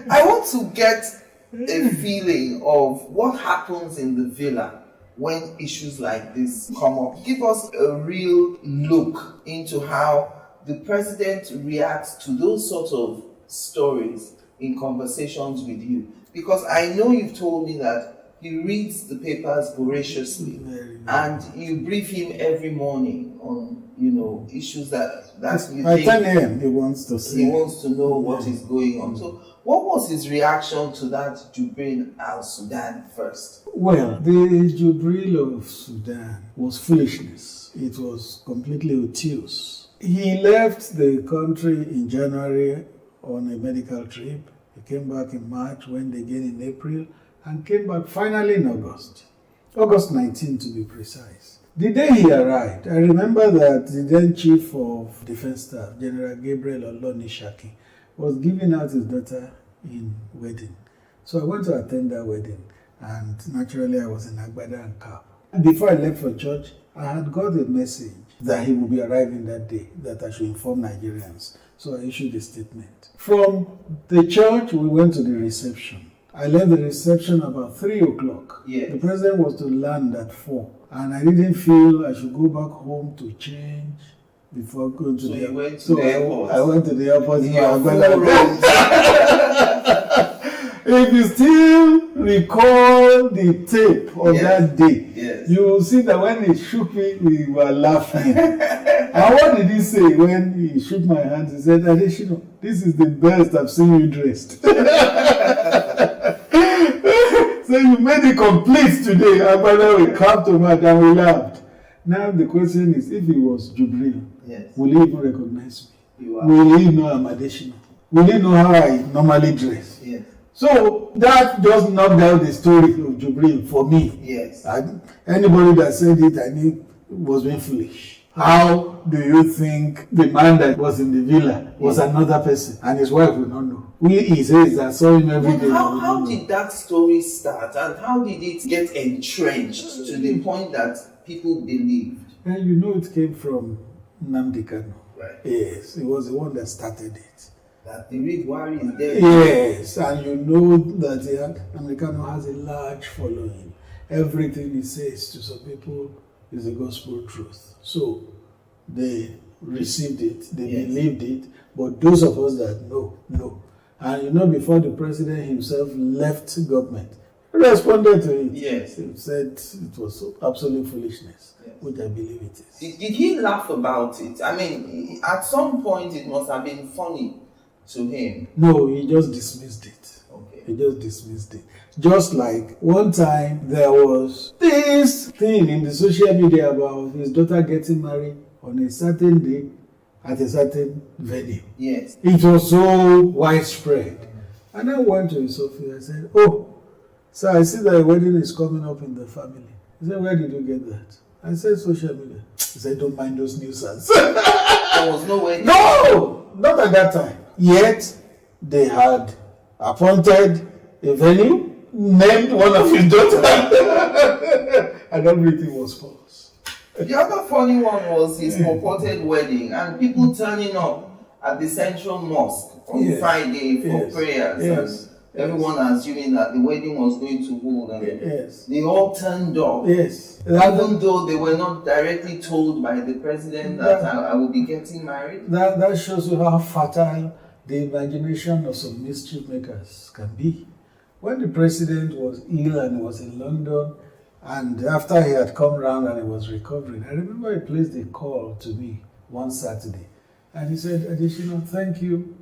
I want to get a feeling of what happens in the villa when issues like this come up. Give us a real look into how the president reacts to those sorts of stories in conversations with you. Because I know you've told me that he reads the papers voraciously and you brief him every morning on, you know, issues that you By think 10 a.m. he wants to see. he wants to know what is going on. So what was his reaction to that Jubril al-Sudan first? Well, the Jubril of Sudan was foolishness. It was completely obtuse. He left the country in January on a medical trip. He came back in March, went again in April, and came back finally in August. August 19 to be precise. The day he arrived, I remember that the then Chief of Defense Staff, General Gabriel Olonishaki, was giving out his daughter in wedding. So I went to attend that wedding. And naturally, I was in Agbada and cap. Before I left for church, I had got a message that he would be arriving that day, that I should inform Nigerians. So I issued a statement. From the church, we went to the reception. I left the reception about 3 o'clock. Yes. The president was to land at 4. And I didn't feel I should go back home to change before going to the airport. So I went to the airport. If you still recall the tape of that day, you will see that when he shook me, we were laughing. And what did he say when he shook my hand? He said, Adeshino, this is the best I've seen you dressed. So you made it complete today. Our brother will come to me and we laughed. Now the question is, if he was Jubril, will he even recognize me? Will he know I'm Adeshino? Will he know how I normally dress? Yes. So that just knocked out the story of Jubril for me. Yes. Anybody that said it, I knew was being foolish. How do you think the man that was in the villa was another person and his wife would not know? He says that saw him every day. How did that story start and how did it get entrenched to the point that people believed? And you know it came from Nnamdi Kanu. Right. Yes, he was the one that started it. That the Reed Wari is there. Yes, and you know that Nnamdi Kanu has a large following. Everything he says to some people is the gospel truth. So they received it, they believed it, but those of us that know. And you know, before the president himself left government, he responded to it. Yes. He said it was absolute foolishness, which I believe it is. Did he laugh about it? I mean, at some point it must have been funny to him. No, he just dismissed it. Okay. He just dismissed it. Just like one time there was this thing in the social media about his daughter getting married on a certain day at a certain venue. Yes. It was so widespread. And I went to his office and said, "Oh, so I see that a wedding is coming up in the family." He said, "Where did you get that?" I said, "Social media." He said, "Don't mind those nuisance." There was no wedding? No, not at that time. Yet, they had appointed a venue, named one of his daughters, and everything was false. The other funny one was his purported wedding and people turning up at the Central Mosque on Friday for prayers. Yes. And everyone assuming that the wedding was going to hold. And they all turned up. Yes. Even though they were not directly told by the president that I will be getting married. That shows you how fertile the imagination of some mischief makers can be. When the president was ill and he was in London, and after he had come round and he was recovering, I remember he placed a call to me one Saturday. And he said, "Adeshino, thank you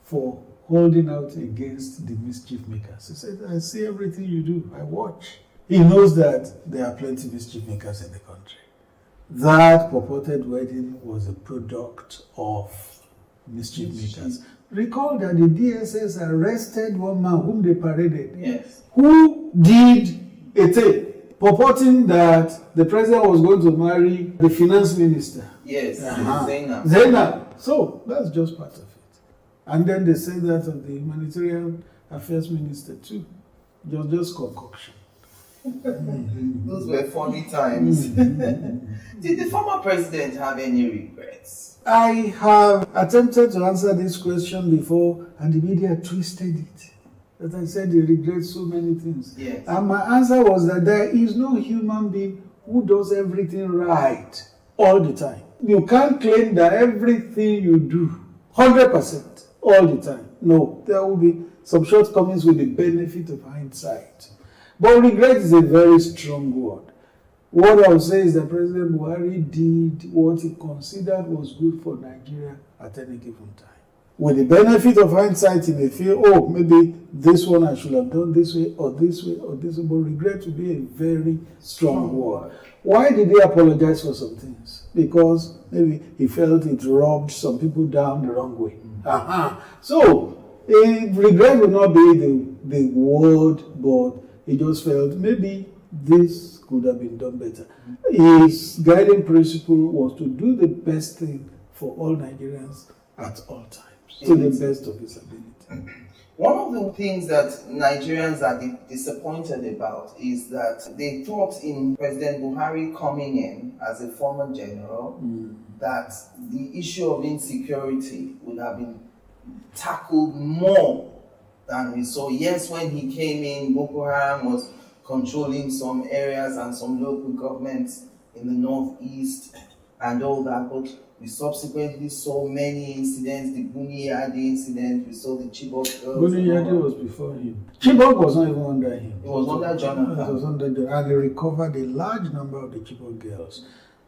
for holding out against the mischief makers." He said, "I see everything you do. I watch." He knows that there are plenty of mischief makers in the country. That purported wedding was a product of mischief makers. Recall that the DSS arrested one man whom they paraded, who did a tape purporting that the president was going to marry the finance minister. Yes, Zainab. So that's just part of it. And then they say that of the humanitarian affairs minister too. Just concoction. Those were funny times. Did the former president have any regrets? I have attempted to answer this question before, and the media twisted it. That I said he regrets so many things. Yes. And my answer was that there is no human being who does everything right all the time. You can't claim that everything you do 100% all the time. No, there will be some shortcomings with the benefit of hindsight. But regret is a very strong word. What I would say is that President Buhari did what he considered was good for Nigeria at any given time. With the benefit of hindsight, he may feel, oh, maybe this one I should have done this way or this way or this way. But regret would be a very strong word. Why did he apologize for some things? Because maybe he felt it rubbed some people down the wrong way. So, regret would not be the word, but he just felt maybe this could have been done better. His guiding principle was to do the best thing for all Nigerians at all times, to the best of his ability. One of the things that Nigerians are disappointed about is that they thought in President Buhari coming in as a former general that the issue of insecurity would have been tackled more than we saw. Yes, when he came in, Boko Haram was controlling some areas and some local governments in the northeast and all that, but we subsequently saw many incidents, the Buniyadi incident, we saw the Chibok girls. Buniyadi was before him. Chibok was not even under him. It was under Jonathan. It was under Jonathan, and he recovered a large number of the Chibok girls.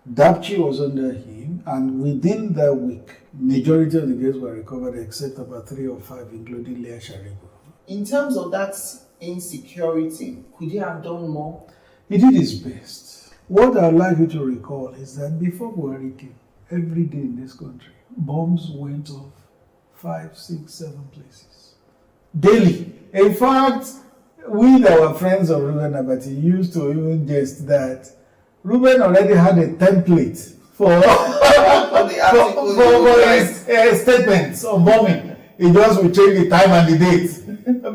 Dapchi was under him, and within that week, majority of the girls were recovered except about 3 or 5, including Leah Sharibu. In terms of that insecurity, could he have done more? He did his best. What I'd like you to recall is that before Buhari came, every day in this country, bombs went off 5, 6, 7 places. Daily. In fact, we, our friends of Ruben Abati, used to even jest that Ruben already had a template for his statements of bombing. He just would change the time and the date.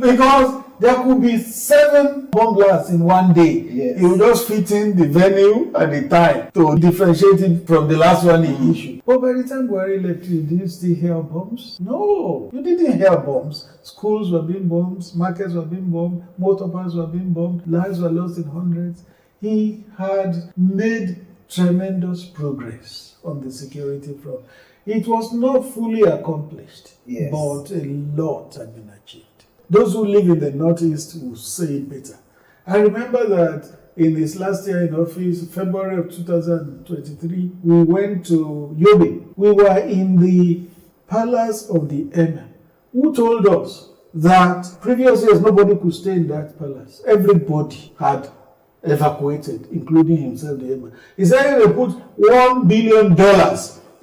Because there could be 7 bomb blasts in one day. Yes. He would just fit in the venue and the time to differentiate it from the last one he issued. But by the time Buhari left, did you still hear bombs? No, you didn't hear bombs. Schools were being bombed, markets were being bombed, motor parks were being bombed, lives were lost in hundreds. He had made tremendous progress on the security front. It was not fully accomplished, yes, but a lot had been achieved. Those who live in the Northeast will say it better. I remember that in his last year in office, February of 2023, we went to Yobe. We were in the palace of the Emir, who told us that previous years nobody could stay in that palace. Everybody had evacuated, including himself, the Emir. He said they put $1 billion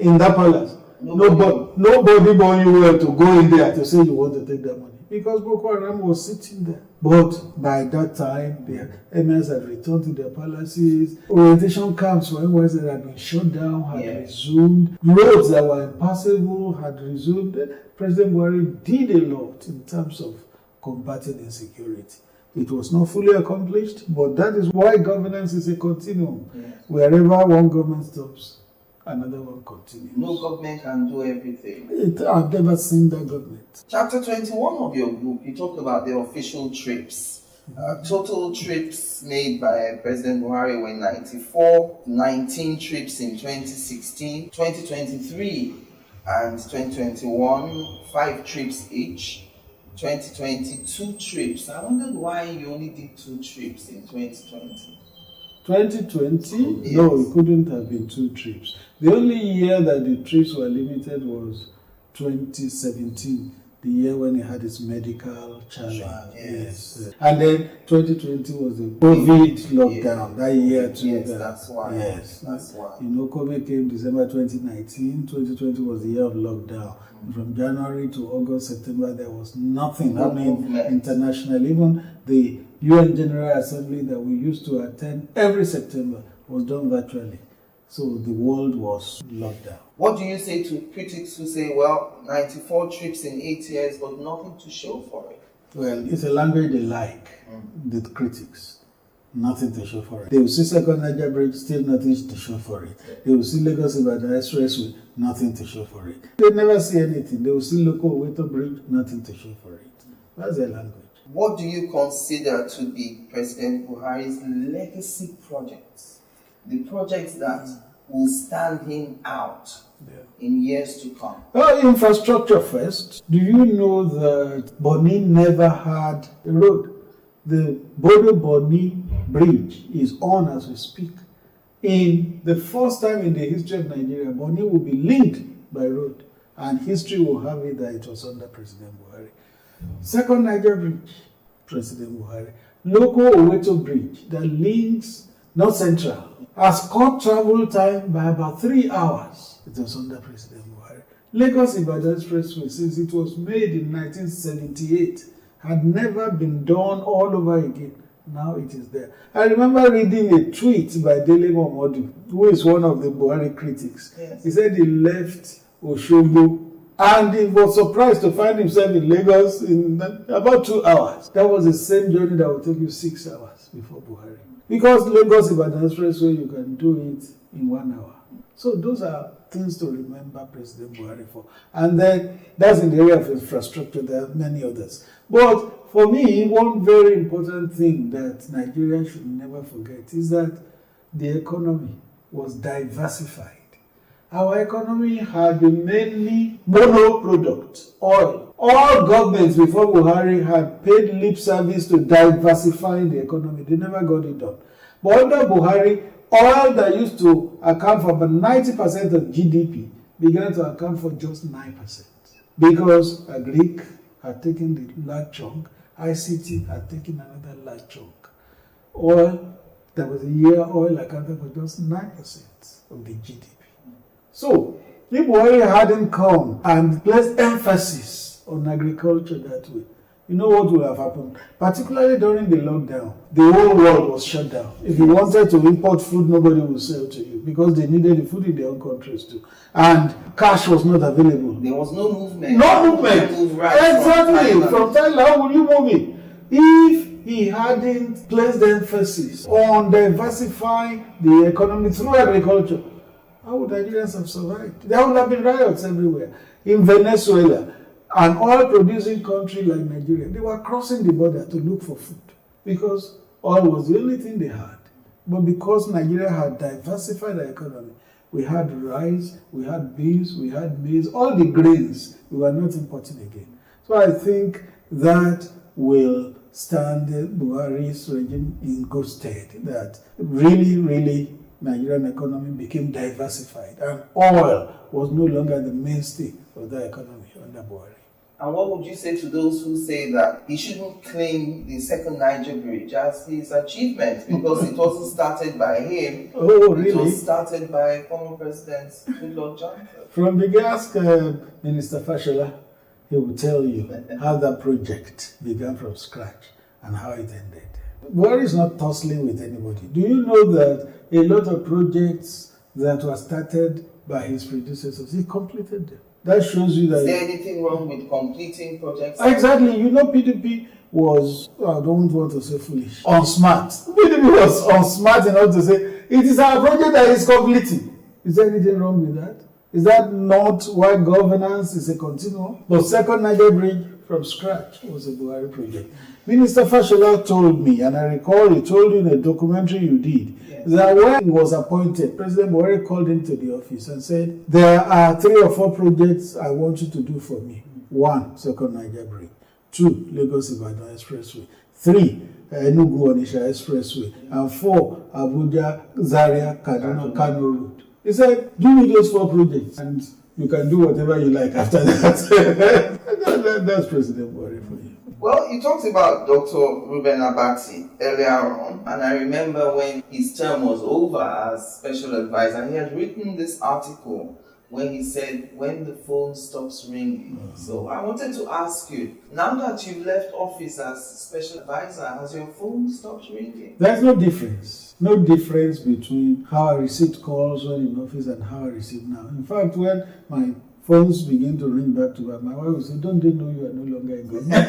in that palace. Nobody but you were to go in there to say you want to take that money. Because Boko Haram was sitting there. But by that time, the emirs had returned to their palaces. Orientation camps for MYs that had been shut down had resumed. Roads that were impassable had resumed. President Buhari did a lot in terms of combating insecurity. It was not fully accomplished, but that is why governance is a continuum. Yes. Wherever one government stops, another one continues. No government can do everything. I've never seen that government. Chapter 21 of your book, you talk about the official trips. Total trips made by President Buhari were 94, 19 trips in 2016, 2023 and 2021, 5 trips each. 2020, 2 trips. I wondered why you only did 2 trips in 2020. 2020? Yes. No, it couldn't have been 2 trips. The only year that the trips were limited was 2017, the year when he had his medical challenge. Yes. And then 2020 was the COVID lockdown, that year too. Yes, that's why. Yes. That's why. You know, COVID came December 2019, 2020 was the year of lockdown. From January to August, September, there was nothing happening internationally. Even the UN General Assembly that we used to attend every September was done virtually. So the world was locked down. What do you say to critics who say, well, 94 trips in 8 years, but nothing to show for it? Well, it's a language they like, the critics. Nothing to show for it. They will see Second Niger Bridge, still nothing to show for it. They will see Lagos Ibadan Expressway, nothing to show for it. They never see anything. They will see Local Oweto Bridge, nothing to show for it. That's their language. What do you consider to be President Buhari's legacy projects? The projects that will stand him out in years to come? Infrastructure first. Do you know that Bonny never had a road? The Bodo-Bonny Bridge is on as we speak. In the first time in the history of Nigeria, Bonny will be linked by road, and history will have it that it was under President Buhari. Second Niger Bridge, President Buhari. Local Oweto Bridge that links North Central has cut travel time by about 3 hours. It was under President Buhari. Lagos Ibadan Expressway, since it was made in 1978, had never been done all over again. Now it is there. I remember reading a tweet by Dele Momodu, who is one of the Buhari critics. Yes. He said he left Oshogbo And he was surprised to find himself in Lagos in about 2 hours. That was the same journey that would take you 6 hours before Buhari. Because Lagos-Ibadan Expressway, you can do it in 1 hour. So those are things to remember President Buhari for. And then that's in the area of infrastructure. There are many others. But for me, one very important thing that Nigeria should never forget is that the economy was diversified. Our economy had been mainly monoproduct, oil. All governments before Buhari had paid lip service to diversifying the economy. They never got it done. But under Buhari, oil that used to account for about 90% of GDP began to account for just 9%. Because Agric had taken the large chunk, ICT had taken another large chunk. Oil, there was a year oil accounted for just 9% of the GDP. So, if Buhari hadn't come and placed emphasis on agriculture that way, you know what would have happened? Particularly during the lockdown, the whole world was shut down. If you wanted to import food, nobody would sell to you because they needed the food in their own countries too. And cash was not available. There was no movement. No movement. Exactly. From Thailand, how would you move it? If he hadn't placed emphasis on diversifying the economy through agriculture, how would Nigerians have survived? There would have been riots everywhere. In Venezuela, an oil-producing country like Nigeria, they were crossing the border to look for food because oil was the only thing they had. But because Nigeria had diversified the economy, we had rice, we had beans, we had maize, all the grains we were not importing again. So I think that will stand Buhari's regime in good stead, that really Nigerian economy became diversified and oil was no longer the mainstay of the economy under Buhari. And what would you say to those who say that he shouldn't claim the second Niger Bridge as his achievement because it wasn't started by him? Oh, really? It was started by former President Goodluck Jonathan. From the ask Minister Fashola, he will tell you how that project began from scratch and how it ended. Buhari is not tussling with anybody. Do you know that a lot of projects that were started by his predecessors, he completed them? That shows you that... Is there anything wrong with completing projects? Exactly. You know, PDP was, I don't want to say foolish, unsmart. PDP was unsmart enough to say, it is our project that is completing. Is there anything wrong with that? Is that not why governance is a continuum? The second Niger Bridge from scratch was a Buhari project. Minister Fashola told me, and I recall he told you in a documentary you did, that when he was appointed, President Buhari called him to the office and said, there are 3 or 4 projects I want you to do for me. 1, second Niger Bridge. 2, Lagos-Ibadan Expressway. 3, Enugu-Onitsha Expressway. And 4, Abuja-Zaria-Kaduna-Kano Road. He said, give me those 4 projects and you can do whatever you like after that. That's President Buhari for you. Well, you talked about Dr. Reuben Abati earlier on, and I remember when his term was over as special advisor, he had written this article when he said, when the phone stops ringing. Mm-hmm. So I wanted to ask you, now that you've left office as special advisor, has your phone stopped ringing? There's no difference. No difference between how I received calls when in office and how I receive now. In fact, when my phones begin to ring back to back, my wife will say, don't they know you are no longer in government?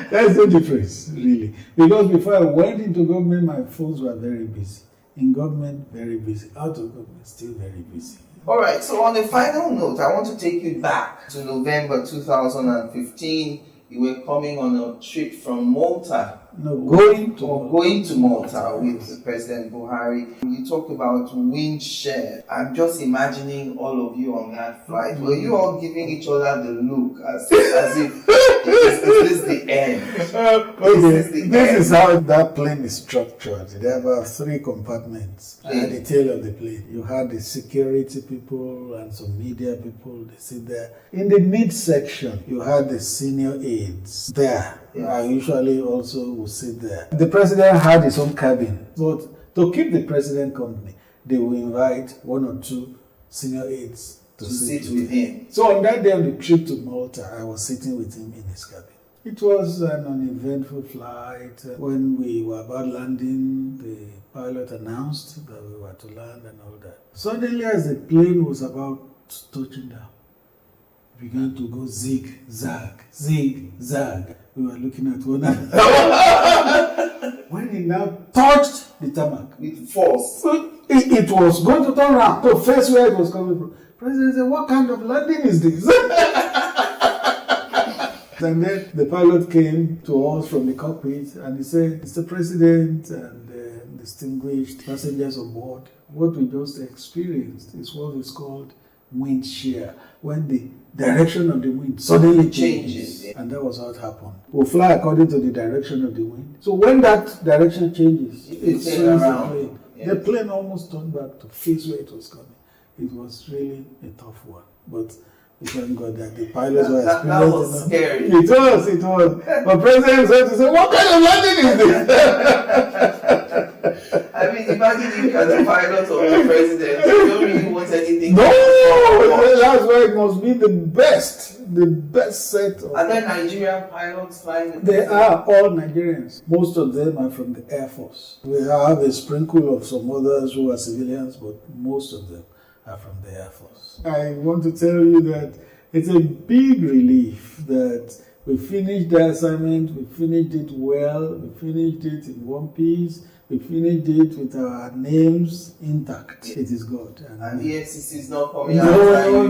There's no difference, really. Because before I went into government, my phones were very busy. In government, very busy. Out of government, still very busy. All right, so on a final note, I want to take you back to November 2015. You were coming on a trip from Malta. No, going to Malta with President Buhari. You talk about wind share. I'm just imagining all of you on that flight. Were you all giving each other the look as if is this the end? This is how that plane is structured. There are about 3 compartments at the tail of the plane. You had the security people and some media people. They sit there. In the midsection, you had the senior aides there. I usually also will sit there. The president had his own cabin, but to keep the president company, they will invite 1 or 2 senior aides to sit with him. So on that day on the trip to Malta, I was sitting with him in his cabin. It was an uneventful flight. When we were about landing, the pilot announced that we were to land and all that. Suddenly, as the plane was about touching down. Began to go zig, zag, zig, zag. We were looking at one another. When he now touched the tarmac with force, it was going to turn around to face where it was coming from. President said, "What kind of landing is this?" And then the pilot came to us from the cockpit and he said, "Mr. President and distinguished passengers on board, what we just experienced is what is called wind shear, when the direction of the wind suddenly changes." And that was how it happened. We'll fly according to the direction of the wind. So when that direction changes, it swings the plane. Yes. The plane almost turned back to face where it was coming. It was really a tough one. But we thank God that the pilots were experienced. That was scary. It was. But President said to say, "What kind of landing is this?" I mean, imagine if you are the pilot or the president, you don't really want anything. No, that's why it must be the best set of. Are there Nigerian pilots flying? They are all Nigerians. Most of them are from the Air Force. We have a sprinkle of some others who are civilians, but most of them are from the Air Force. I want to tell you that it's a big relief that we finished the assignment, we finished it well, we finished it in one piece. We finished it with our names intact. It is good. And the FCC is not coming out. No,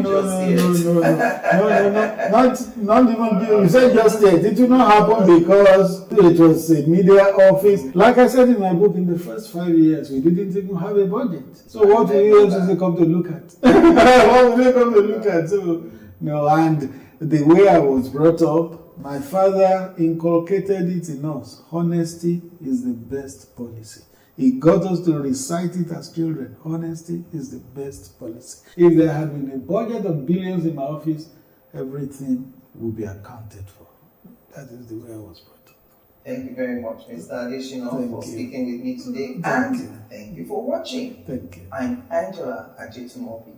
not even. You said just yet. It will not happen because it was a media office. Like I said in my book, in the first 5 years, we didn't even have a budget. So what will you FCC come to look at? What will they come to look at? So, and the way I was brought up, my father inculcated it in us. Honesty is the best policy. He got us to recite it as children. Honesty is the best policy. If there had been a budget of billions in my office, everything would be accounted for. That is the way I was brought up. Thank you very much, Mr. Adesina, for speaking with me today. Thank you for watching. Thank you. I'm Angela Ajitumobi.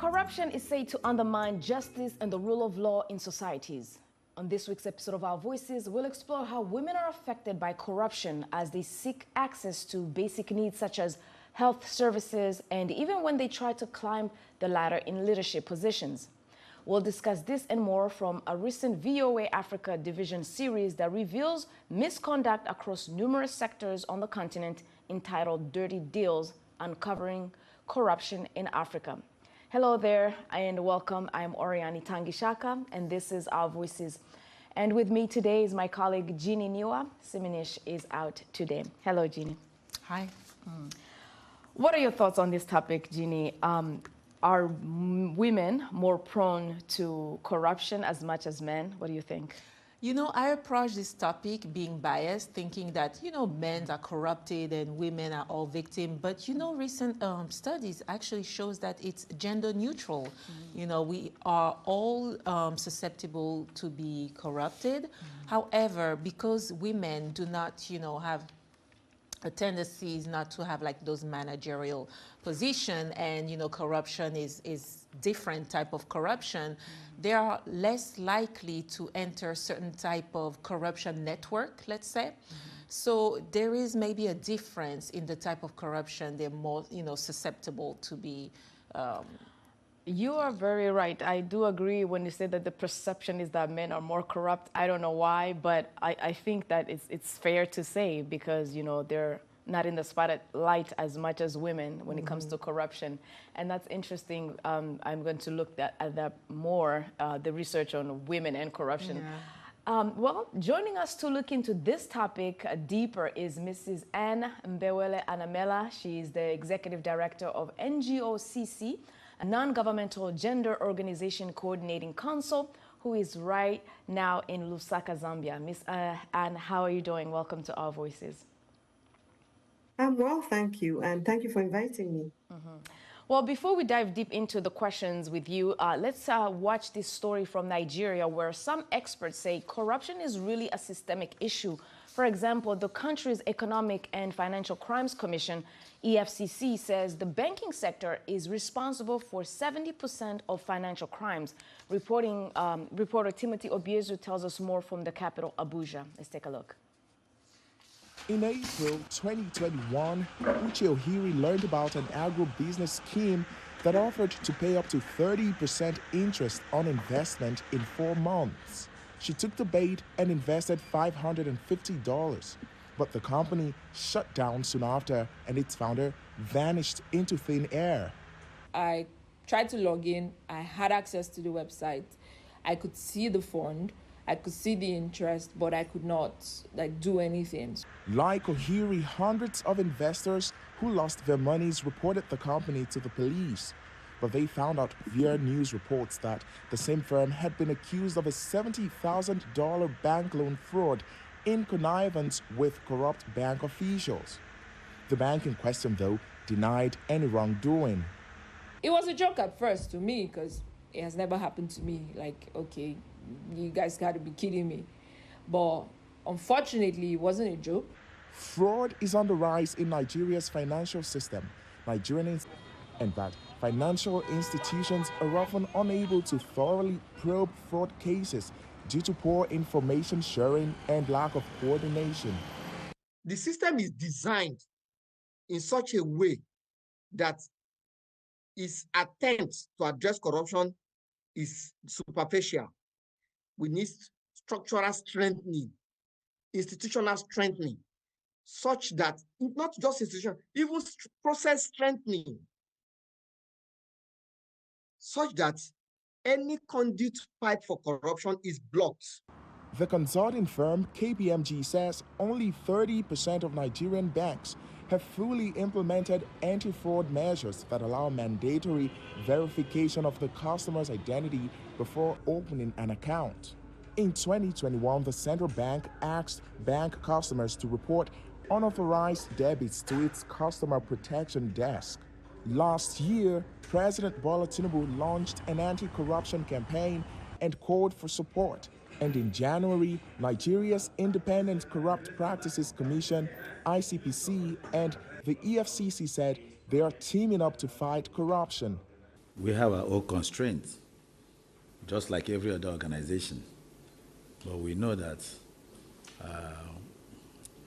Corruption is said to undermine justice and the rule of law in societies. On this week's episode of Our Voices, we'll explore how women are affected by corruption as they seek access to basic needs such as health services and even when they try to climb the ladder in leadership positions. We'll discuss this and more from a recent VOA Africa Division series that reveals misconduct across numerous sectors on the continent entitled Dirty Deals, Uncovering Corruption in Africa. Hello there and welcome. I'm Oriani Tangishaka and this is Our Voices. And with me today is my colleague Jeannie Niwa. Siminish is out today. Hello, Jeannie. Hi. What are your thoughts on this topic, Jeannie? Are women more prone to corruption as much as men? What do you think? You know, I approach this topic being biased, thinking that, men are corrupted and women are all victims. But, recent studies actually shows that it's gender neutral. We are all susceptible to be corrupted. However, because women do not, have a tendency is not to have like those managerial position and corruption is different type of corruption, they are less likely to enter certain type of corruption network, let's say. So there is maybe a difference in the type of corruption they're more susceptible to be. You are very right. I do agree when you say that the perception is that men are more corrupt. I don't know why, but I think that it's fair to say because, they're not in the spotlight as much as women when it comes to corruption. And that's interesting. I'm going to look at that more, the research on women and corruption. Yeah. Well, joining us to look into this topic deeper is Mrs. Anne Mbewele Anamela. She is the Executive Director of NGOCC, a non-governmental gender organization coordinating council, who is right now in Lusaka, Zambia. Miss Anne, how are you doing? Welcome to Our Voices. I'm well, thank you, and thank you for inviting me. Well, before we dive deep into the questions with you, let's watch this story from Nigeria, where some experts say corruption is really a systemic issue. For example, the country's Economic and Financial Crimes Commission, EFCC, says the banking sector is responsible for 70% of financial crimes. Reporter Timothy Obiezu tells us more from the capital, Abuja. Let's take a look. In April 2021, Uche Ohiri learned about an agribusiness scheme that offered to pay up to 30% interest on investment in 4 months. She took the bait and invested $550, but the company shut down soon after and its founder vanished into thin air. I tried to log in. I had access to the website. I could see the fund. I could see the interest, but I could not do anything. Like Ohiri, hundreds of investors who lost their monies reported the company to the police. But they found out via news reports that the same firm had been accused of a $70,000 bank loan fraud in connivance with corrupt bank officials. The bank in question, though, denied any wrongdoing. It was a joke at first to me because it has never happened to me. Okay, you guys got to be kidding me. But unfortunately, it wasn't a joke. Fraud is on the rise in Nigeria's financial system. Nigerians, and that financial institutions are often unable to thoroughly probe fraud cases due to poor information sharing and lack of coordination. The system is designed in such a way that its attempt to address corruption is superficial. We need structural strengthening, institutional strengthening, such that not just institution, even process strengthening, such that any conduit pipe for corruption is blocked. The consulting firm KPMG says only 30% of Nigerian banks have fully implemented anti-fraud measures that allow mandatory verification of the customer's identity before opening an account. In 2021, the central bank asked bank customers to report unauthorized debits to its customer protection desk. Last year, President Bola Tinubu launched an anti-corruption campaign and called for support. And in January, Nigeria's Independent Corrupt Practices Commission, ICPC, and the EFCC said they are teaming up to fight corruption. We have our own constraints, just like every other organization. But we know that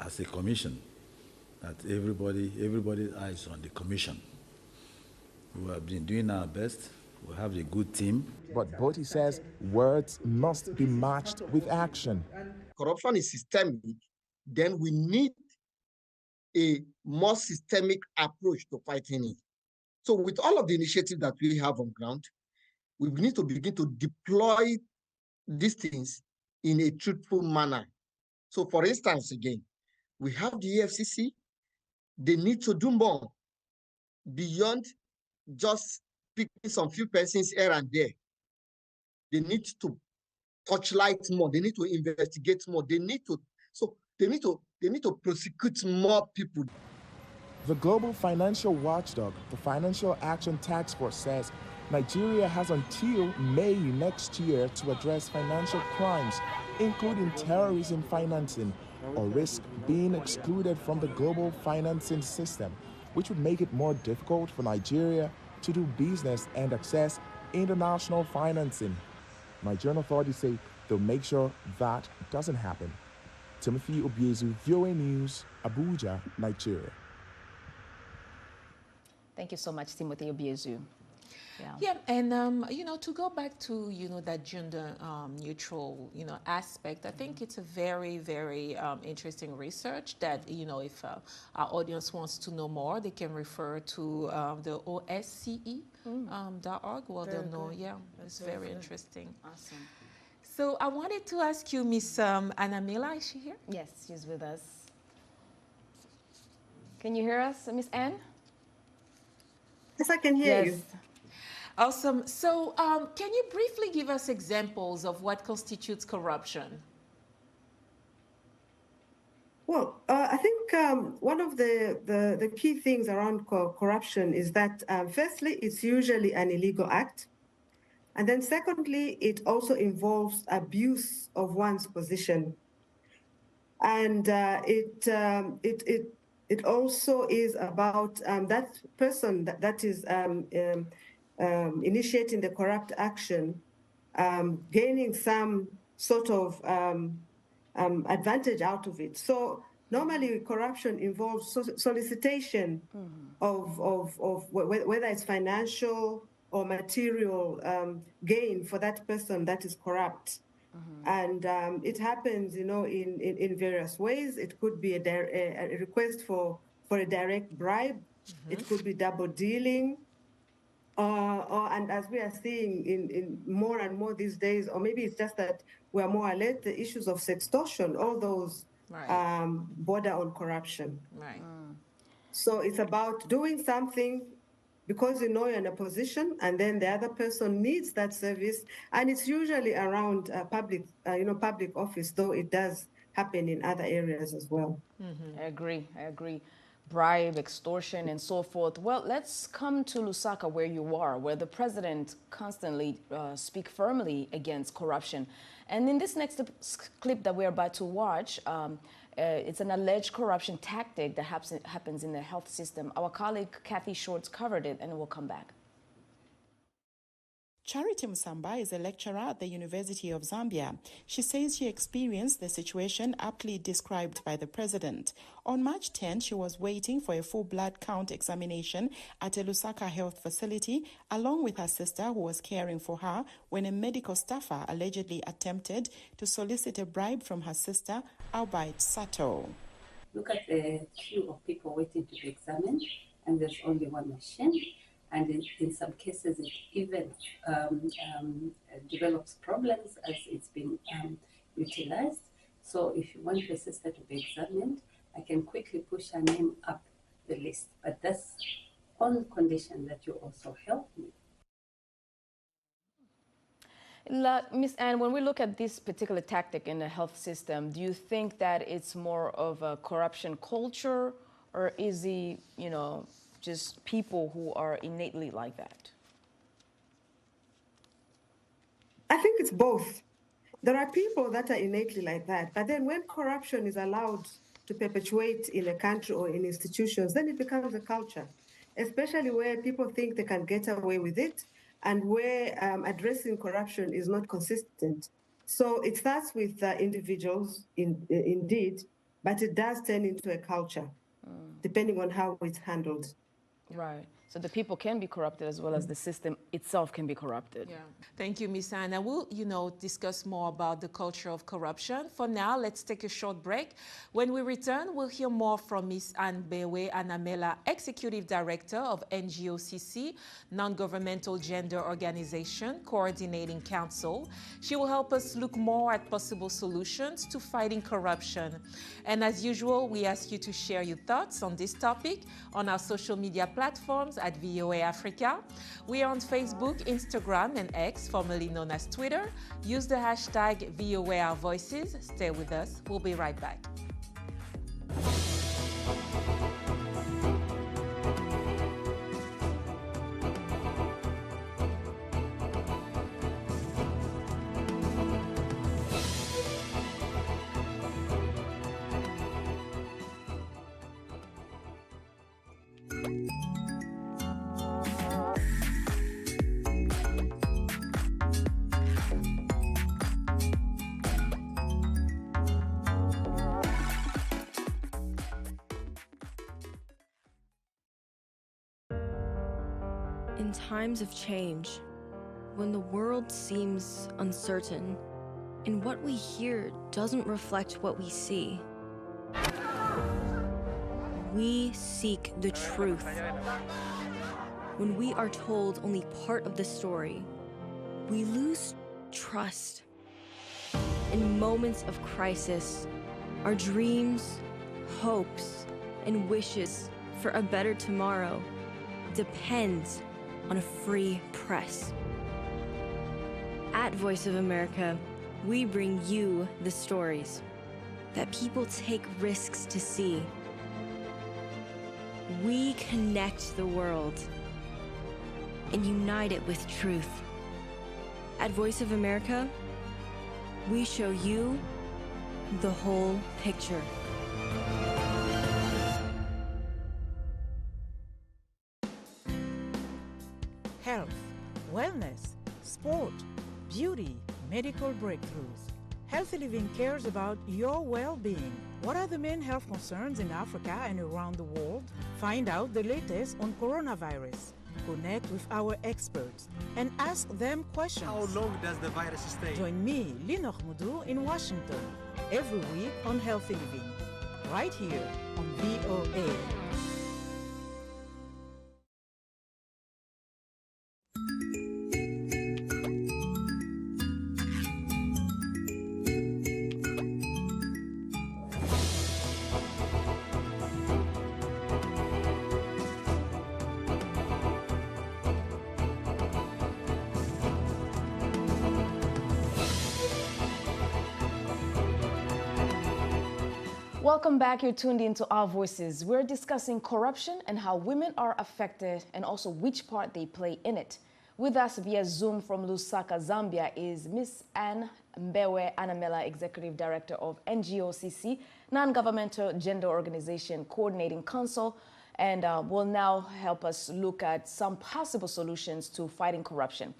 as a commission, that everybody's eyes on the commission. We have been doing our best. We have a good team. But Botti says words must be matched with action. Corruption is systemic, then we need a more systemic approach to fighting it. So with all of the initiatives that we have on ground, we need to begin to deploy these things in a truthful manner. So for instance, again, we have the EFCC. They need to do more beyond just picking some few persons here and there. They need to touchlight more. They need to investigate more. They need to prosecute more people. The global financial watchdog, the Financial Action Task Force, says Nigeria has until May next year to address financial crimes, including terrorism financing, or risk being excluded from the global financing system, which would make it more difficult for Nigeria to do business and access international financing. Nigerian authorities say they'll make sure that doesn't happen. Timothy Obiezu, VOA News, Abuja, Nigeria. Thank you so much, Timothy Obiezu. Yeah, and to go back to that gender neutral aspect, I think it's a very, very interesting research that if our audience wants to know more, they can refer to the OSCE.org. Well, they'll know. Yeah, it's very interesting. Awesome. So I wanted to ask you, Miss Anamila, is she here? Yes, she's with us. Can you hear us, Miss Anne? Yes, I can hear you. Awesome. So can you briefly give us examples of what constitutes corruption? Well, I think one of the key things around corruption is that, firstly, it's usually an illegal act. And then secondly, it also involves abuse of one's position. And it also is about that person that is initiating the corrupt action, gaining some sort of advantage out of it. So normally corruption involves solicitation of whether it's financial or material gain for that person that is corrupt. And it happens, in various ways. It could be a request for a direct bribe. It could be double dealing. And as we are seeing in more and more these days, or maybe it's just that we're more alert, the issues of sextortion, all those border on corruption. Right. So it's about doing something because you're in a position, and then the other person needs that service, and it's usually around public office, though it does happen in other areas as well. I agree. Bribe, extortion, and so forth. Well, let's come to Lusaka, where you are, where the president constantly speaks firmly against corruption. And in this next clip that we're about to watch, it's an alleged corruption tactic that happens in the health system. Our colleague Kathy Shorts covered it, and we'll come back. Charity Musamba is a lecturer at the University of Zambia. She says she experienced the situation aptly described by the president. On March 10, she was waiting for a full blood count examination at a Lusaka health facility, along with her sister who was caring for her, when a medical staffer allegedly attempted to solicit a bribe from her sister, Albite Sato. Look at the queue of people waiting to be examined, and there's only one machine. And in some cases, it even develops problems as it's been utilized. So if you want your sister to be examined, I can quickly push her name up the list. But that's on condition that you also help me. Ms. Anne, when we look at this particular tactic in the health system, do you think that it's more of a corruption culture, or is it, just people who are innately like that? I think it's both. There are people that are innately like that, but then when corruption is allowed to perpetuate in a country or in institutions, then it becomes a culture, especially where people think they can get away with it. and where addressing corruption is not consistent. So it starts with individuals, indeed, but it does turn into a culture, depending on how it's handled. Right. So the people can be corrupted as well as the system itself can be corrupted. Yeah. Thank you, Ms. Anna. We'll, discuss more about the culture of corruption. For now, let's take a short break. When we return, we'll hear more from Ms. Mbewe Anamela, Executive Director of NGOCC, Non-Governmental Gender Organization Coordinating Council. She will help us look more at possible solutions to fighting corruption. And as usual, we ask you to share your thoughts on this topic on our social media platforms at VOA Africa. We are on Facebook, Instagram, and X, formerly known as Twitter. Use the hashtag VOA Our Voices. Stay with us. We'll be right back. In times of change, when the world seems uncertain, and what we hear doesn't reflect what we see, we seek the truth. When we are told only part of the story, we lose trust. In moments of crisis, our dreams, hopes, and wishes for a better tomorrow depends on a free press. At Voice of America, we bring you the stories that people take risks to see. We connect the world and unite it with truth. At Voice of America, we show you the whole picture. Health, wellness, sport, beauty, medical breakthroughs. Healthy Living cares about your well-being. What are the main health concerns in Africa and around the world? Find out the latest on coronavirus. Connect with our experts and ask them questions. How long does the virus stay? Join me, Linoch Mudu, in Washington, every week on Healthy Living, right here on VOA. Welcome back. You're tuned into Our Voices. We're discussing corruption and how women are affected and also which part they play in it. With us via Zoom from Lusaka, Zambia is Ms. Mbewe Anamela, Executive Director of NGOCC, Non-Governmental Gender Organization Coordinating Council, and will now help us look at some possible solutions to fighting corruption.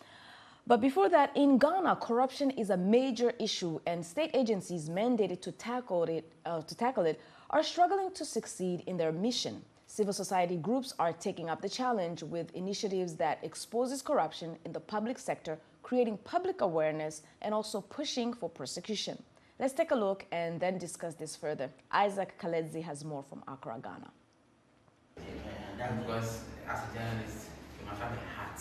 But before that, in Ghana, corruption is a major issue, and state agencies mandated to tackle it are struggling to succeed in their mission. Civil society groups are taking up the challenge with initiatives that exposes corruption in the public sector, creating public awareness, and also pushing for prosecution. Let's take a look and then discuss this further. Isaac Kaledzi has more from Accra, Ghana. That's because as a journalist, you must have a heart.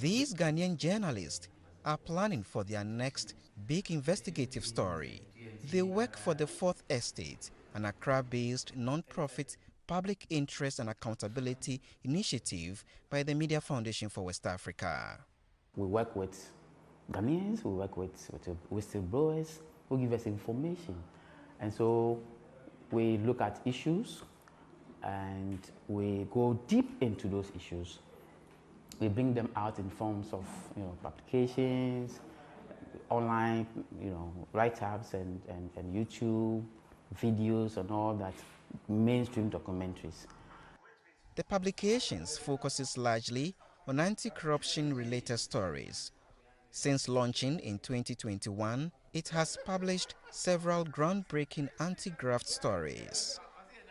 These Ghanaian journalists are planning for their next big investigative story. They work for the Fourth Estate, an Accra-based non-profit public interest and accountability initiative by the Media Foundation for West Africa. We work with Ghanaians, we work with whistleblowers who give us information. And so we look at issues and we go deep into those issues. We bring them out in forms of publications, online write-ups and YouTube videos and all that, mainstream documentaries. The publications focuses largely on anti-corruption related stories. Since launching in 2021, it has published several groundbreaking anti-graft stories.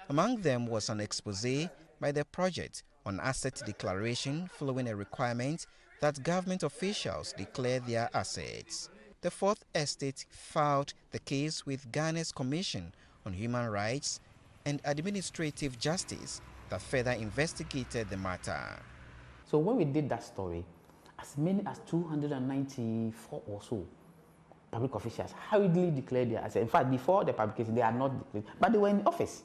Among them was an exposé by the project on asset declaration following a requirement that government officials declare their assets. The Fourth Estate filed the case with Ghana's Commission on Human Rights and Administrative Justice that further investigated the matter. So when we did that story, as many as 294 or so public officials hurriedly declared their assets. In fact, before the publication, they had not declared, but they were in office.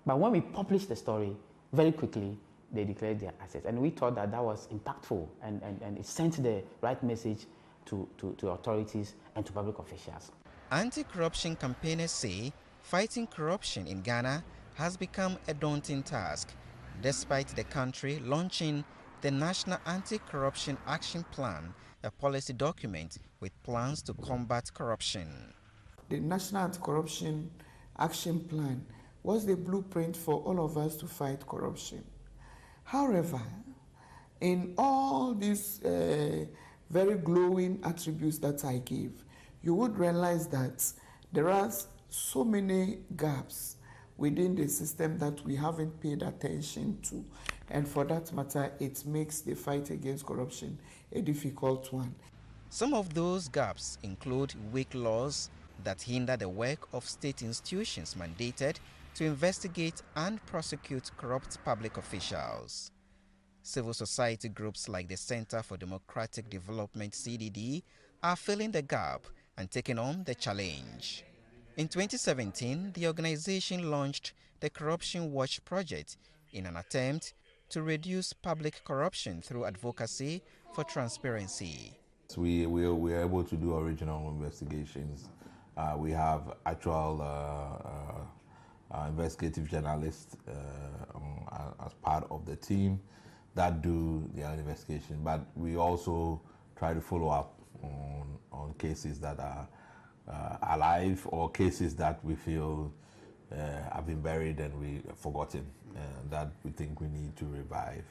But when we published the story, very quickly, they declared their assets. And we thought that that was impactful and it sent the right message to authorities and to public officials. Anti-corruption campaigners say fighting corruption in Ghana has become a daunting task, despite the country launching the National Anti-Corruption Action Plan, a policy document with plans to combat corruption. The National Anti-Corruption Action Plan was the blueprint for all of us to fight corruption. However, in all these very glowing attributes that I gave, you would realize that there are so many gaps within the system that we haven't paid attention to. And for that matter, it makes the fight against corruption a difficult one. Some of those gaps include weak laws that hinder the work of state institutions mandated to investigate and prosecute corrupt public officials. Civil society groups like the Center for Democratic Development, CDD, are filling the gap and taking on the challenge. In 2017, the organization launched the Corruption Watch Project in an attempt to reduce public corruption through advocacy for transparency. We're able to do original investigations. We have actual investigative journalists as part of the team that do their investigation, but we also try to follow up on cases that are alive or cases that we feel have been buried and we have forgotten, that we think we need to revive.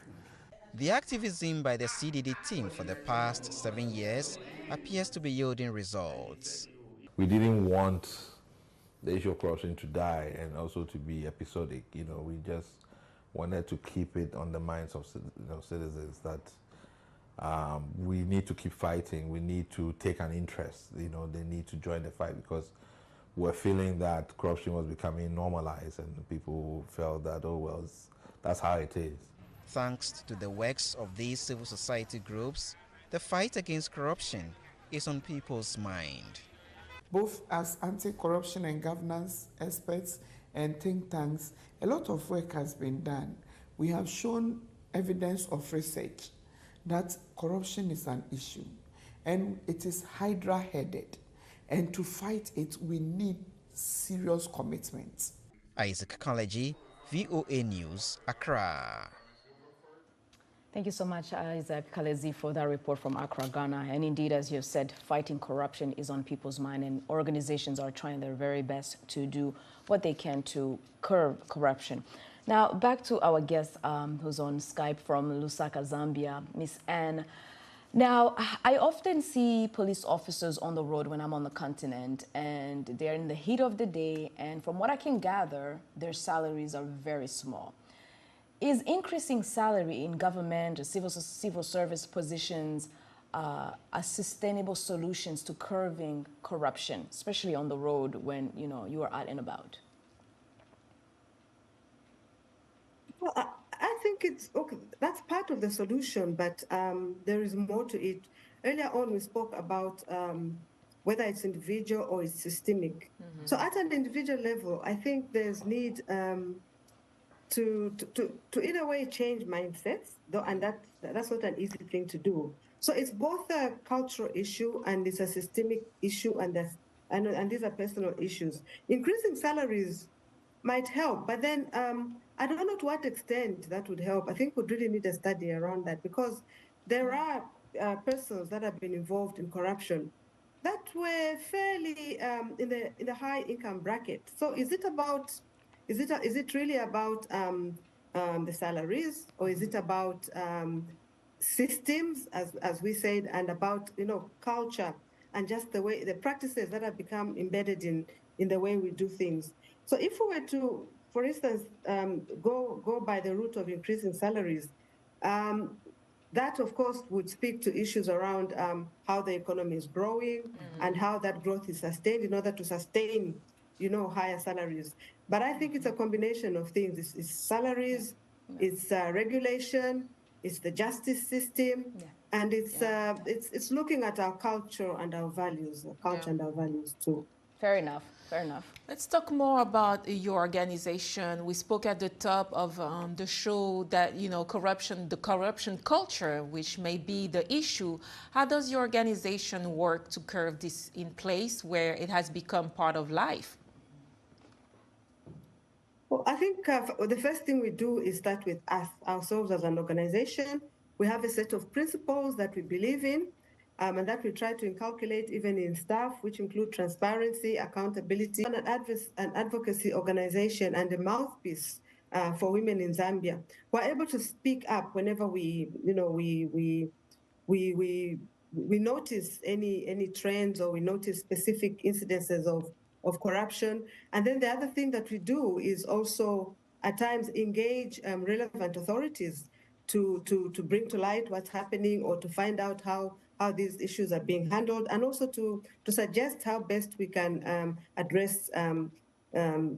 The activism by the CDD team for the past 7 years appears to be yielding results. We didn't want the issue of corruption to die and also to be episodic. You know, we just wanted to keep it on the minds of citizens that we need to keep fighting. We need to take an interest. You know, they need to join the fight because we're feeling that corruption was becoming normalized and people felt that, oh, well, that's how it is. Thanks to the works of these civil society groups, the fight against corruption is on people's mind. Both as anti-corruption and governance experts and think tanks, a lot of work has been done. We have shown evidence of research that corruption is an issue and it is hydra-headed. And to fight it, we need serious commitment. Isaac Kalaji, VOA News, Accra. Thank you so much, Isaac Kalezi, for that report from Accra, Ghana. And indeed, as you've said, fighting corruption is on people's mind, and organizations are trying their very best to do what they can to curb corruption. Now, back to our guest who's on Skype from Lusaka, Zambia, Miss Anne. Now, I often see police officers on the road when I'm on the continent, and they're in the heat of the day, and from what I can gather, their salaries are very small. Is increasing salary in government or civil service positions a sustainable solutions to curbing corruption, especially on the road when you are out and about? Well, I think it's okay. That's part of the solution, but there is more to it. Earlier on, we spoke about whether it's individual or it's systemic. Mm-hmm. So at an individual level, I think there's need to in a way change mindsets, though, and that's not an easy thing to do. So it's both a cultural issue and it's a systemic issue, and these are personal issues. Increasing salaries might help, but then I don't know to what extent that would help. I think we'd really need a study around that, because there are persons that have been involved in corruption that were fairly in the high income bracket. So is it really about the salaries, or is it about systems, as we said, and about culture and just the practices that have become embedded in the way we do things. So if we were to, for instance, go by the route of increasing salaries, that of course would speak to issues around how the economy is growing and how that growth is sustained in order to sustain higher salaries. But I think it's a combination of things. It's salaries, it's regulation, it's the justice system, and it's looking at our culture and our values, and our values too. Fair enough. Fair enough. Let's talk more about your organization. We spoke at the top of the show that, corruption, the corruption culture, which may be the issue. How does your organization work to curb this in place where it has become part of life? Well, I think the first thing we do is start with us, ourselves as an organization. We have a set of principles that we believe in, and that we try to inculcate even in staff, which include transparency, accountability, and an advocacy organization and a mouthpiece for women in Zambia. We're able to speak up whenever we notice any trends or we notice specific incidences of corruption. And then the other thing that we do is also at times engage relevant authorities to bring to light what's happening or to find out how these issues are being handled, and also to suggest how best we can address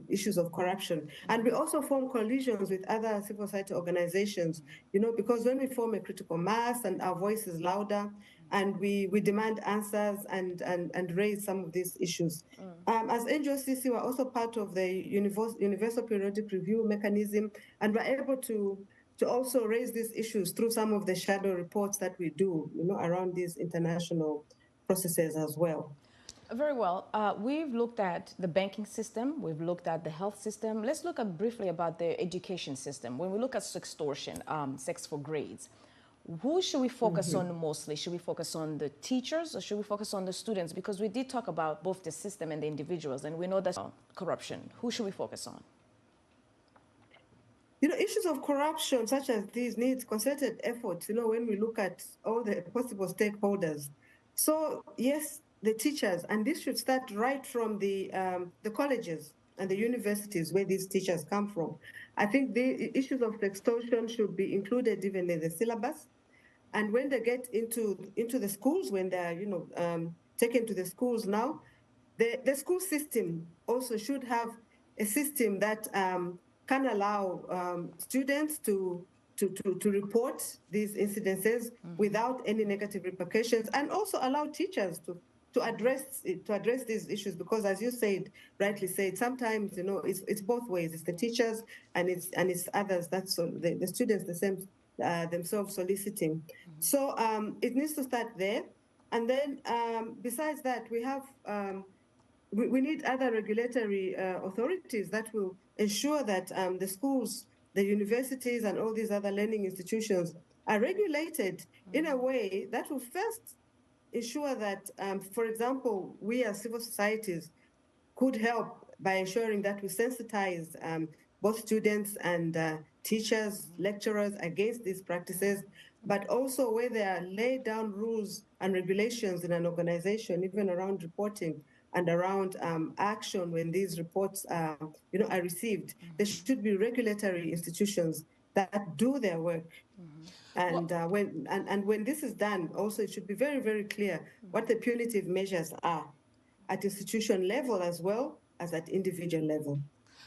issues of corruption. And we also form coalitions with other civil society organizations, because when we form a critical mass and our voice is louder, and we demand answers and raise some of these issues. As NGOCC, we're also part of the Universal Periodic Review mechanism, and we're able to also raise these issues through some of the shadow reports that we do, around these international processes as well. Very well. We've looked at the banking system. We've looked at the health system. Let's look at briefly about the education system. When we look at sextortion, sex for grades, who should we focus on mostly? Should we focus on the teachers or should we focus on the students? Because we did talk about both the system and the individuals, and we know that's corruption. Who should we focus on? Issues of corruption such as these need concerted efforts, when we look at all the possible stakeholders. So, yes, the teachers, and this should start right from the colleges and the universities where these teachers come from. I think the issues of extortion should be included even in the syllabus. And when they get into the schools, when they're, taken to the schools now, the school system also should have a system that can allow students to report these incidences without any negative repercussions, and also allow teachers to address these issues, because as you rightly said, sometimes it's both ways. It's the teachers and it's others, that's the students themselves soliciting. So it needs to start there, and then besides that, we have we need other regulatory authorities that will ensure that the schools, the universities, and all these other learning institutions are regulated in a way that will first ensure that, for example, we as civil societies could help by ensuring that we sensitize both students and teachers, lecturers against these practices, but also where there are laid down rules and regulations in an organization, even around reporting and around action when these reports are received. There should be regulatory institutions that do their work. And when this is done, also it should be very, very clear what the punitive measures are at institution level as well as at individual level.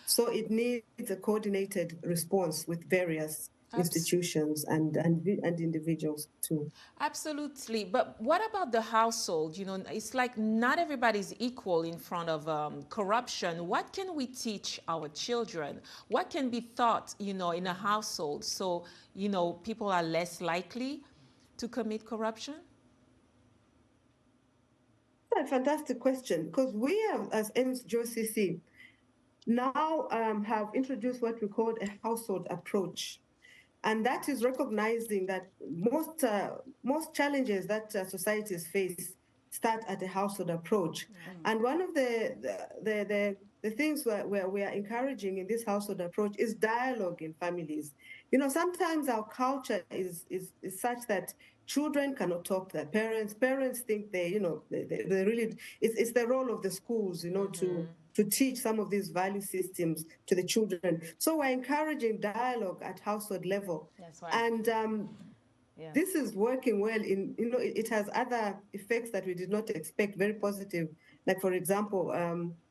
So it needs a coordinated response with various institutions and individuals too. Absolutely. But what about the household? It's like not everybody's equal in front of corruption. What can we teach our children? What can be taught, in a household so, people are less likely to commit corruption? That's a fantastic question, because we have, as NGOCC, now have introduced what we call a household approach. And that is recognizing that most challenges that societies face start at a household approach. And one of the things where we are encouraging in this household approach is dialogue in families. sometimes our culture is such that children cannot talk to their parents. Parents think they really, it's the role of the schools, to teach some of these value systems to the children. So we're encouraging dialogue at household level. That's right. And this is working well. It has other effects that we did not expect, very positive. Like, for example,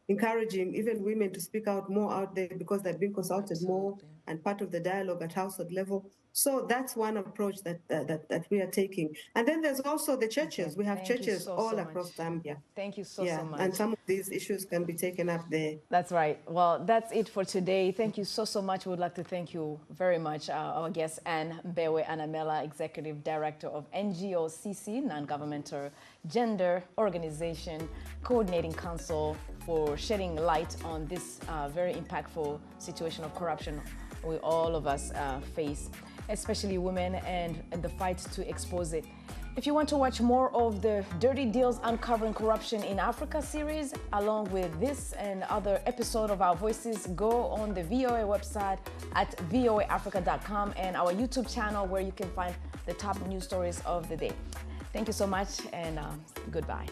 encouraging even women to speak out more out there because they're being consulted more and part of the dialogue at household level. So that's one approach that we are taking. And then there's also the churches. We have churches all across Zambia. Thank you so much. And some of these issues can be taken up there. That's right. Well, that's it for today. Thank you so much. We would like to thank you very much, our guest, Anne Mbewe Anamela, Executive Director of NGOCC, Non-Governmental Gender Organization Coordinating Council, for shedding light on this very impactful situation of corruption we all of us face, especially women, and the fight to expose it. If you want to watch more of the Dirty Deals Uncovering Corruption in Africa series, along with this and other episode of Our Voices, go on the VOA website at voaafrica.com and our YouTube channel, where you can find the top news stories of the day. Thank you so much, and goodbye.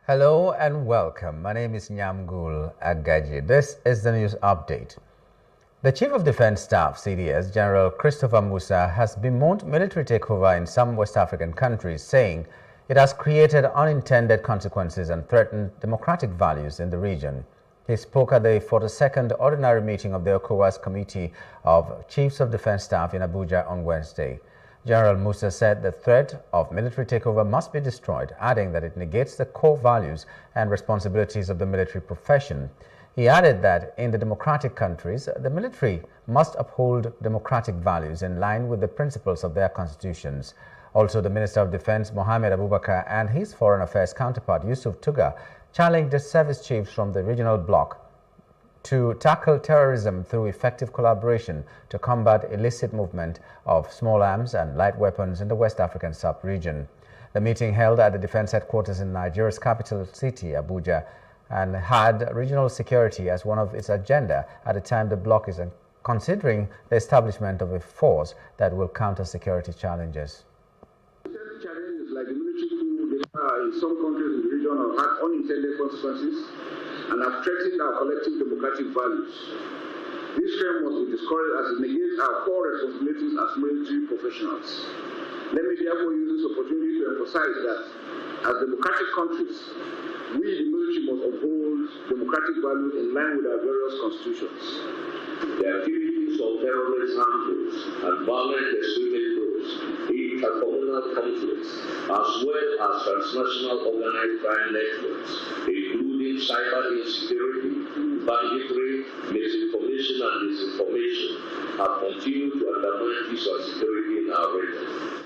Hello and welcome. My name is Nyamgul Agaji. This is the news update. The Chief of Defense Staff, CDS, General Christopher Musa, has bemoaned military takeover in some West African countries, saying it has created unintended consequences and threatened democratic values in the region. He spoke at the 42nd Ordinary Meeting of the ECOWAS Committee of Chiefs of Defense Staff in Abuja on Wednesday. General Musa said the threat of military takeover must be destroyed, adding that it negates the core values and responsibilities of the military profession. He added that in the democratic countries, the military must uphold democratic values in line with the principles of their constitutions. Also, the Minister of Defense, Mohamed Abubakar, and his Foreign Affairs counterpart, Yusuf Tuga, challenged the service chiefs from the regional bloc to tackle terrorism through effective collaboration to combat illicit movement of small arms and light weapons in the West African sub-region. The meeting held at the defense headquarters in Nigeria's capital city, Abuja, and had regional security as one of its agenda at a time the bloc is considering the establishment of a force that will counter security challenges. Challenges like the military coup in some countries in the region have had unintended consequences and have threatened our collective democratic values. This trend must be discouraged as it negates our core responsibilities as military professionals. Let me therefore use this opportunity to emphasize that as democratic countries, we, the military, must uphold democratic values in line with our various constitutions. The activities of terrorist armed groups and violent extremist groups, intercommunal conflicts, as well as transnational organized crime networks, including cyber insecurity, banditry, misinformation and disinformation, have continued to undermine peace and security in our region.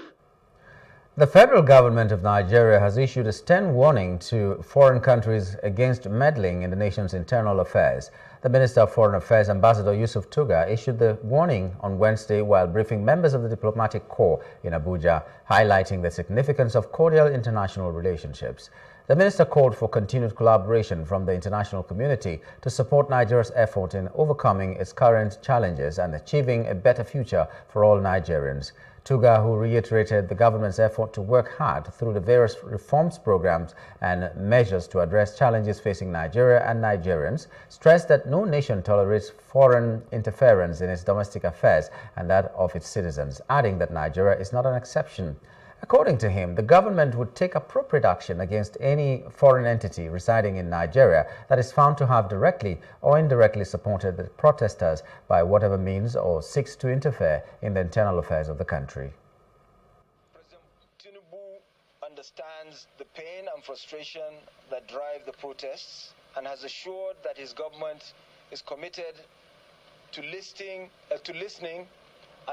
The federal government of Nigeria has issued a stern warning to foreign countries against meddling in the nation's internal affairs. The Minister of Foreign Affairs, Ambassador Yusuf Tuga, issued the warning on Wednesday while briefing members of the diplomatic corps in Abuja, highlighting the significance of cordial international relationships. The minister called for continued collaboration from the international community to support Nigeria's effort in overcoming its current challenges and achieving a better future for all Nigerians. Tuga, who reiterated the government's effort to work hard through the various reforms programs and measures to address challenges facing Nigeria and Nigerians, stressed that no nation tolerates foreign interference in its domestic affairs and that of its citizens, adding that Nigeria is not an exception. According to him, the government would take appropriate action against any foreign entity residing in Nigeria that is found to have directly or indirectly supported the protesters by whatever means or seeks to interfere in the internal affairs of the country. President Tinubu understands the pain and frustration that drive the protests and has assured that his government is committed to listening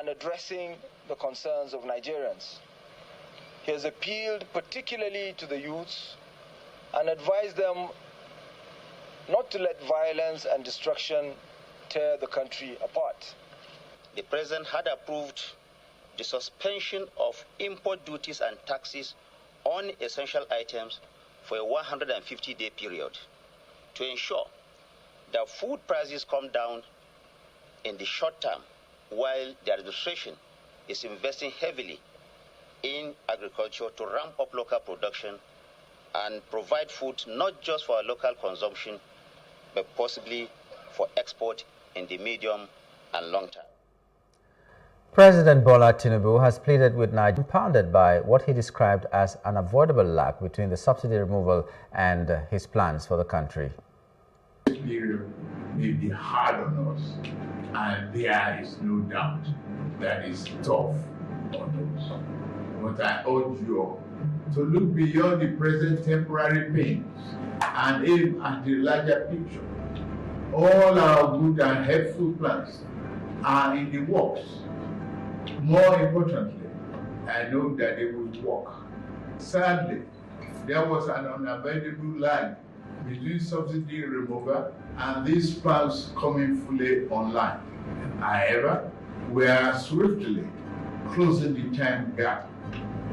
and addressing the concerns of Nigerians. He has appealed particularly to the youths and advised them not to let violence and destruction tear the country apart. The President had approved the suspension of import duties and taxes on essential items for a 150-day period to ensure that food prices come down in the short term, while the administration is investing heavily in agriculture to ramp up local production and provide food not just for our local consumption, but possibly for export in the medium and long term. President Bola Tinubu has pleaded with Nigeria, compounded by what he described as an unavoidable lag between the subsidy removal and his plans for the country. This period may be hard on us, and there is no doubt that it's tough on us. But I urge you all to look beyond the present temporary pains and aim at the larger picture. All our good and helpful plans are in the works. More importantly, I know that they will work. Sadly, there was an unavoidable lag between subsidy removal and these plans coming fully online. However, we are swiftly closing the time gap.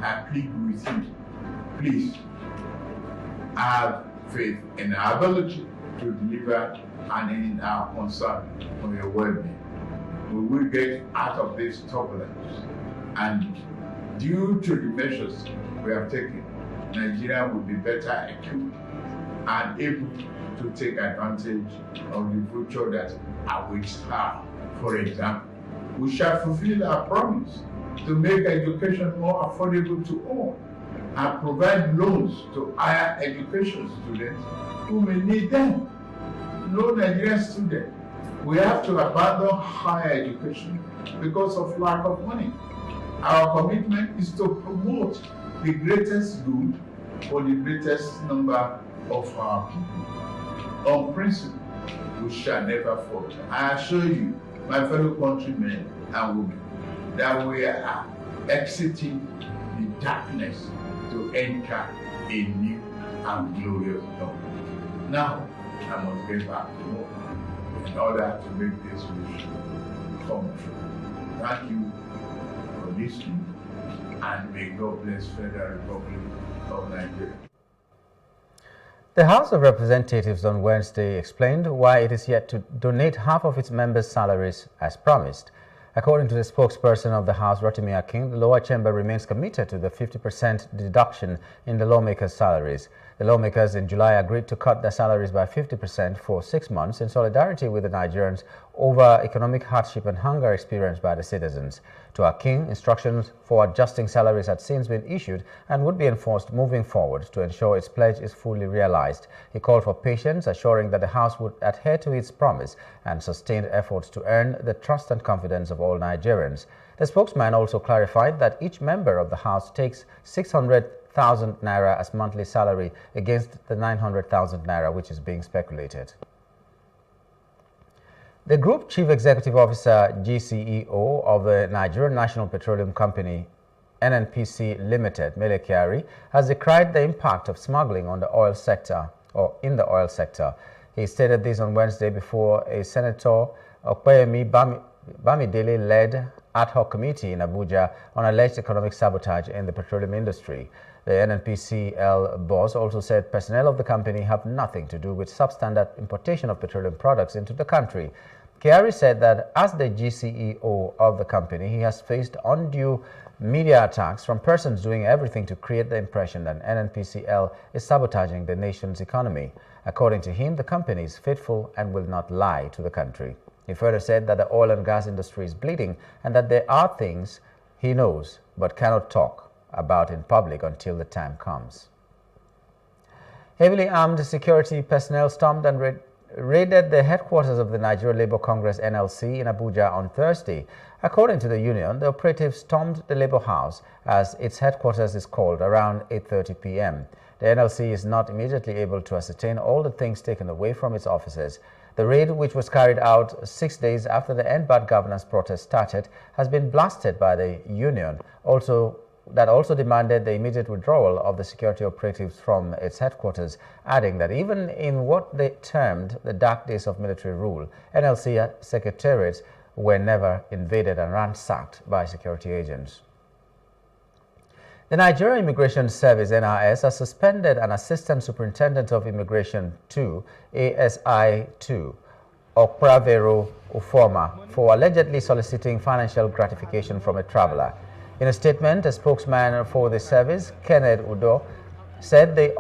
I plead with you, please have faith in our ability to deliver and in our concern for your well-being. We will get out of this turbulence, and due to the measures we have taken, Nigeria will be better equipped and able to take advantage of the future that awaits her. For example, we shall fulfill our promise to make education more affordable to all and provide loans to higher education students who may need them. No Nigerian student will have to abandon higher education because of lack of money. Our commitment is to promote the greatest good for the greatest number of our people. On principle, we shall never falter. I assure you, my fellow countrymen and women, that we are exiting the darkness to enter a new and glorious dawn. Now, I must get back to work in order to make this wish come true. Thank you for listening, and may God bless Federal Republic of Nigeria. The House of Representatives on Wednesday explained why it is yet to donate half of its members' salaries as promised. According to the spokesperson of the House, Rotimi Akin, the lower chamber remains committed to the 50% deduction in the lawmakers' salaries. The lawmakers in July agreed to cut their salaries by 50% for 6 months in solidarity with the Nigerians over economic hardship and hunger experienced by the citizens. To Akin, instructions for adjusting salaries had since been issued and would be enforced moving forward to ensure its pledge is fully realized. He called for patience, assuring that the House would adhere to its promise and sustained efforts to earn the trust and confidence of all Nigerians. The spokesman also clarified that each member of the House takes 600,000 naira as monthly salary against the 900,000 naira which is being speculated. The Group Chief Executive Officer GCEO of the Nigerian National Petroleum Company NNPC Limited, Mele Kyari, has decried the impact of smuggling on the oil sector or in the oil sector. He stated this on Wednesday before a Senator Okpeyemi Bamidele-led ad hoc committee in Abuja on alleged economic sabotage in the petroleum industry. The NNPCL boss also said personnel of the company have nothing to do with substandard importation of petroleum products into the country. Kyari said that as the GCEO of the company, he has faced undue media attacks from persons doing everything to create the impression that NNPCL is sabotaging the nation's economy. According to him, the company is faithful and will not lie to the country. He further said that the oil and gas industry is bleeding and that there are things he knows but cannot talk about in public until the time comes. Heavily armed security personnel stormed and raided the headquarters of the Nigeria Labour Congress NLC in Abuja on Thursday. According to the union, the operatives stormed the Labour House, as its headquarters is called, around 8:30 p.m. The NLC is not immediately able to ascertain all the things taken away from its offices. The raid, which was carried out 6 days after the End Bad Governance protest started, has been blasted by the union, that also demanded the immediate withdrawal of the security operatives from its headquarters, adding that even in what they termed the dark days of military rule, NLC secretariats were never invaded and ransacked by security agents. The Nigeria Immigration Service, NIS, has suspended an Assistant Superintendent of Immigration 2, ASI 2, Okpravero Uforma, for allegedly soliciting financial gratification from a traveler. In a statement, a spokesman for the service, Kenneth Udo, said they